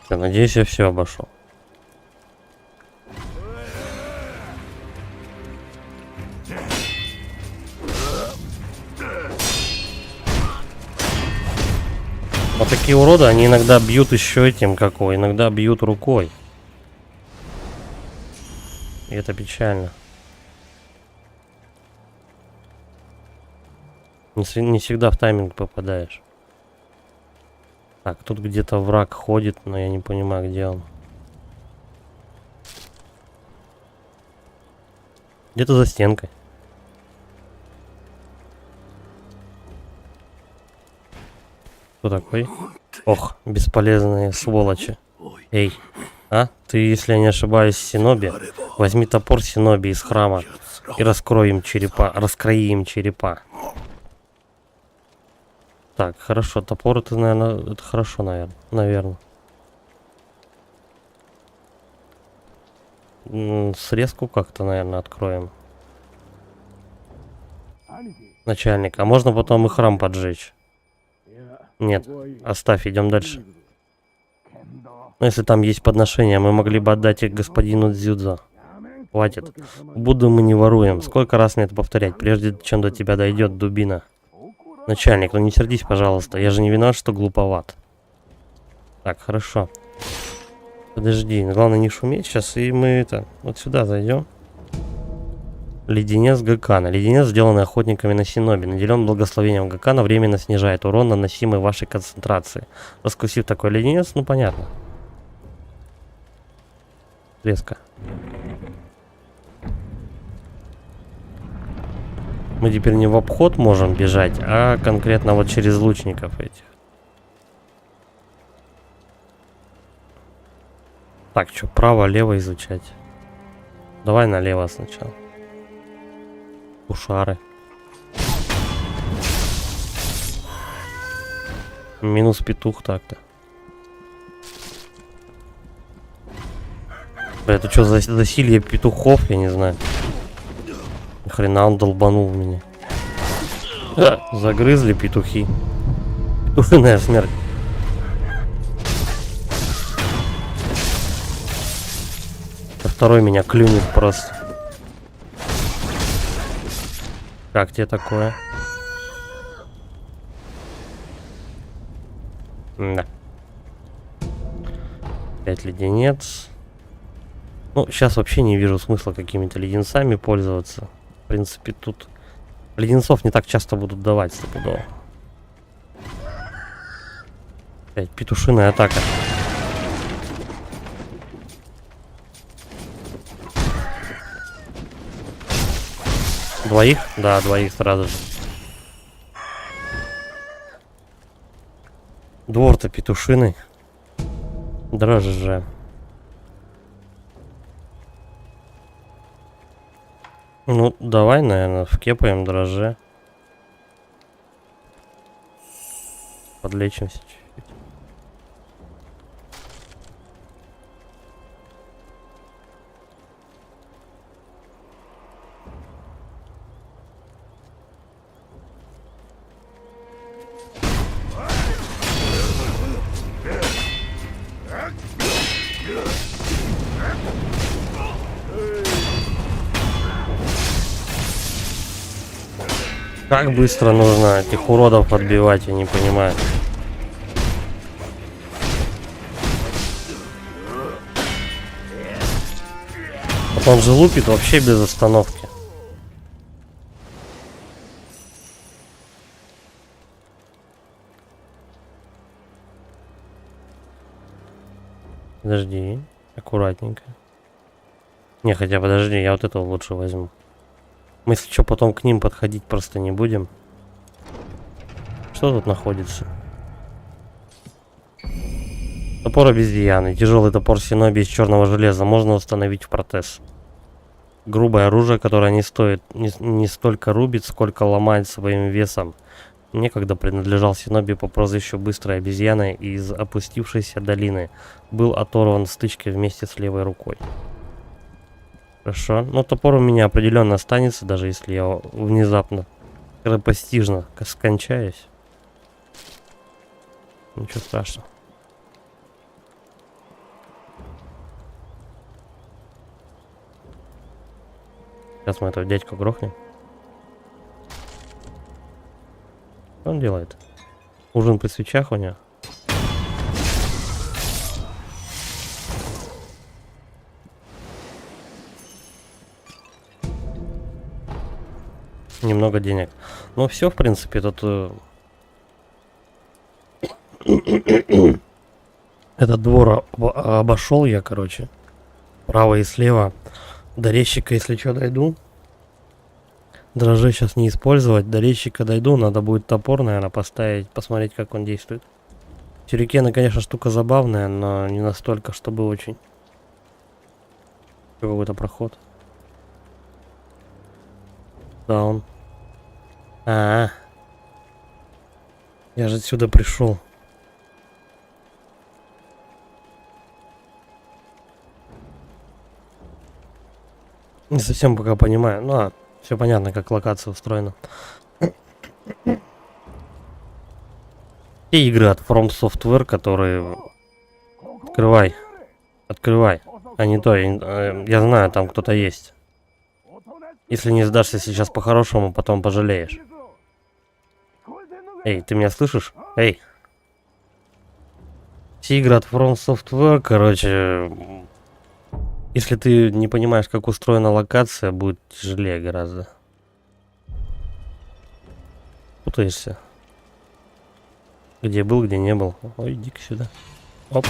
Я надеюсь, я все обошел. Вот такие уроды, они иногда бьют еще этим, какой, иногда бьют рукой. И это печально. Не всегда в тайминг попадаешь. Так, тут где-то враг ходит, но я не понимаю, где он. Где-то за стенкой. Кто такой? Ох, бесполезные сволочи. Эй, а? Ты, если я не ошибаюсь, Синоби, возьми топор Синоби из храма и раскрои им черепа. Так, хорошо, топор это, наверное, это хорошо, наверное. Срезку как-то, наверное, откроем. Начальник, а можно потом и храм поджечь? Нет, оставь, идем дальше. Но если там есть подношения, мы могли бы отдать их господину Дзюдзо. Хватит. Будду мы не воруем. Сколько раз мне это повторять, прежде чем до тебя дойдет дубина? Начальник, ну не сердись, пожалуйста. Я же не виноват, что глуповат. Так, хорошо. Подожди, главное не шуметь сейчас, и мы это вот сюда зайдем. Леденец Гакана. Леденец, сделанный охотниками на Синоби, наделен благословением Гакана, временно снижает урон, наносимый вашей концентрации. Раскусив такой леденец, ну понятно. Резко. Мы теперь не в обход можем бежать, а конкретно вот через лучников этих. Так, что, право-лево изучать? Давай налево сначала. Ушары. Минус петух так-то. Это что за засилье петухов, я не знаю. Ни хрена он долбанул меня. Загрызли петухи. Петушиная смерть. Второй меня клюнет просто. Как тебе такое? Да. 5 леденец. Ну, сейчас вообще не вижу смысла какими-то леденцами пользоваться. В принципе, тут леденцов не так часто будут давать стопудово. Опять петушиная атака. Двоих? Да, двоих сразу же. Двор-то петушиный. Дрожжи. Ну, давай, наверное, вкепаем дрожжи. Подлечимся чуть-чуть. Как быстро нужно этих уродов подбивать, я не понимаю. Вот он же лупит вообще без остановки. Подожди, аккуратненько. Не, хотя подожди, я вот этого лучше возьму. Мы, если что, потом к ним подходить просто не будем. Что тут находится? Топор обезьяны. Тяжелый топор Синоби из черного железа. Можно установить в протез. Грубое оружие, которое не стоит, не столько рубит, сколько ломает своим весом. Некогда принадлежал Синоби по прозвищу Быстрой обезьяны из опустившейся долины. Был оторван в стычке вместе с левой рукой. Хорошо. Но топор у меня определенно останется, даже если я внезапно скоропостижно скончаюсь. Ничего страшного. Сейчас мы этого дядьку грохнем. Что он делает? Ужин при свечах у него. Немного денег. Ну все, в принципе, тут этот двор обошел я, короче. Право и слева. До резчика, если что, дойду. Дрожжи сейчас не использовать. До резчика дойду. Надо будет топор, наверное, поставить. Посмотреть, как он действует. Сюрикены, конечно, штука забавная, но не настолько, чтобы очень. Какой-то проход. Да, он. Я же отсюда пришел. Не совсем пока понимаю. Ну, все понятно, как локация устроена. Те игры от From Software, которые... Открывай. Открывай. А не то, я знаю, там кто-то есть. Если не сдашься сейчас по-хорошему, потом пожалеешь. Эй, ты меня слышишь? Эй. Все игры от From Software, короче... Если ты не понимаешь, как устроена локация, будет тяжелее гораздо. Путаешься. Где был, где не был. Ой, иди-ка сюда. Оп.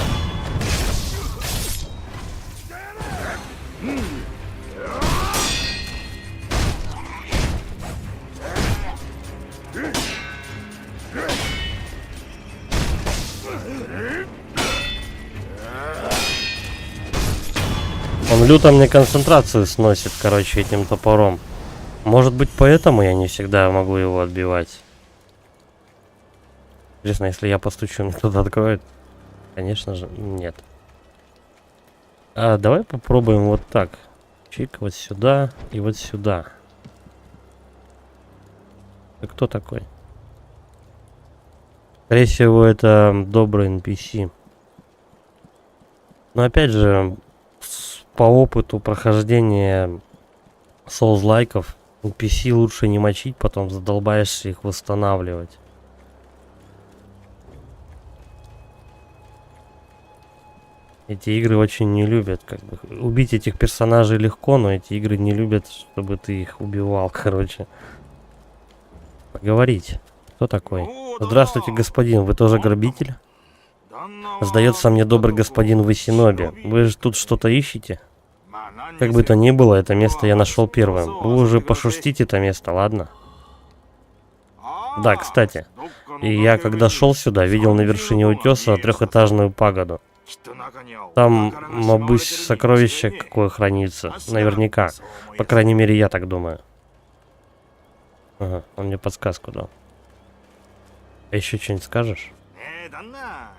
Он люто мне концентрацию сносит, короче, этим топором. Может быть, поэтому я не всегда могу его отбивать. Интересно, если я постучу, мне кто-то откроет? Конечно же, нет. А давай попробуем вот так. Чик, вот сюда и вот сюда. Ты кто такой? Скорее всего, это добрый NPC. Но опять же, по опыту прохождения Souls-лайков, NPC лучше не мочить, потом задолбаешься их восстанавливать. Эти игры очень не любят, как бы. Убить этих персонажей легко, но эти игры не любят, чтобы ты их убивал, короче. Поговорить. Кто такой? Здравствуйте, господин, вы тоже грабитель? Сдается мне, добрый господин, вы синоби. Вы же тут что-то ищете? Как бы то ни было, это место я нашел первым. Вы уже пошерстите это место, ладно? Да, кстати. И я, когда шел сюда, видел на вершине утеса трехэтажную пагоду. Там, мабуть, сокровище какое хранится. Наверняка. По крайней мере, я так думаю. Ага, он мне подсказку дал. А еще что-нибудь скажешь?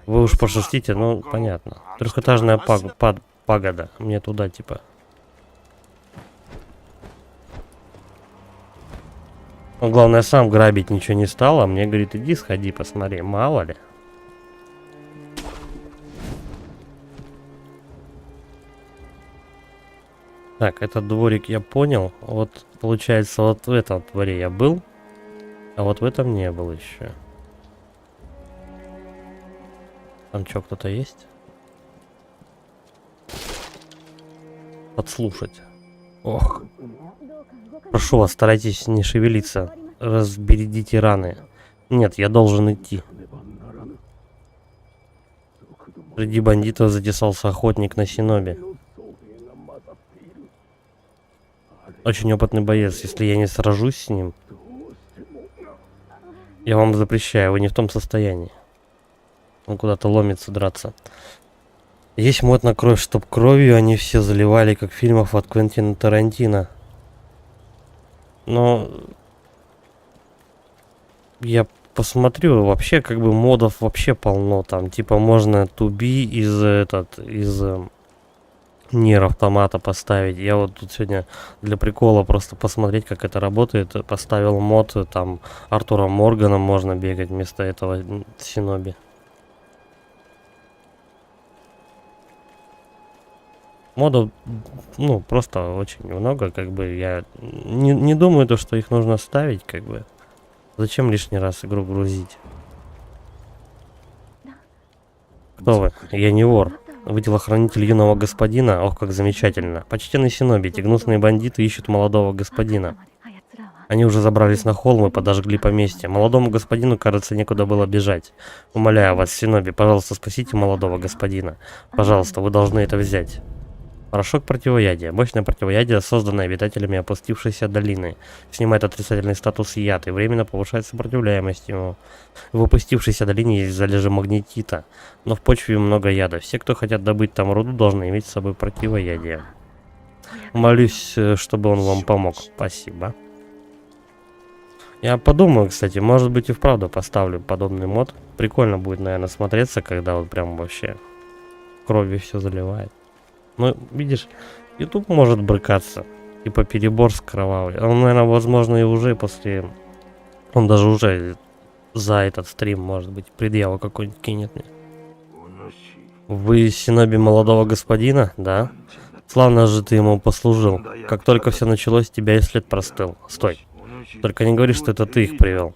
Вы уж пошерстите, ну, понятно. Трехэтажная пагода. Мне туда, типа. Он, главное, сам грабить ничего не стал, а мне говорит, иди сходи, посмотри, мало ли. Так, этот дворик я понял. Вот, получается, вот в этом дворе я был, а вот в этом не был еще. Там что, кто-то есть? Подслушать. Ох. Прошу вас, старайтесь не шевелиться. Разбередите раны. Нет, я должен идти. Среди бандитов затесался охотник на синоби. Очень опытный боец. Если я не сражусь с ним, я вам запрещаю, вы не в том состоянии. Он куда-то ломится драться. Есть мод на кровь, чтоб кровью они все заливали, как в фильмах от Квентина Тарантино. Но я посмотрю, вообще как бы модов вообще полно. Там типа можно туби из Нир автомата поставить. Я вот тут сегодня для прикола просто посмотреть, как это работает, поставил мод, там Артуром Морганом можно бегать вместо этого синоби. Модов, ну, просто очень много, как бы, я не думаю, то, что их нужно ставить, как бы. Зачем лишний раз игру грузить? Кто вы? Я не вор. Вы телохранитель юного господина? Ох, как замечательно. Почтенный синоби, эти гнусные бандиты ищут молодого господина. Они уже забрались на холм и подожгли поместье. Молодому господину, кажется, некуда было бежать. Умоляю вас, синоби, пожалуйста, спасите молодого господина. Пожалуйста, вы должны это взять. Порошок противоядия. Мощное противоядие, созданное обитателями опустившейся долины. Снимает отрицательный статус яд и временно повышает сопротивляемость ему. В опустившейся долине есть залежи магнетита, но в почве много яда. Все, кто хотят добыть там руду, должны иметь с собой противоядие. Молюсь, чтобы он вам помог. Спасибо. Я подумаю, кстати, может быть и вправду поставлю подобный мод. Прикольно будет, наверное, смотреться, когда вот прям вообще кровью все заливает. Ну, видишь, YouTube может брыкаться. Типа перебор с кровавой. Он, наверное, возможно, и уже после... Он даже уже за этот стрим, может быть, предъяву какой-нибудь кинет мне. Вы синоби молодого господина, да? Славно же ты ему послужил. Как только все началось, тебя и след простыл. Стой. Только не говори, что это ты их привел.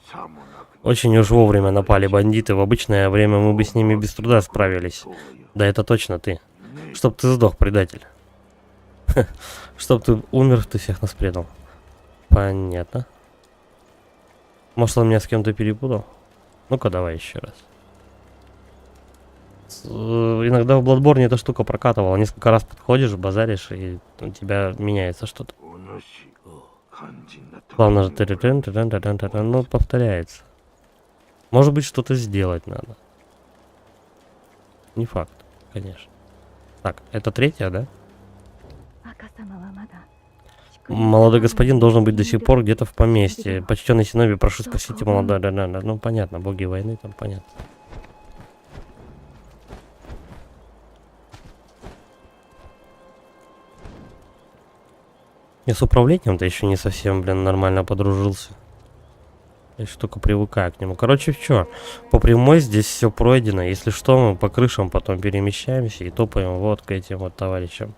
Очень уж вовремя напали бандиты. В обычное время мы бы с ними без труда справились. Да это точно ты. Чтоб ты сдох, предатель. Чтоб ты умер, ты всех нас предал. Понятно. Может, он меня с кем-то перепутал? Ну-ка, давай еще раз. Иногда в Bloodborne эта штука прокатывала. Несколько раз подходишь, базаришь, и у тебя меняется что-то. Главное же, ну, повторяется. Может быть, что-то сделать надо. Не факт, конечно. Так, это третья, да? Молодой господин должен быть до сих пор где-то в поместье. Почтенный Синоби, прошу спасите молодой. Да. Ну, понятно, боги войны, там понятно. Я с управлением-то еще не совсем, блин, нормально подружился. Я еще только привыкаю к нему. Короче, что? По прямой здесь все пройдено. Если что, мы по крышам потом перемещаемся и топаем вот к этим вот товарищам.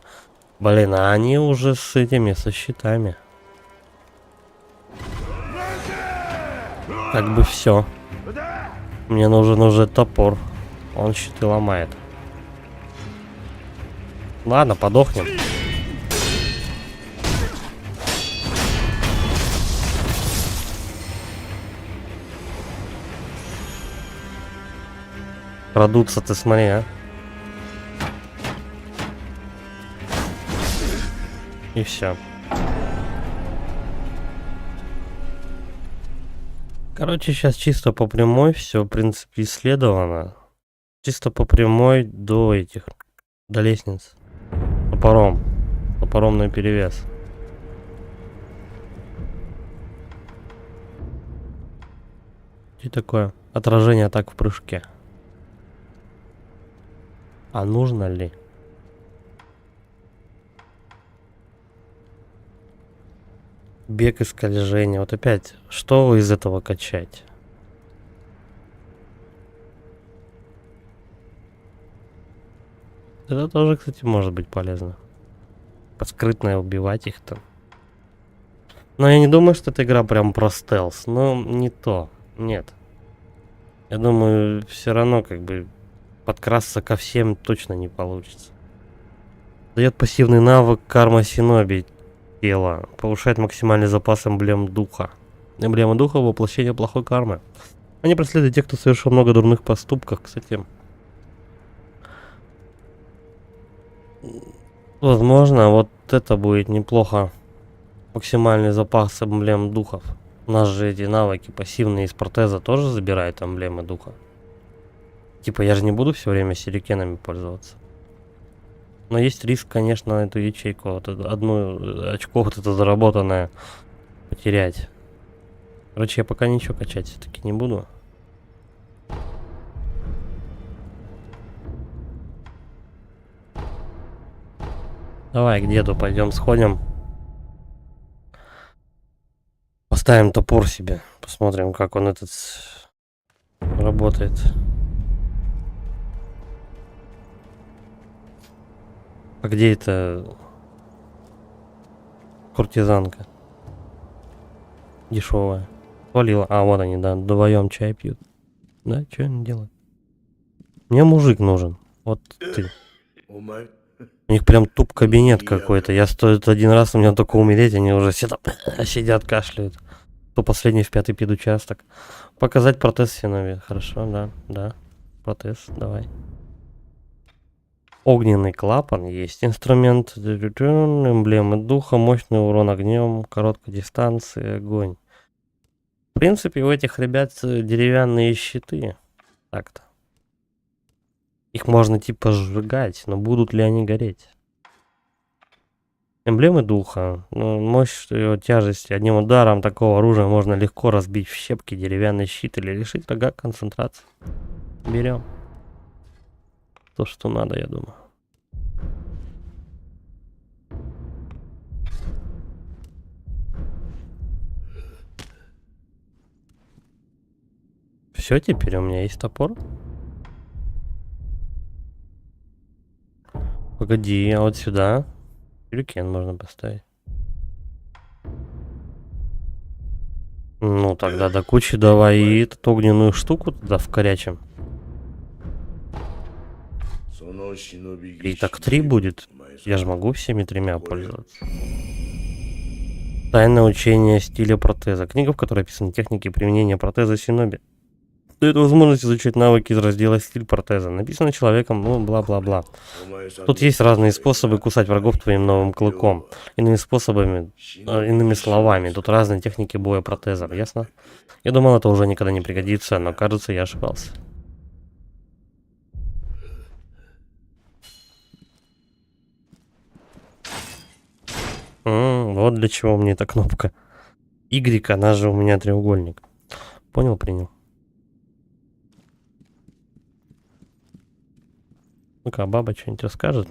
Блин, а они уже с этими, со щитами. Как бы все. Мне нужен уже топор. Он щиты ломает. Ладно, подохнем. Крадутся, ты смотри, а. И все. Короче, сейчас чисто по прямой все, в принципе, исследовано. Чисто по прямой до этих, до лестниц. Топором. Топором наперевес. И такое отражение атак в прыжке. А нужно ли? Бег и скольжение. Вот опять, что из этого качать? Это тоже, кстати, может быть полезно. Скрытно убивать их там. Но я не думаю, что эта игра прям про стелс. Но не то. Нет. Я думаю, все равно как бы подкрасться ко всем точно не получится. Дает пассивный навык карма Синоби тела. Повышает максимальный запас эмблем духа. Эмблема духа — воплощение плохой кармы. Они преследуют тех, кто совершил много дурных поступков. Кстати, возможно, вот это будет неплохо. Максимальный запас эмблем духов. У нас же эти навыки пассивные из протеза тоже забирают эмблемы духа. Типа я же не буду все время сюрикенами пользоваться. Но есть риск, конечно, эту ячейку, вот эту, одну очко вот это заработанное, потерять. Короче, я пока ничего качать все-таки не буду. Давай к деду пойдем сходим. Поставим топор себе. Посмотрим, как он этот работает. А где это куртизанка? Дешевая. Свалила. А, вот они, да, вдвоем чай пьют. Да, что они делают? Мне мужик нужен. Вот ты. У них прям туп кабинет какой-то. Я стоит один раз, у меня только умереть, они уже все там сидят, кашляют. То последний в 5-й педучасток. Показать протез Синоби. Хорошо, да, да. Протез, давай. Огненный клапан есть. Инструмент. Эмблемы духа. Мощный урон огнем. Короткой дистанции. Огонь. В принципе, у этих ребят деревянные щиты. Так-то. Их можно типа сжигать, но будут ли они гореть? Эмблемы духа. Мощь тяжести. Одним ударом такого оружия можно легко разбить в щепки деревянный щит или лишить врага концентрации. Берем. То, что надо, я думаю. Все, теперь у меня есть топор. Погоди, а вот сюда сюрикен можно поставить. Ну тогда до кучи давай и эту огненную штуку туда вкорячим. И так 3 будет. Я же могу всеми 3 пользоваться. Тайное учение стиля протеза. Книга, в которой описаны техники применения протеза Синоби. Дает возможность изучать навыки из раздела «Стиль протеза». Написано человеком, ну, бла-бла-бла. Тут есть разные способы кусать врагов твоим новым клыком. Иными способами, иными словами, тут разные техники боя протеза, ясно? Я думал, это уже никогда не пригодится, но кажется, я ошибался. Вот для чего мне эта кнопка. Y, она же у меня треугольник. Понял, принял. Ну-ка, баба что-нибудь расскажет?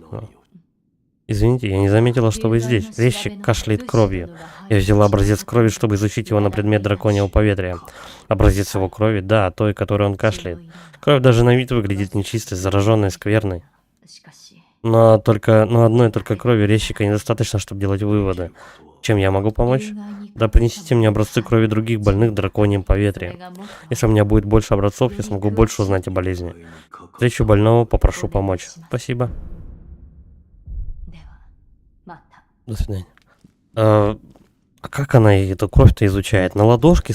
Извините, я не заметила, что вы здесь. Резчик кашляет кровью. Я взяла образец крови, чтобы изучить его на предмет драконьего поветрия. Образец его крови, да, той, которой он кашляет. Кровь даже на вид выглядит нечистой, зараженной, скверной. Но одной только крови резчика недостаточно, чтобы делать выводы. Чем я могу помочь? Да принесите мне образцы крови других больных драконьим поветрием. Если у меня будет больше образцов, я смогу больше узнать о болезни. Встречу больного, попрошу помочь. Спасибо. До свидания. А как она эту кровь-то изучает? На ладошке?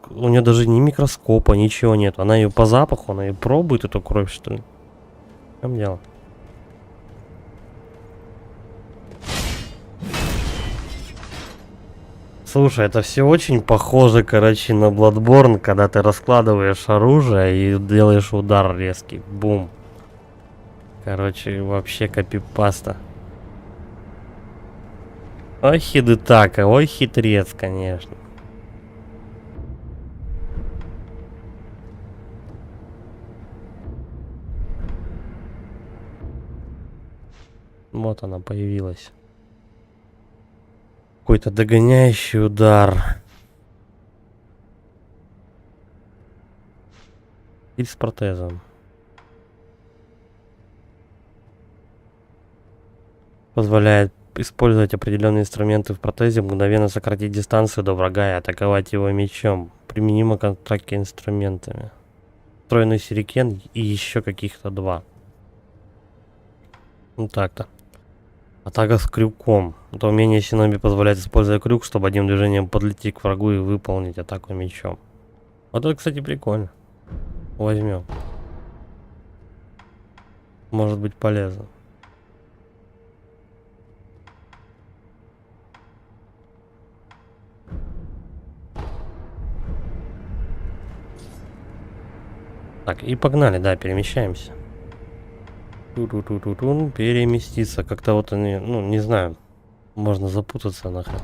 У нее даже ни микроскопа, ничего нет. Она ее по запаху, она ее пробует, эту кровь, что ли? В чем дело? Слушай, это все очень похоже, короче, на Bloodborne, когда ты раскладываешь оружие и делаешь удар резкий. Бум. Короче, вообще копипаста. Ой, хидетака, ой, хитрец, конечно. Вот она появилась. Какой-то догоняющий удар. И с протезом. Позволяет использовать определенные инструменты в протезе, мгновенно сократить дистанцию до врага и атаковать его мечом. Применимо к атаке инструментами. Встроенный сюрикен и еще каких-то 2. Ну так-то. Атака с крюком. Это умение Синоби позволяет использовать крюк, чтобы одним движением подлететь к врагу и выполнить атаку мечом. Вот это, кстати, прикольно. Возьмем. Может быть полезно. Так, и погнали, да, перемещаемся. Ту-ту-ту-ту-тун, переместиться. Как-то вот они, ну, не знаю. Можно запутаться нахрен.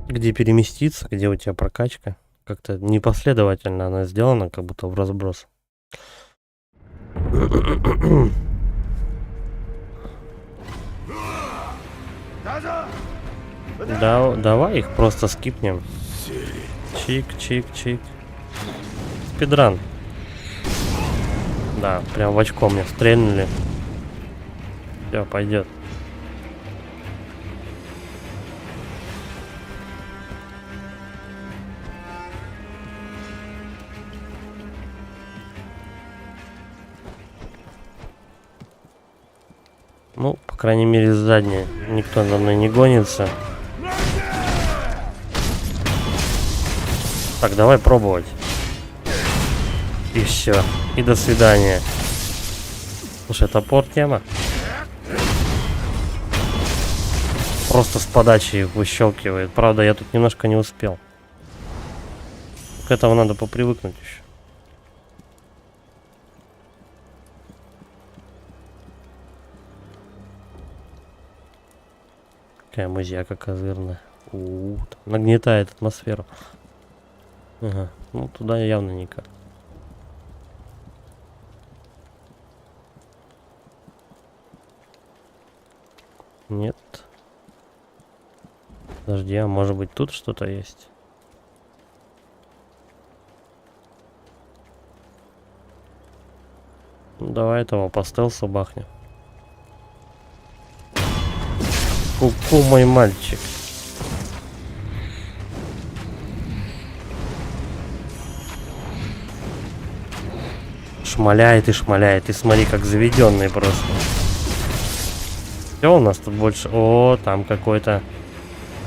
Где переместиться, где у тебя прокачка. Как-то непоследовательно она сделана, как будто в разброс. Да, давай их просто скипнем. Чик-чик-чик. Спидран. Да, прям в очко мне стрельнули. Все, пойдет. Ну, по крайней мере, сзади никто за мной не гонится. Так, давай пробовать. И все. И до свидания. Слушай, топор тема. Просто с подачи их выщелкивает. Правда, я тут немножко не успел. К этому надо попривыкнуть еще. Какая музяка козырная. Нагнетает атмосферу. Ага. Ну, туда явно никак. Нет. Подожди, а может быть тут что-то есть? Ну, давай этого по стелсу бахнем. Ку-ку, мой мальчик. Шмаляет и шмаляет. И смотри, как заведенный просто. Все у нас тут больше... О, там какой-то...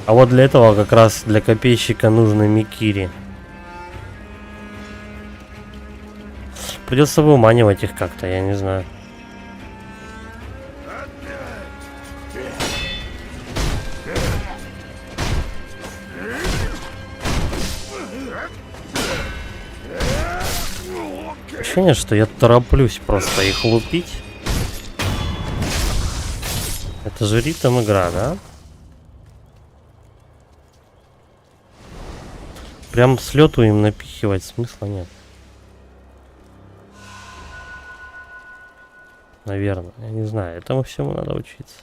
А вот для этого как раз для копейщика нужны микири. Придется выманивать их как-то, я не знаю. Ощущение, что я тороплюсь просто их лупить. Это же ритм игра, да? Прям с лету им напихивать смысла нет. Наверное, я не знаю, этому всему надо учиться.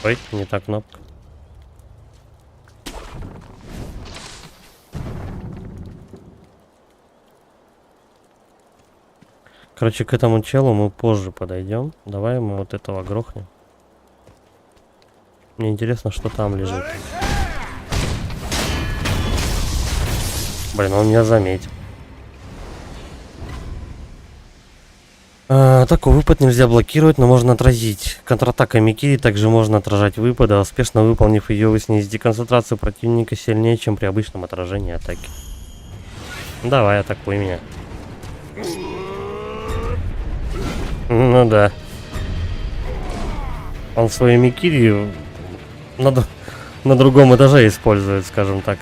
Ой, не та кнопка. Короче, к этому челу мы позже подойдем. Давай мы вот этого грохнем. Мне интересно, что там лежит. Блин, он меня заметил. Такой выпад нельзя блокировать, но можно отразить. Контратака Микири также можно отражать выпады. Успешно выполнив ее, вы снизите концентрацию противника сильнее, чем при обычном отражении атаки. Давай, атакуй меня. Ну да. Он свои Микири на другом этаже использует, скажем так.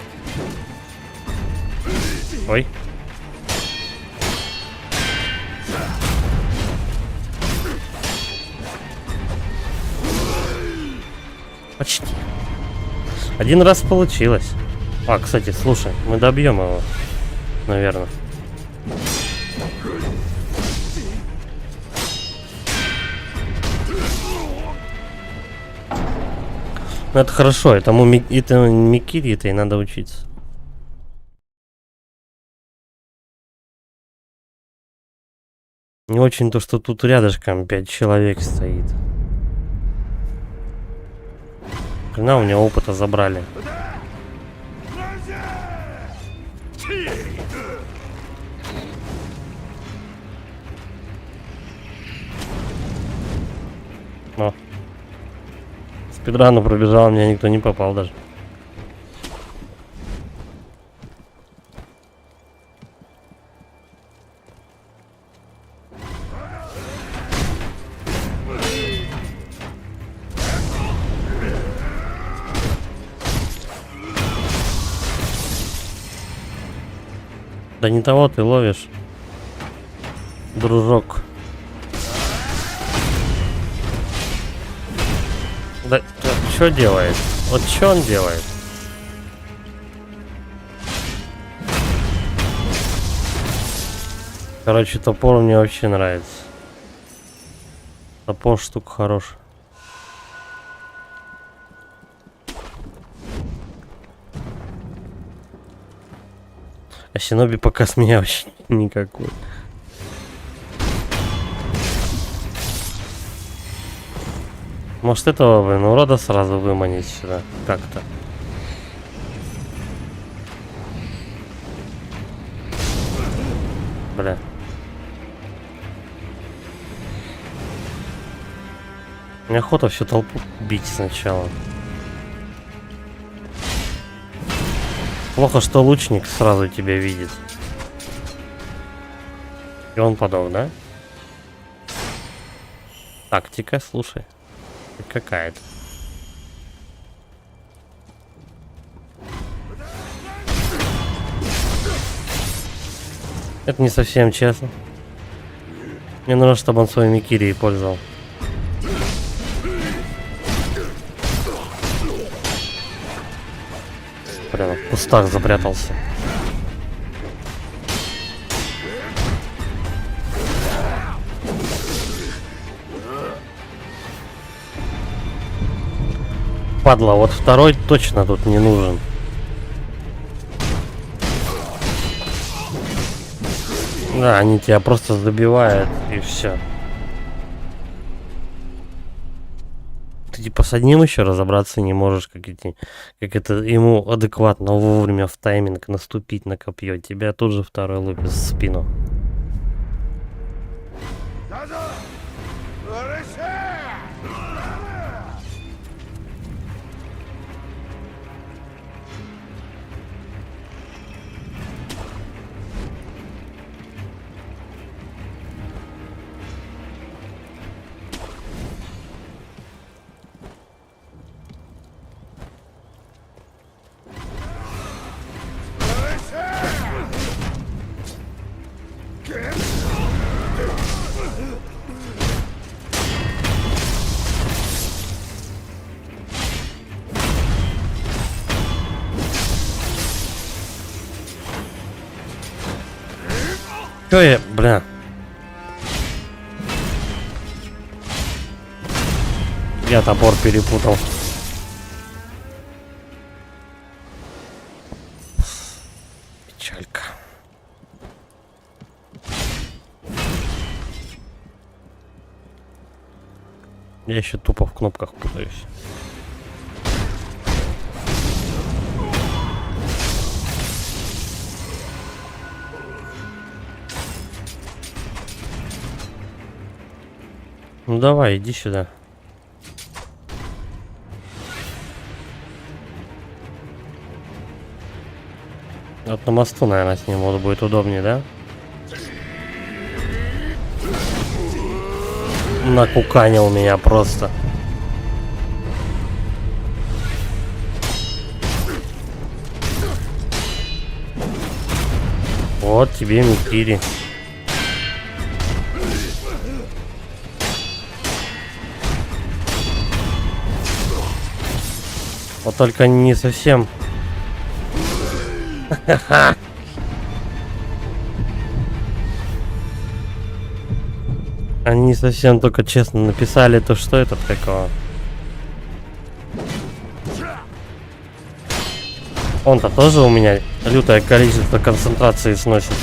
Ой. Почти. Один раз получилось. А, кстати, слушай, мы добьем его, наверное. Ну это хорошо, этому Микири-то и надо учиться. Не очень то, что тут рядышком 5 человек стоит. Хрена у него опыта забрали. О. Спидрану пробежал, меня никто не попал даже. Да не того ты ловишь, дружок. Да что делает? Вот что он делает? Короче, топор мне вообще нравится. Топор штука хорошая. А Синоби пока с меня вообще никакой. Может этого, блин, урода сразу выманить сюда. Как-то. Бля. Мне охота всю толпу бить сначала. Плохо, что лучник сразу тебя видит. И он подох, да? Тактика, слушай. Какая-то. Это не совсем честно. Мне нужно, чтобы он свой Микири пользовал. Прямо в кустах запрятался. Падла, вот второй точно тут не нужен. Да, они тебя просто забивают и все. Ты типа с одним еще разобраться не можешь, как это ему адекватно вовремя в тайминг наступить на копье. Тебя тут же второй лупит в спину. Чё я, бля? Я топор перепутал. Печалька. Я еще тупо в кнопках путаюсь. Ну давай, иди сюда. Вот на мосту, наверное, с ним вот будет удобнее, да? Накуканил меня просто. Вот тебе Микири. Вот только не совсем. Они не совсем только честно написали то, что это такого. Он-то тоже у меня лютое количество концентрации сносит.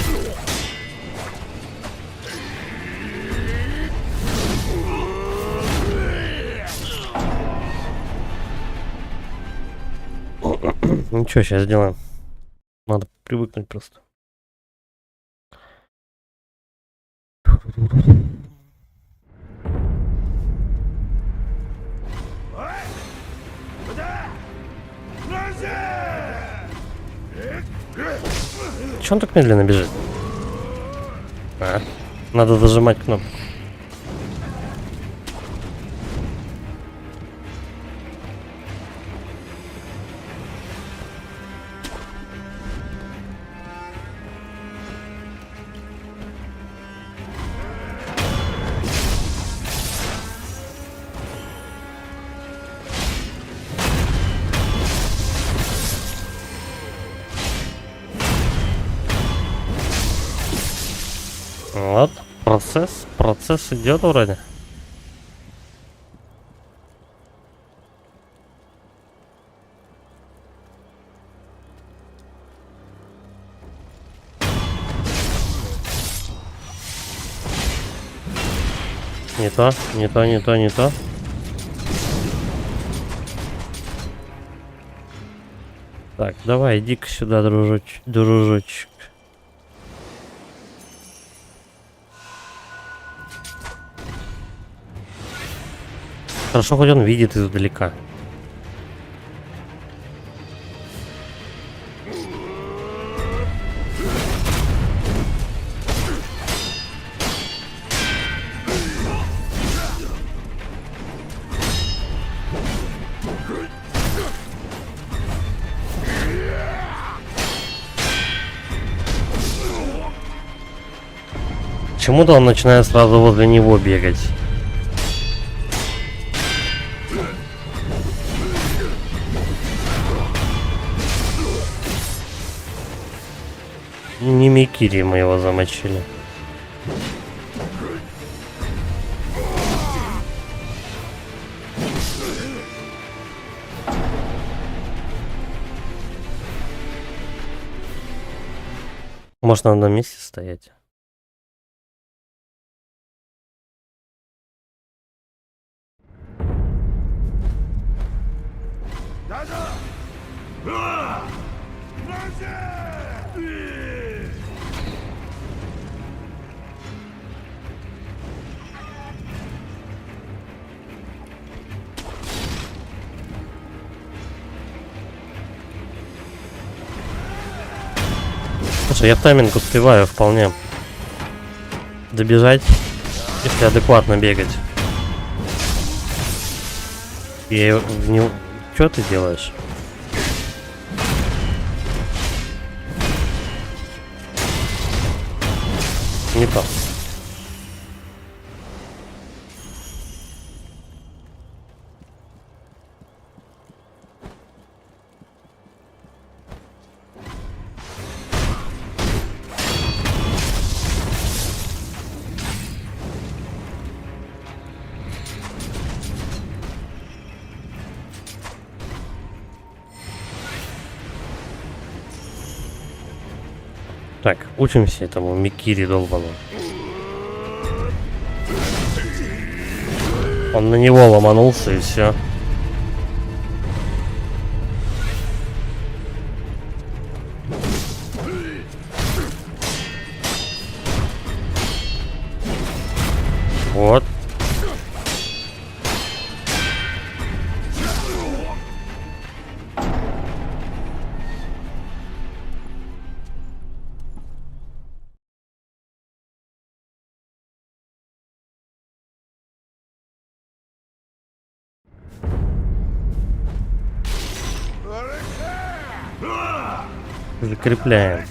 Ничего, сейчас сделаем. Надо привыкнуть просто. Че он так медленно бежит? Надо зажимать кнопку. Вот, процесс идет вроде. Не то, не то, не то, не то. Так, давай, иди-ка сюда, дружочек. Хорошо, хоть он видит издалека. Почему-то он начинает сразу возле него бегать. Не Микири мы его замочили. Может, надо на месте стоять? Слушай, я в тайминг успеваю вполне добежать, если адекватно бегать. Я в него... Что ты делаешь? Не то. Так, учимся этому Микири долбану. Он на него ломанулся и все. Вот. Закрепляем.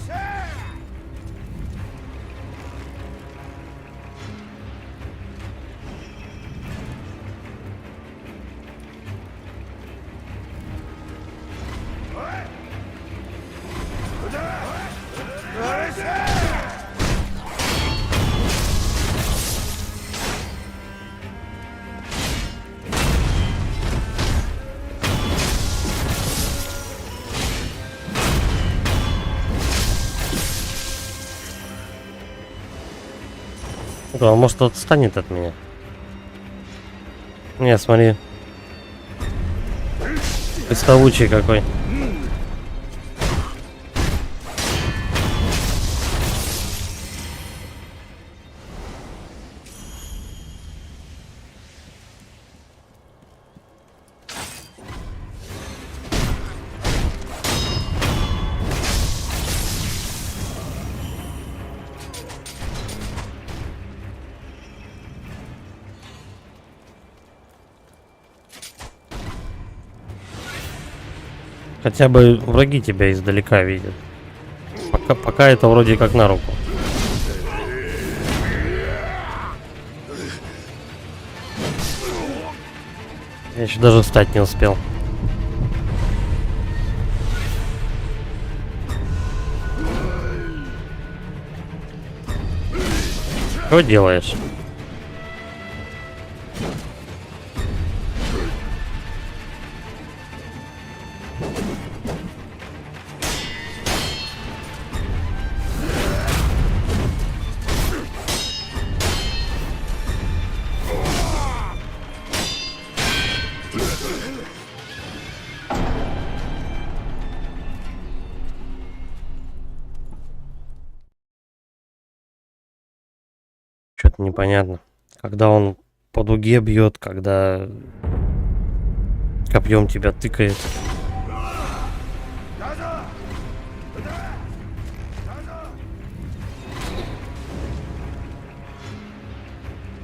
Да, может, отстанет от меня. Не, смотри. Приставучий какой. Хотя бы враги тебя издалека видят. Пока это вроде как на руку. Я еще даже встать не успел. Что делаешь? Что-то непонятно. Когда он по дуге бьет, когда копьем тебя тыкает.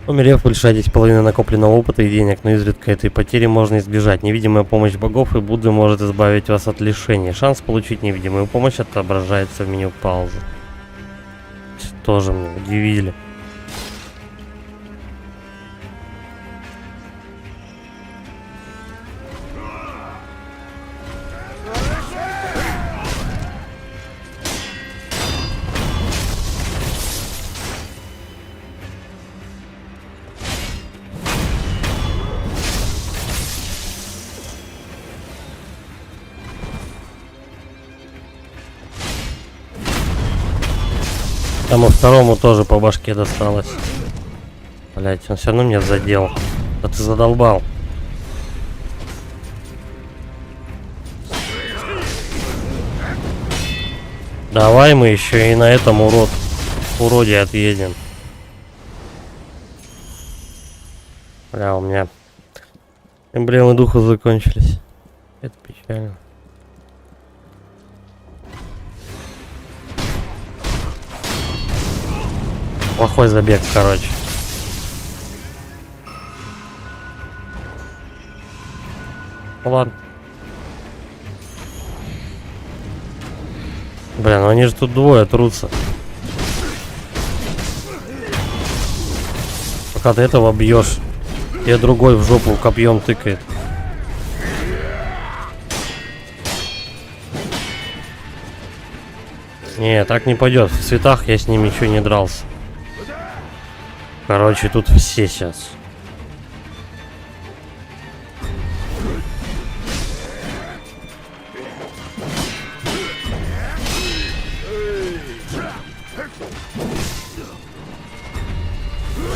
Умерев, вы лишаетесь половины накопленного опыта и денег, но изредка этой потери можно избежать. Невидимая помощь богов и Будды может избавить вас от лишений. Шанс получить невидимую помощь отображается в меню паузы. Тоже мне удивили. Тому второму тоже по башке досталось. Блять, он все равно меня задел. Да ты задолбал. Давай мы еще и на этом уроде отъедем. Бля, у меня эмблемы духа закончились. Это печально. Плохой забег, короче. Ну ладно. Бля, ну они же тут двое трутся. Пока ты этого бьешь, и другой в жопу копьем тыкает. Не, так не пойдет. В цветах я с ними еще не дрался. Короче, тут все сейчас.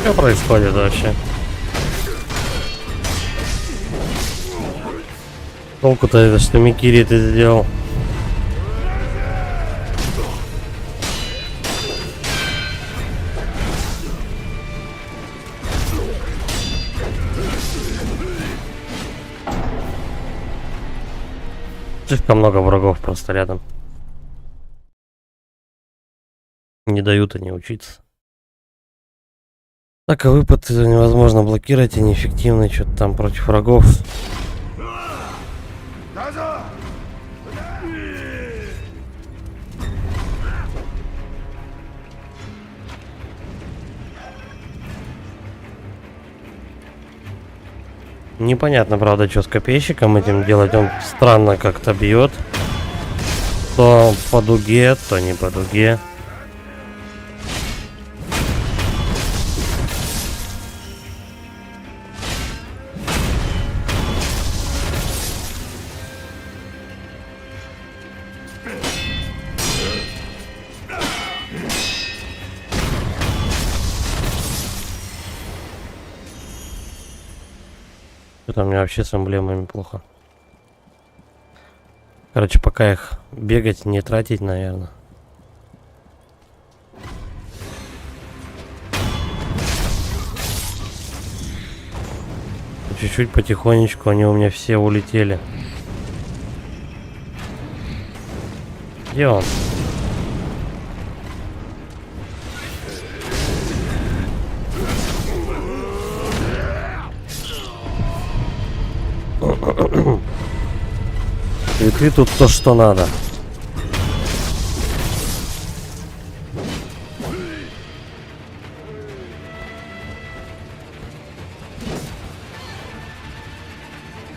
Что происходит вообще? Толку-то это, что Микири ты сделал. Слишком много врагов просто рядом. Не дают они учиться. Так, а выпад невозможно блокировать, и неэффективный что-то там против врагов. Непонятно, правда, что с копейщиком этим делать. Он странно как-то бьет. То по дуге, то не по дуге. Что-то у меня вообще с эмблемами плохо. Короче, пока их бегать, не тратить, наверное. Чуть-чуть потихонечку они у меня все улетели. Где он? И ты тут то, что надо.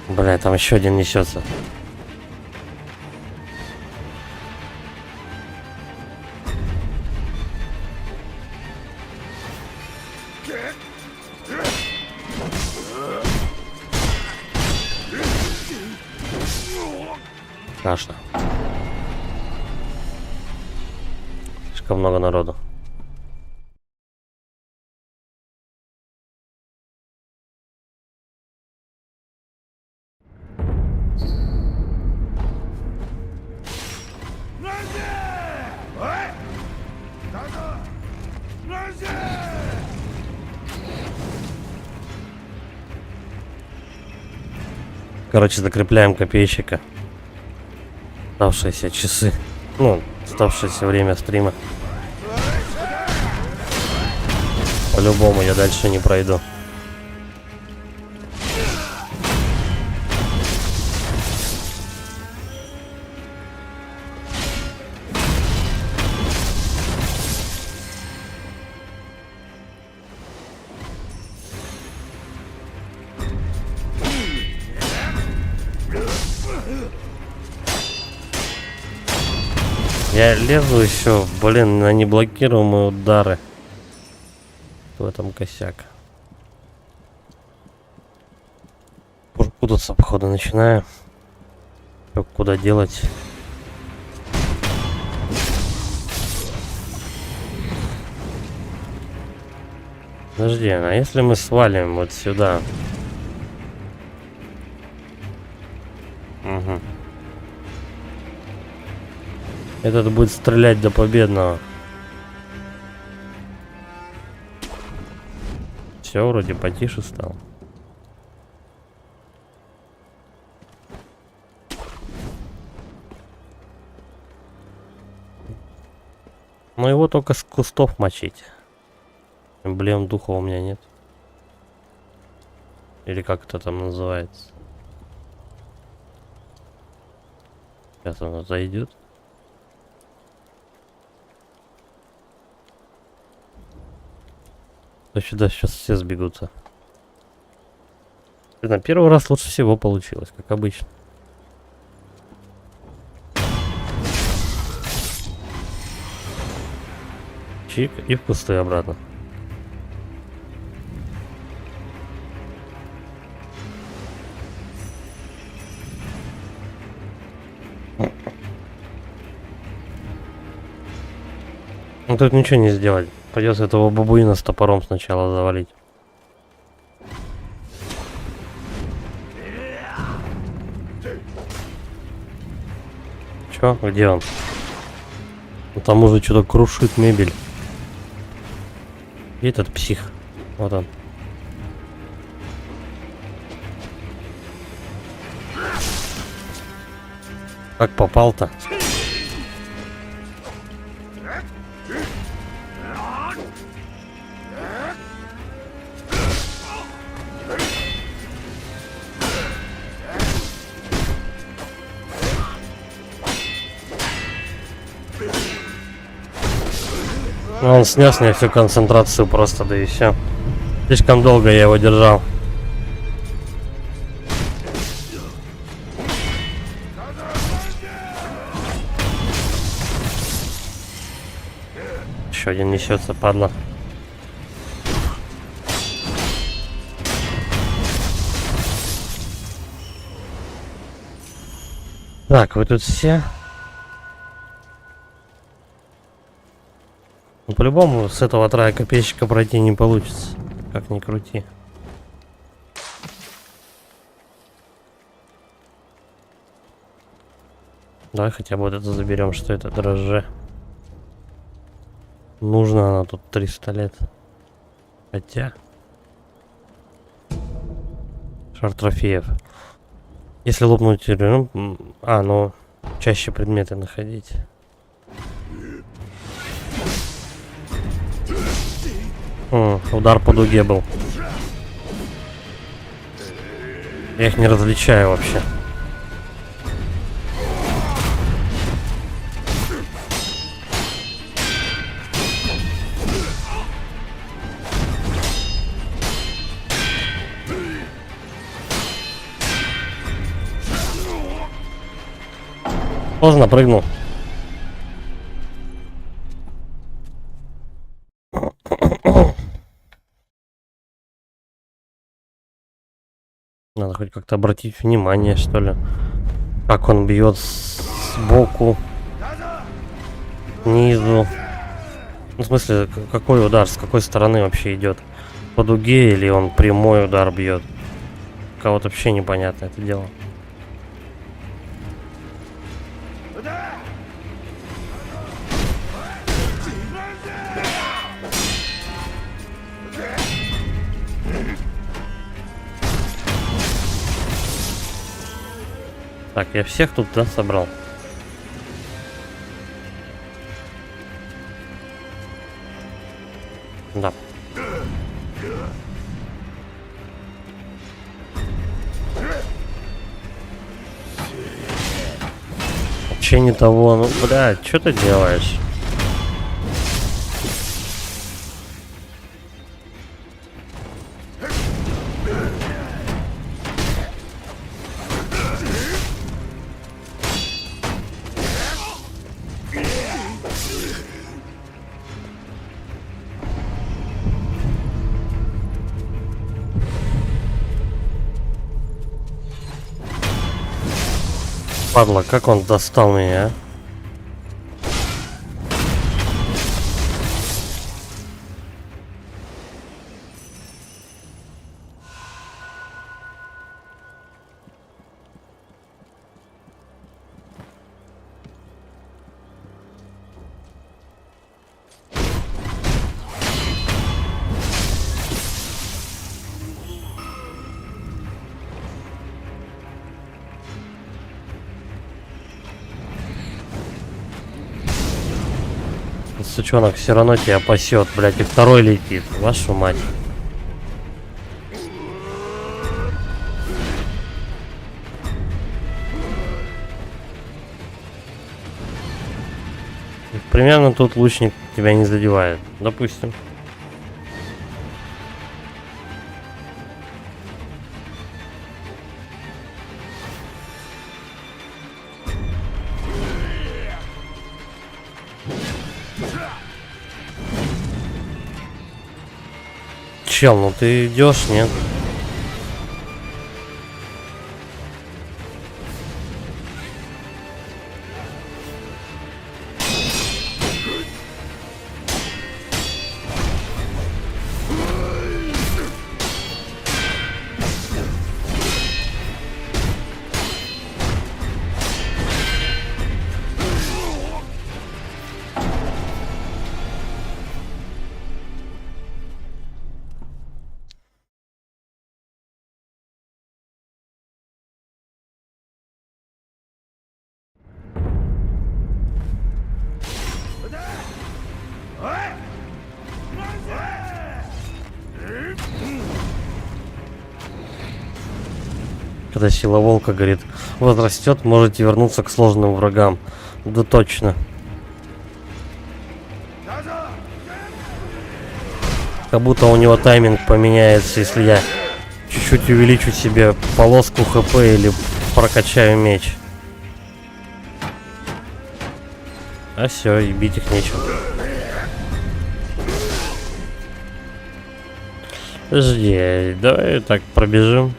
Бля, там еще один несется. Страшно. Слишком много народу. Короче, закрепляем копейщика. Оставшиеся часы. Ну, оставшееся время стрима. По-любому я дальше не пройду. Я лезу еще, блин, на неблокируемые удары. В этом косяк. Путаться, походу, начинаю. Как куда делать? Подожди, а если мы свалим вот сюда? Угу. Этот будет стрелять до победного. Все, вроде потише стал. Но его только с кустов мочить. Эмблем духа у меня нет. Или как это там называется. Сейчас он зайдет. То сюда сейчас все сбегутся. На первый раз лучше всего получилось, как обычно. Чик и в кусты обратно. Ну тут ничего не сделать. Придется этого бабуина с топором сначала завалить. Чё? Где он? Ну, там уже что-то крушит мебель. И этот псих. Вот он. Как попал-то? Он снес мне всю концентрацию просто, да и все. Слишком долго я его держал. Еще один несется, падла. Так, вы тут все. Ну, по-любому с этого трая копейщика пройти не получится. Как ни крути. Давай хотя бы вот это заберем, что это дрожжи. Нужно она тут 300 лет. Хотя. Шар трофеев. Если лопнуть... ну... Чаще предметы находить. Удар по дуге был. Я их не различаю вообще. Поздно прыгнул. Надо хоть как-то обратить внимание, что ли. Как он бьет сбоку, снизу. Ну, в смысле, какой удар, с какой стороны вообще идет? По дуге или он прямой удар бьет? Кого-то вообще непонятно это дело. Так, я всех тут, да, собрал? Да. Вообще не того, ну, блядь, что ты делаешь? Падла, как он достал меня, а? Сучонок все равно тебя пасет, блядь, и второй летит. Вашу мать. Примерно тут лучник тебя не задевает. Допустим. Чел, ну ты идешь, нет? Когда сила волка, говорит, возрастет, можете вернуться к сложным врагам. Да точно. Как будто у него тайминг поменяется, если я чуть-чуть увеличу себе полоску хп или прокачаю меч. А все, и бить их нечем. Подожди, давай так пробежим.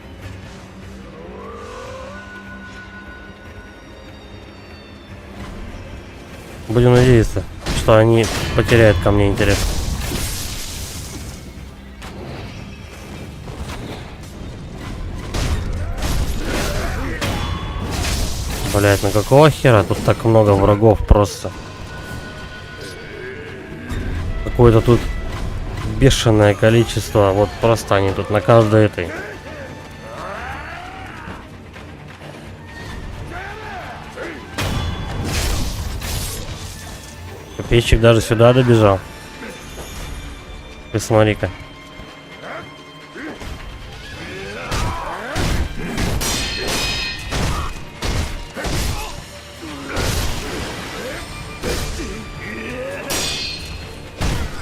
Будем надеяться, что они потеряют ко мне интерес. Блять, ну какого хера? Тут так много врагов просто. Какое-то тут бешеное количество. Вот просто они тут на каждой этой. Копейщик даже сюда добежал. Ты смотри-ка.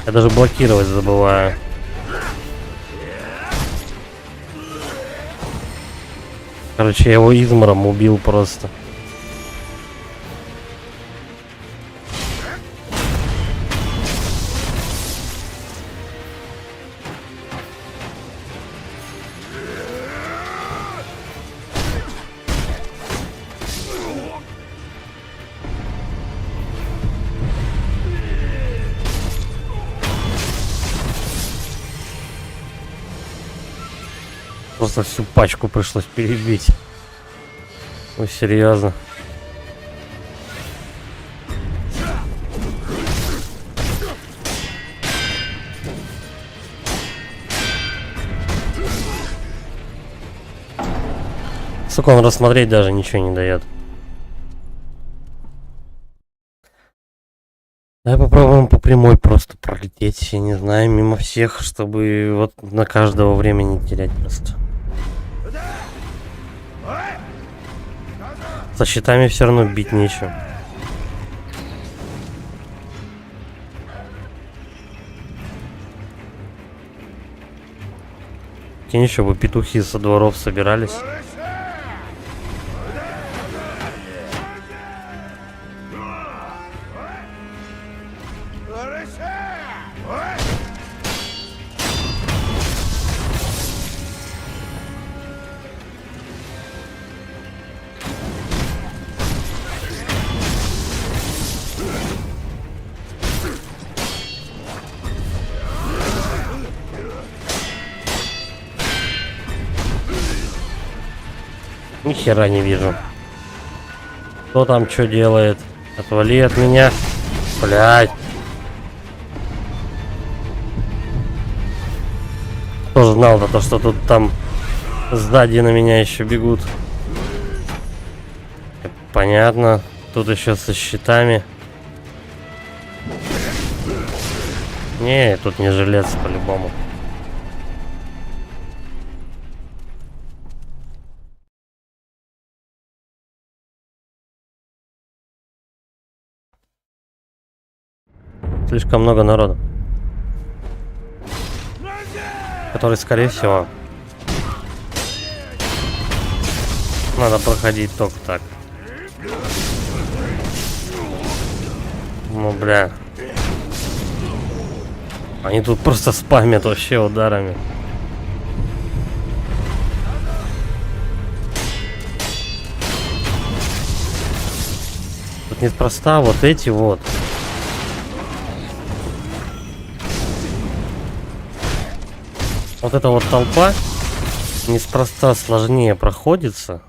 Я даже блокировать забываю. Короче, я его измором убил просто. Просто всю пачку пришлось перебить. Ну, серьезно. Сука, он рассмотреть даже ничего не дает. Давай попробуем по прямой просто пролететь, я не знаю, мимо всех, чтобы вот на каждого время не терять просто. Со щитами все равно бить нечего. И ничего, бы петухи со дворов собирались. Ни хера не вижу. Кто там что делает? Отвали от меня. Блядь. Кто знал-то, то, что тут там сзади на меня еще бегут. Понятно. Тут еще со щитами. Не, тут не жилец по-любому. Слишком много народу. Который, скорее всего, надо проходить только так. Ну, бля. Они тут просто спамят вообще ударами. Тут неспроста вот эти вот. Вот эта вот толпа неспроста сложнее проходится,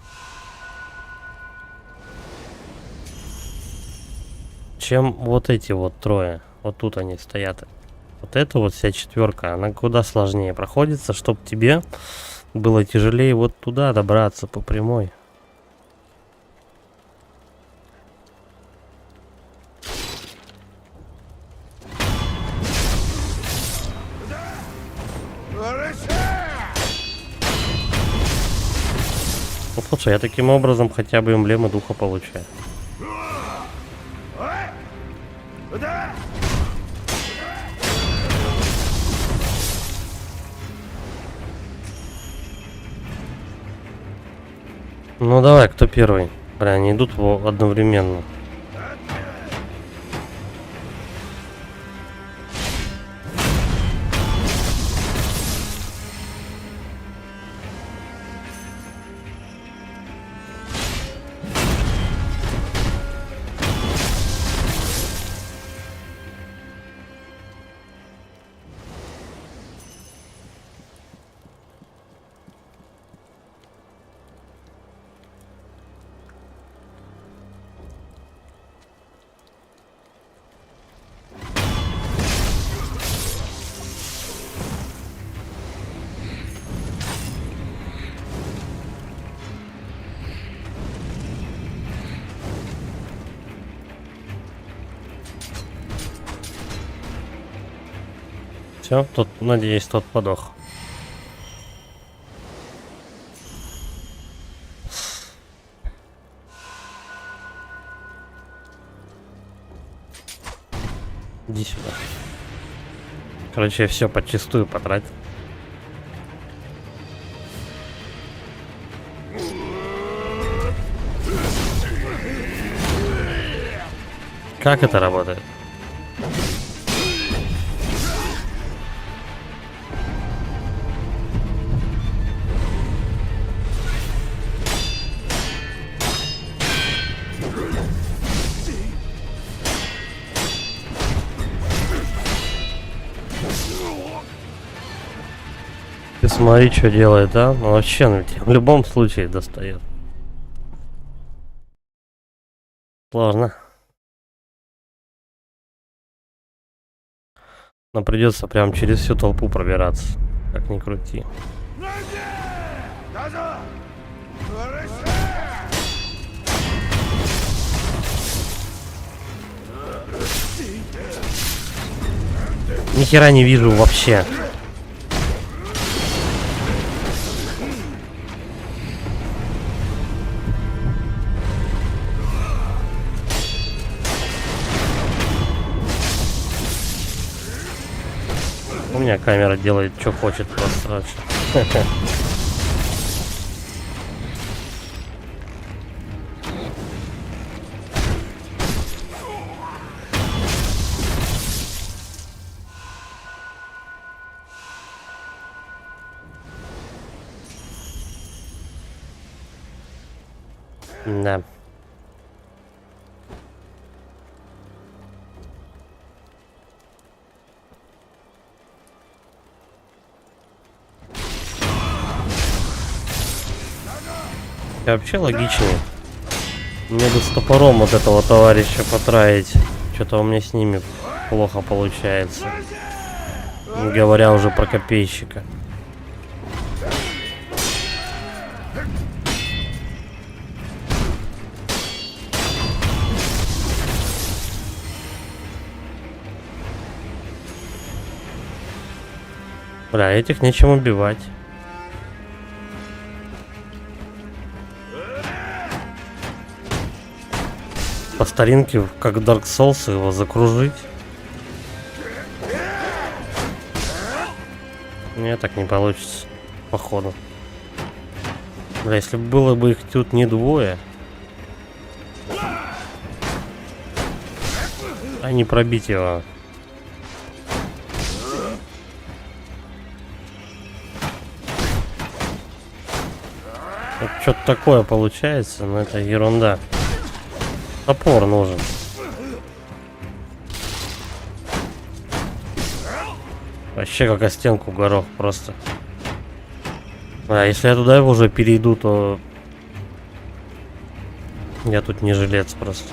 чем вот эти вот трое. Вот тут они стоят. Вот эта вот вся четверка, она куда сложнее проходится, чтобы тебе было тяжелее вот туда добраться по прямой. Ну слушай, я таким образом хотя бы эмблемы духа получаю. Ну давай, кто первый? Бля, они идут одновременно. Все, тут, надеюсь, тот подох. Иди сюда. Короче, я все подчистую потратил. Как это работает? Ты смотри, что делает, да? Ну вообще, ну, в любом случае достает. Сложно. Но придется прям через всю толпу пробираться. Как ни крути. Ни хера не вижу вообще. У меня камера делает, что хочет просто вообще. Да. И вообще логичнее. Мне бы с топором вот этого товарища потравить. Что-то у меня с ними плохо получается. Не говоря уже про копейщика. Бля, этих нечем убивать. По старинке, как Dark Souls, его закружить. Не, так не получится, походу. Бля, если было бы их тут не двое, а не пробить его. Вот что-то такое получается, но это ерунда. Топор нужен. Вообще как о стенку горох просто. А если я туда уже перейду, то я тут не жилец просто.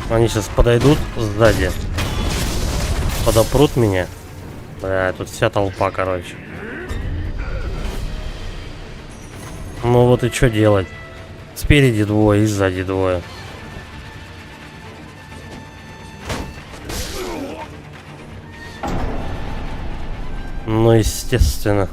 Они сейчас подойдут сзади, подопрут меня. Бля, тут вся толпа, короче. Ну вот и что делать? Спереди двое и сзади двое. Ну, естественно.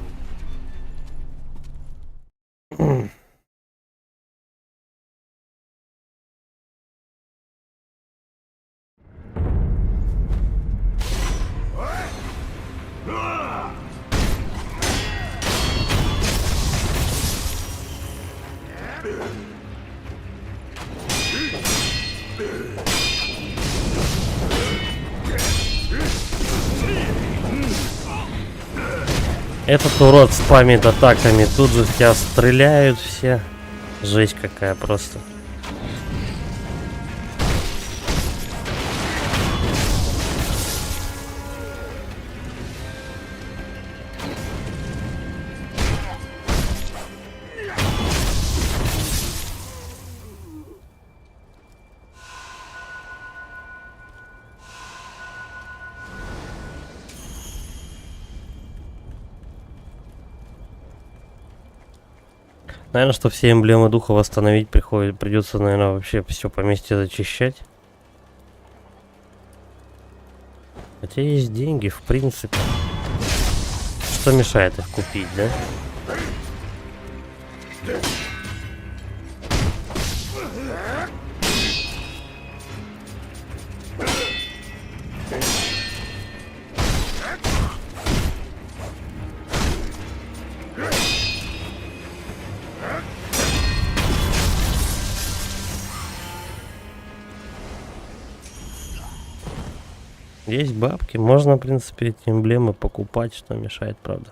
Этот урод спамит атаками, тут же в тебя стреляют все. Жесть какая просто. Наверное, что все эмблемы духа восстановить придется, наверное, вообще все поместье зачищать. Хотя есть деньги, в принципе. Что мешает их купить, да? Есть бабки, можно, в принципе, эти эмблемы покупать, что мешает, правда.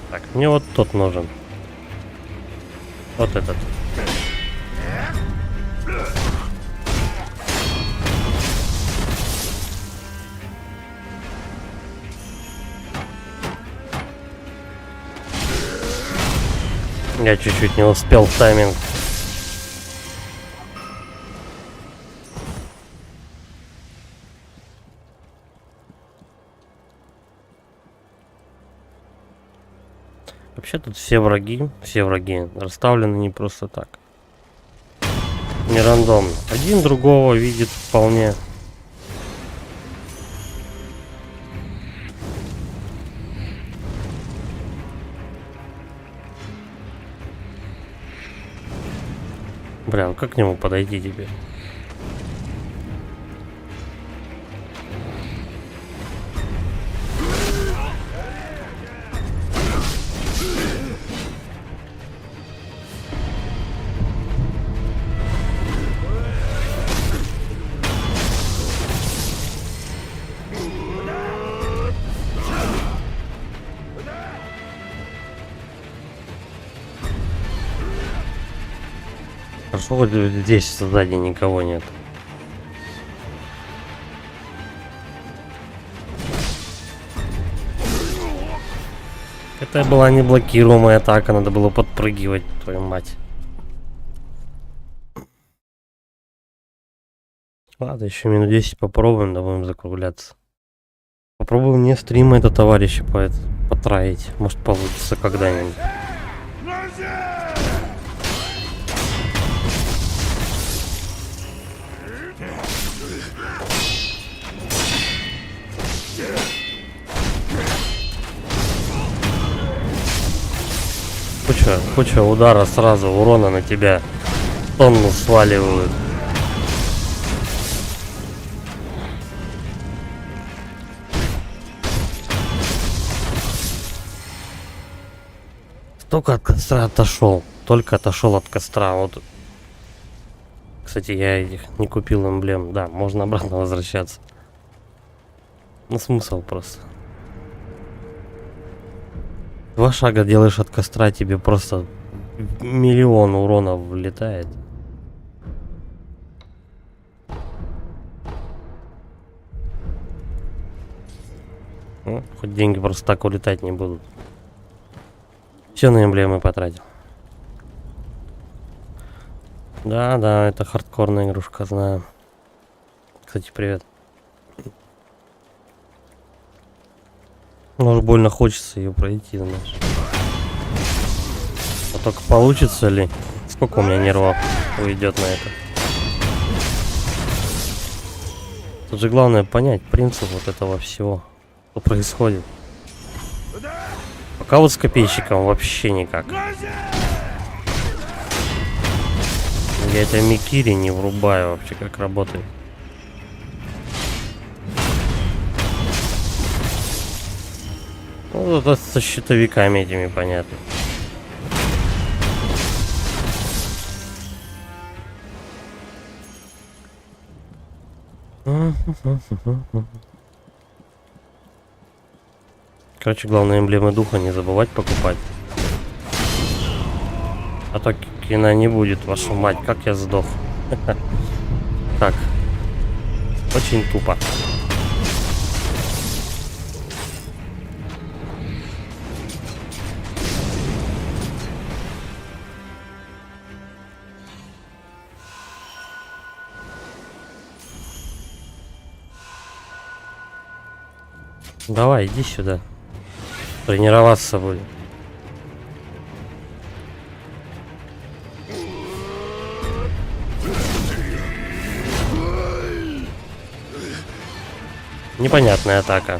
Так, мне вот тот нужен. Вот этот. Я чуть-чуть не успел в тайминг. Вообще тут все враги расставлены не просто так. Не рандомно. Один другого видит вполне. Бля, как к нему подойти теперь? Хорошо, вот здесь сзади никого нет. Это была не блокируемая атака, надо было подпрыгивать, твою мать. Ладно, еще минут 10 попробуем, да будем закругляться. Попробуем мне стрима это товарища потраить. Может получится когда-нибудь. Куча удара сразу, урона на тебя. Тонну сваливают. Только от костра отошел. Только отошел от костра. Вот. Кстати, я их не купил эмблем. Да, можно обратно возвращаться. Ну, смысл просто. 2 шага делаешь от костра, тебе просто миллион урона влетает. Ну, хоть деньги просто так улетать не будут. Все на эмблемы потратил. Да, это хардкорная игрушка, знаю. Кстати, привет. Может, больно хочется ее пройти, знаешь. А только получится ли? Сколько у меня нервов уйдет на это? Тут же главное понять принцип вот этого всего, что происходит. Пока вот с копейщиком вообще никак. Я это Микири не врубаю вообще, как работает. Ну, это со щитовиками этими понятно. Короче, главное эмблемы духа не забывать покупать. А то кино не будет, вашу мать, как я сдох. Так. Очень тупо. Давай, иди сюда. Тренироваться будем. Непонятная атака.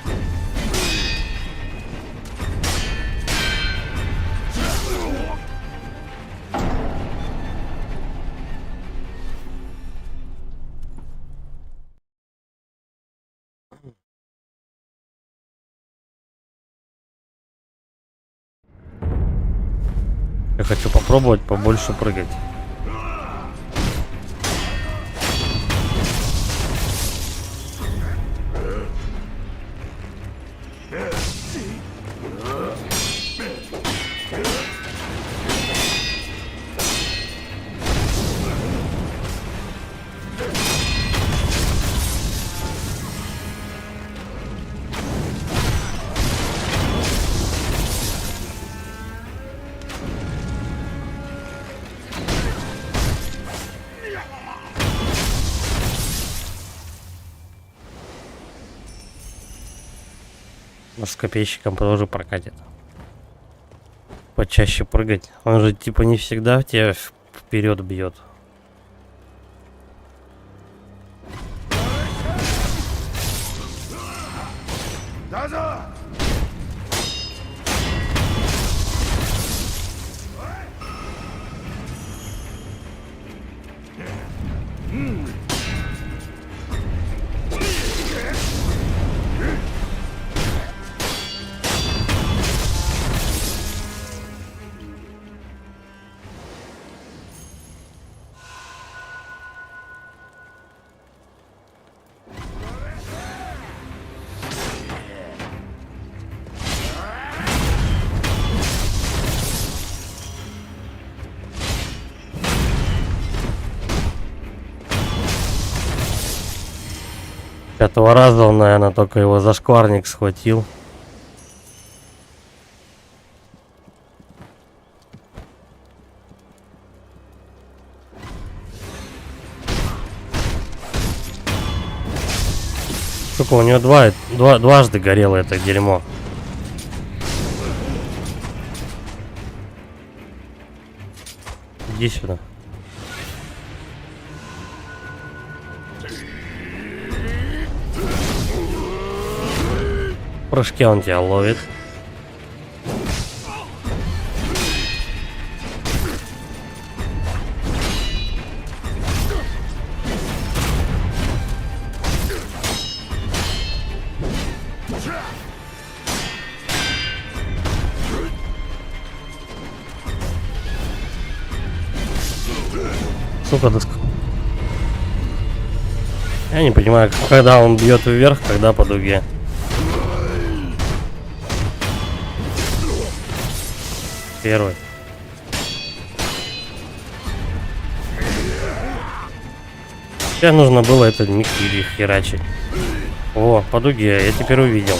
Я хочу попробовать побольше прыгать. Может, с копейщиком тоже прокатит. Почаще прыгать. Он же типа не всегда тебя вперед бьет. Пятого раза он, наверное, только его зашкварник схватил. Сколько у него дважды горело это дерьмо. Иди сюда. В прыжке он тебя ловит. Сука, доска. Я не понимаю, когда он бьет вверх, когда по дуге. Первый. Теперь нужно было этот Микири херачить. О, по дуге, я теперь увидел.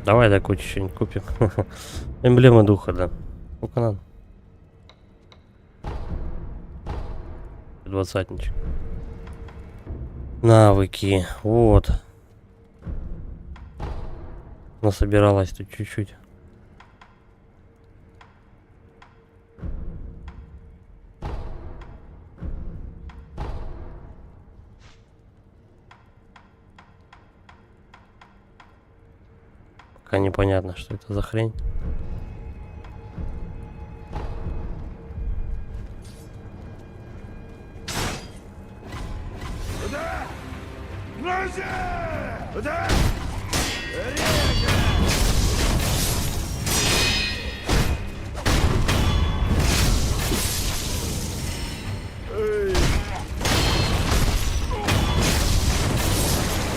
Давай до кучи что-нибудь купим. Эмблема духа, да. Сколько надо? 20-ничек. Навыки. Вот. Насобиралась тут чуть-чуть. Пока непонятно, что это за хрень.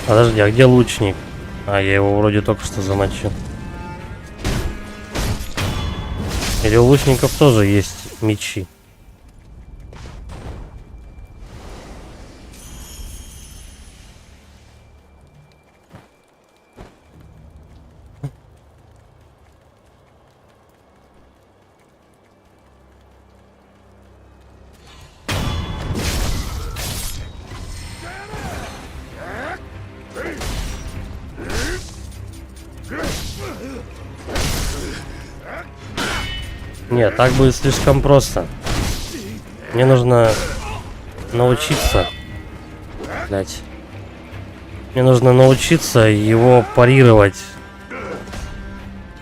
Подожди, а где лучник? А, я его вроде только что замочил. Или у лучников тоже есть мечи? Нет, так будет слишком просто. Мне нужно научиться. Блять. Мне нужно научиться его парировать,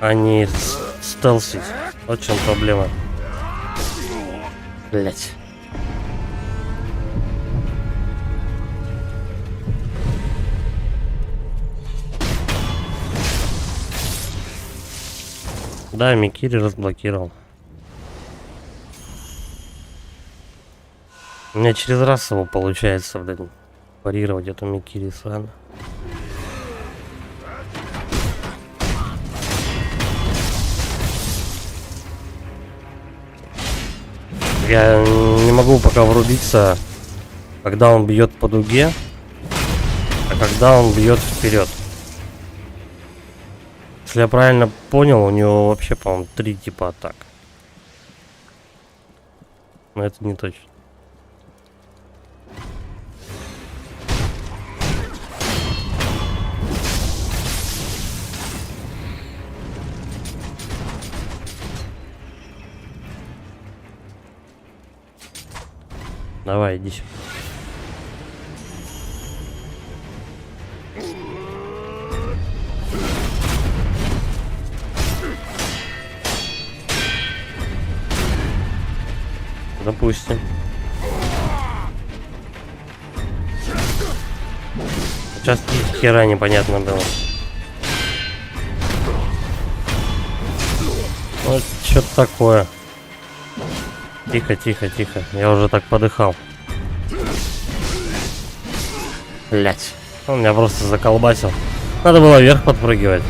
а не стелсить. Вот в чем проблема. Блять. Да, Микири разблокировал. У меня через раз его получается, блядь, парировать эту Микири сраную. Я не могу пока врубиться, когда он бьет по дуге, а когда он бьет вперед. Если я правильно понял, у него вообще, по-моему, 3 типа атак. Но это не точно. Давай, иди сюда. Допустим. Сейчас ни хера непонятно было. Вот что-то такое. Тихо, тихо, тихо. Я уже так подыхал. Блять. Он меня просто заколбасил. Надо было вверх подпрыгивать.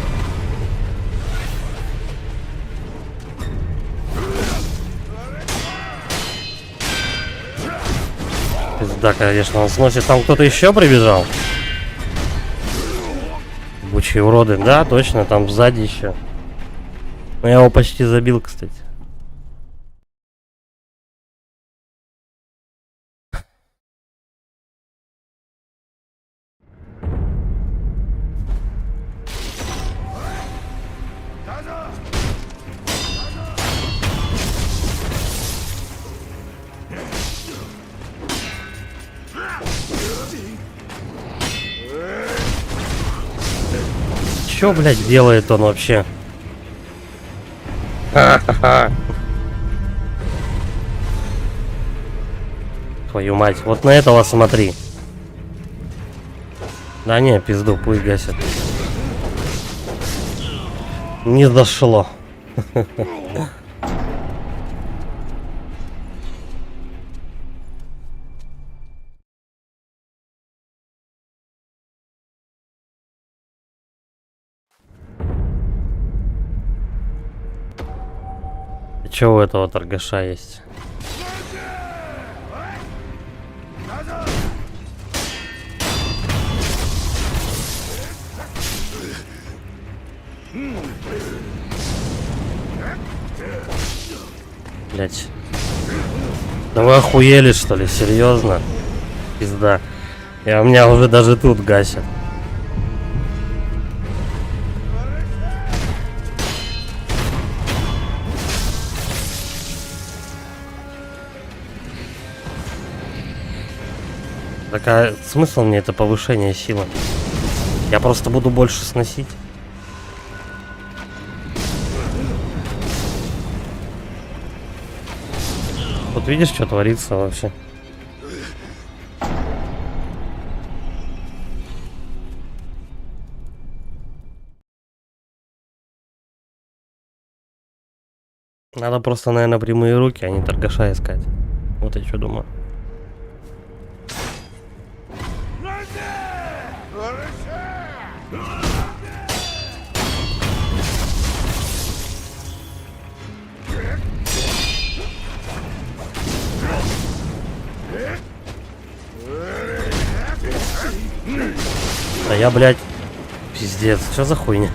Да, конечно, он сносит. Там кто-то еще прибежал? Бучие уроды. Да, точно, там сзади еще. Но я его почти забил, кстати. Чё, блядь, делает он вообще? Твою мать, вот на этого смотри. Да не, пизду, пусть гасит. Не дошло. Чё у этого торгаша есть? Блять. Да вы охуели, что ли? Серьезно? Пизда. И у меня уже даже тут гасят. Так а смысл мне это повышение силы? Я просто буду больше сносить. Вот видишь, что творится вообще? Надо просто, наверное, прямые руки, а не торгаша искать. Вот я что думаю. Да я, блядь, пиздец, что за хуйня?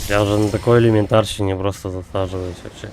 Я уже на такой элементарщине просто засаживаюсь вообще.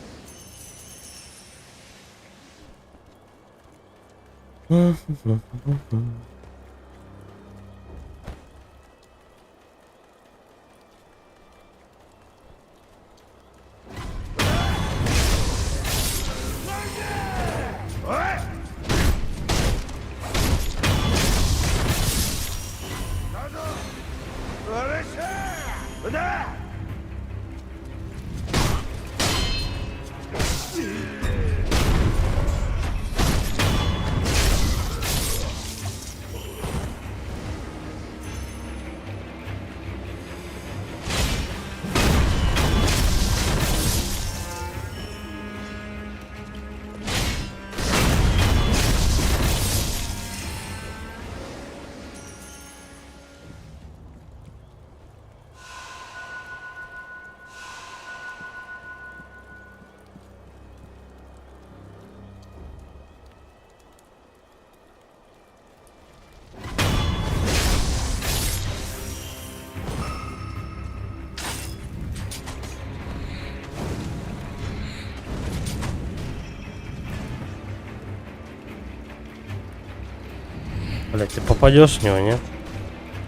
Блять, ты попадешь в него, нет?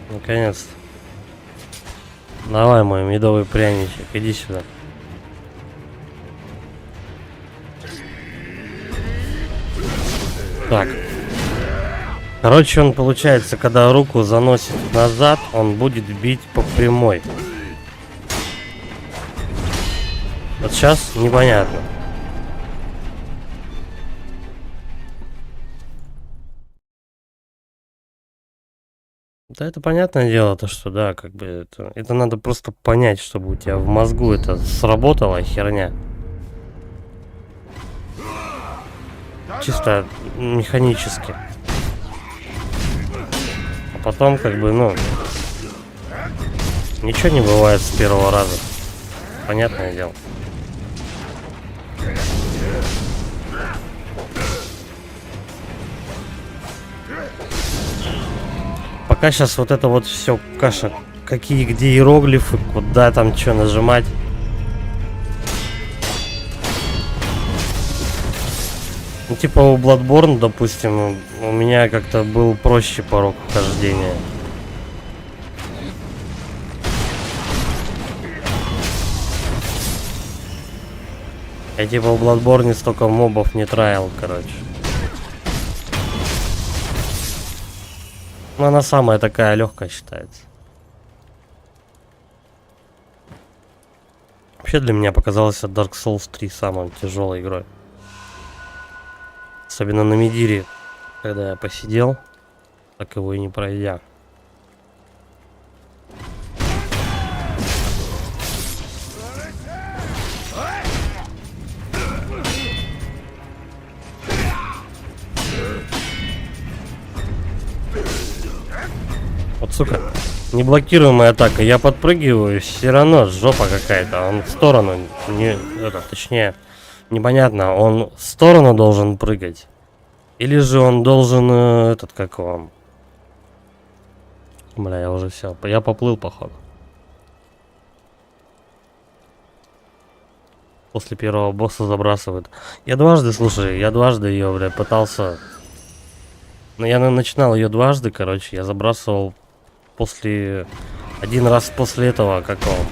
Наконец-то. Давай, мой медовый пряничек, иди сюда. Так. Короче, он получается, когда руку заносит назад, он будет бить по прямой. Вот сейчас непонятно. Да, это понятное дело, то что да, как бы это надо просто понять, чтобы у тебя в мозгу это сработала херня. Чисто механически. потом как бы, ну, ничего не бывает с первого раза. Понятное дело. Пока сейчас вот это вот все каша, какие где иероглифы, куда там что нажимать. Ну, типа у Bloodborne, допустим, у меня как-то был проще порог вхождения. Я типа в Bloodborne столько мобов не траил, короче. Ну, она самая такая легкая считается. Вообще для меня показалось Dark Souls 3 самой тяжелой игрой. Особенно на Медире, когда я посидел, так его и не пройдя. Вот, сука, неблокируемая атака. Я подпрыгиваю, все равно жопа какая-то. Он в сторону, не, это, точнее, непонятно, он в сторону должен прыгать. Или же он должен, этот, как вам? Бля, я уже все, я поплыл, походу. После первого босса забрасывают. Я дважды, слушай, ее, бля, пытался... Но я начинал ее дважды, короче, я забрасывал после... Один раз после этого, как он...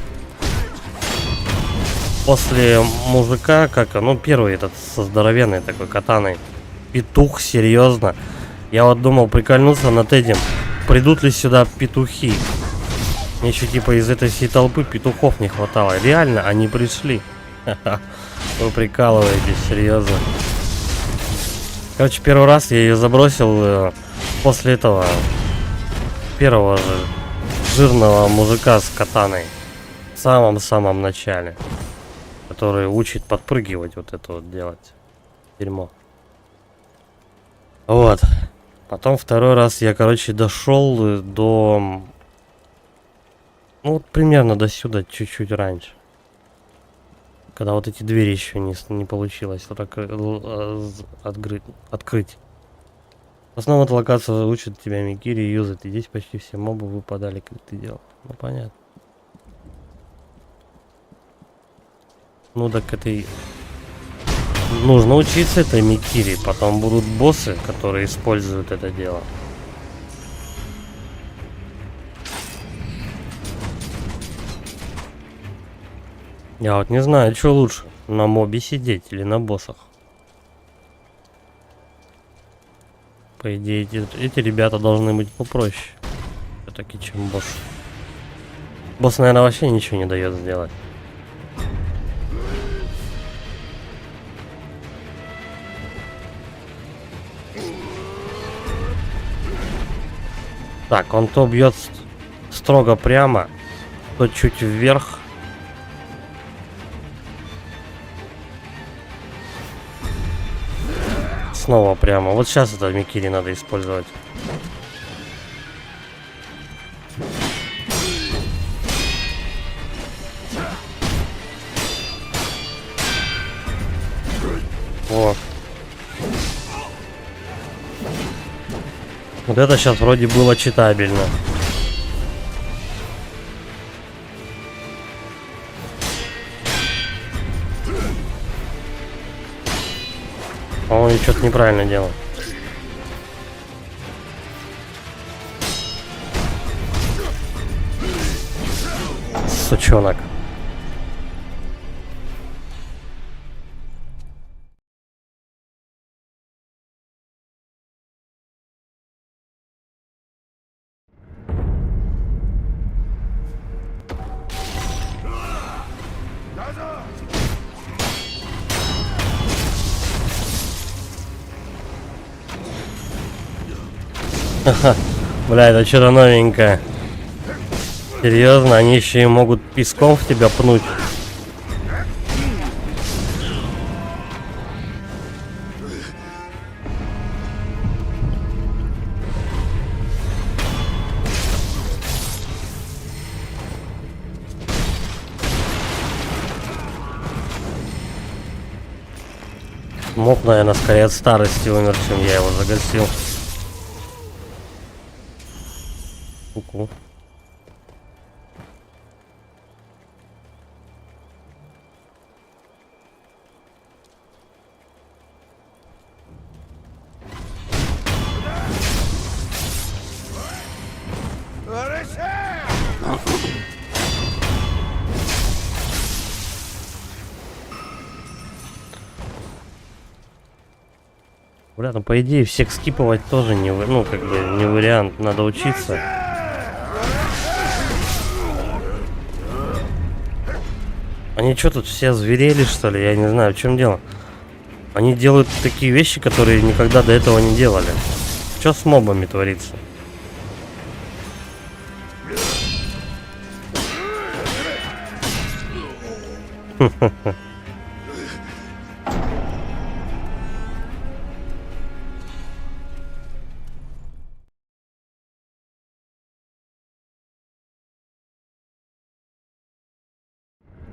После мужика, как, ну, первый этот со здоровенной такой катаной. Петух, серьезно. Я вот думал прикольнуться над этим. Придут ли сюда петухи? Мне еще типа из этой всей толпы петухов не хватало. Реально, они пришли. Вы прикалываетесь, серьезно. Короче, первый раз я ее забросил после этого первого же жирного мужика с катаной. В самом-самом начале. Который учит подпрыгивать, вот это вот делать. Дерьмо. Вот. Потом второй раз я, короче, дошел до... Ну, вот примерно до сюда, чуть-чуть раньше. Когда вот эти двери еще не получилось вот так открыть. В основном эта локация учит тебя Микири юзать. И здесь почти все мобы выпадали, как ты делал. Ну, понятно. Ну, так это... Нужно учиться этой Микири. Потом будут боссы, которые используют это дело. Я вот не знаю, что лучше. На мобе сидеть или на боссах. По идее, эти ребята должны быть попроще. Все-таки, чем босс. Босс, наверное, вообще ничего не дает сделать. Так, он то бьет строго прямо, то чуть вверх. Снова прямо. Вот сейчас это Микири надо использовать. Вот. Вот это сейчас вроде было читабельно. По-моему, что-то неправильно делал. Сучонок. Бля, это что-то новенькое. Серьезно, они еще и могут песком в тебя пнуть. Моб, наверное, скорее от старости умер, чем я его загасил. Ку-ку. Бля, ну по идее всех скипывать тоже не, ну как бы не вариант, надо учиться. Они что тут все озверели, что ли? Я не знаю, в чем дело. Они делают такие вещи, которые никогда до этого не делали. Что с мобами творится?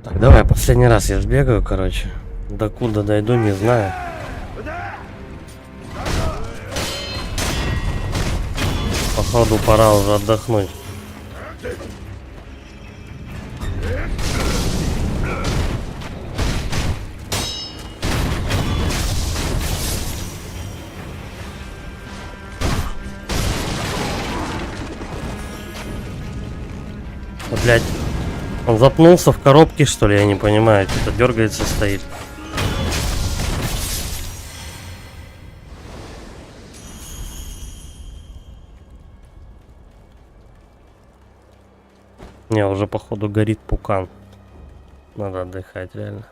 Так, давай, последний раз я сбегаю, короче. Докуда дойду, не знаю. Походу, пора уже отдохнуть. Блять, он запнулся в коробке, что ли, я не понимаю, что-то дергается, стоит. Не, уже походу горит пукан. Надо отдыхать, реально.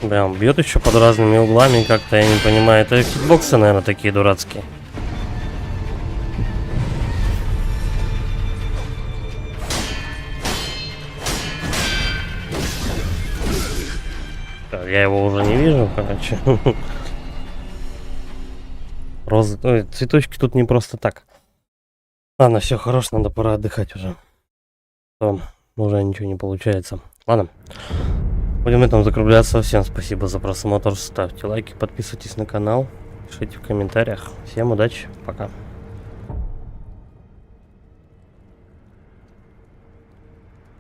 Бля, он бьет еще под разными углами, как-то я не понимаю. Это кикбоксы, наверное, такие дурацкие. Я его уже не вижу, короче. Цветочки тут не просто так. Ладно, все, хорош, надо пора отдыхать уже. Уже ничего не получается. Ладно. Будем на этом закругляться. Всем спасибо за просмотр. Ставьте лайки, подписывайтесь на канал, пишите в комментариях. Всем удачи, пока.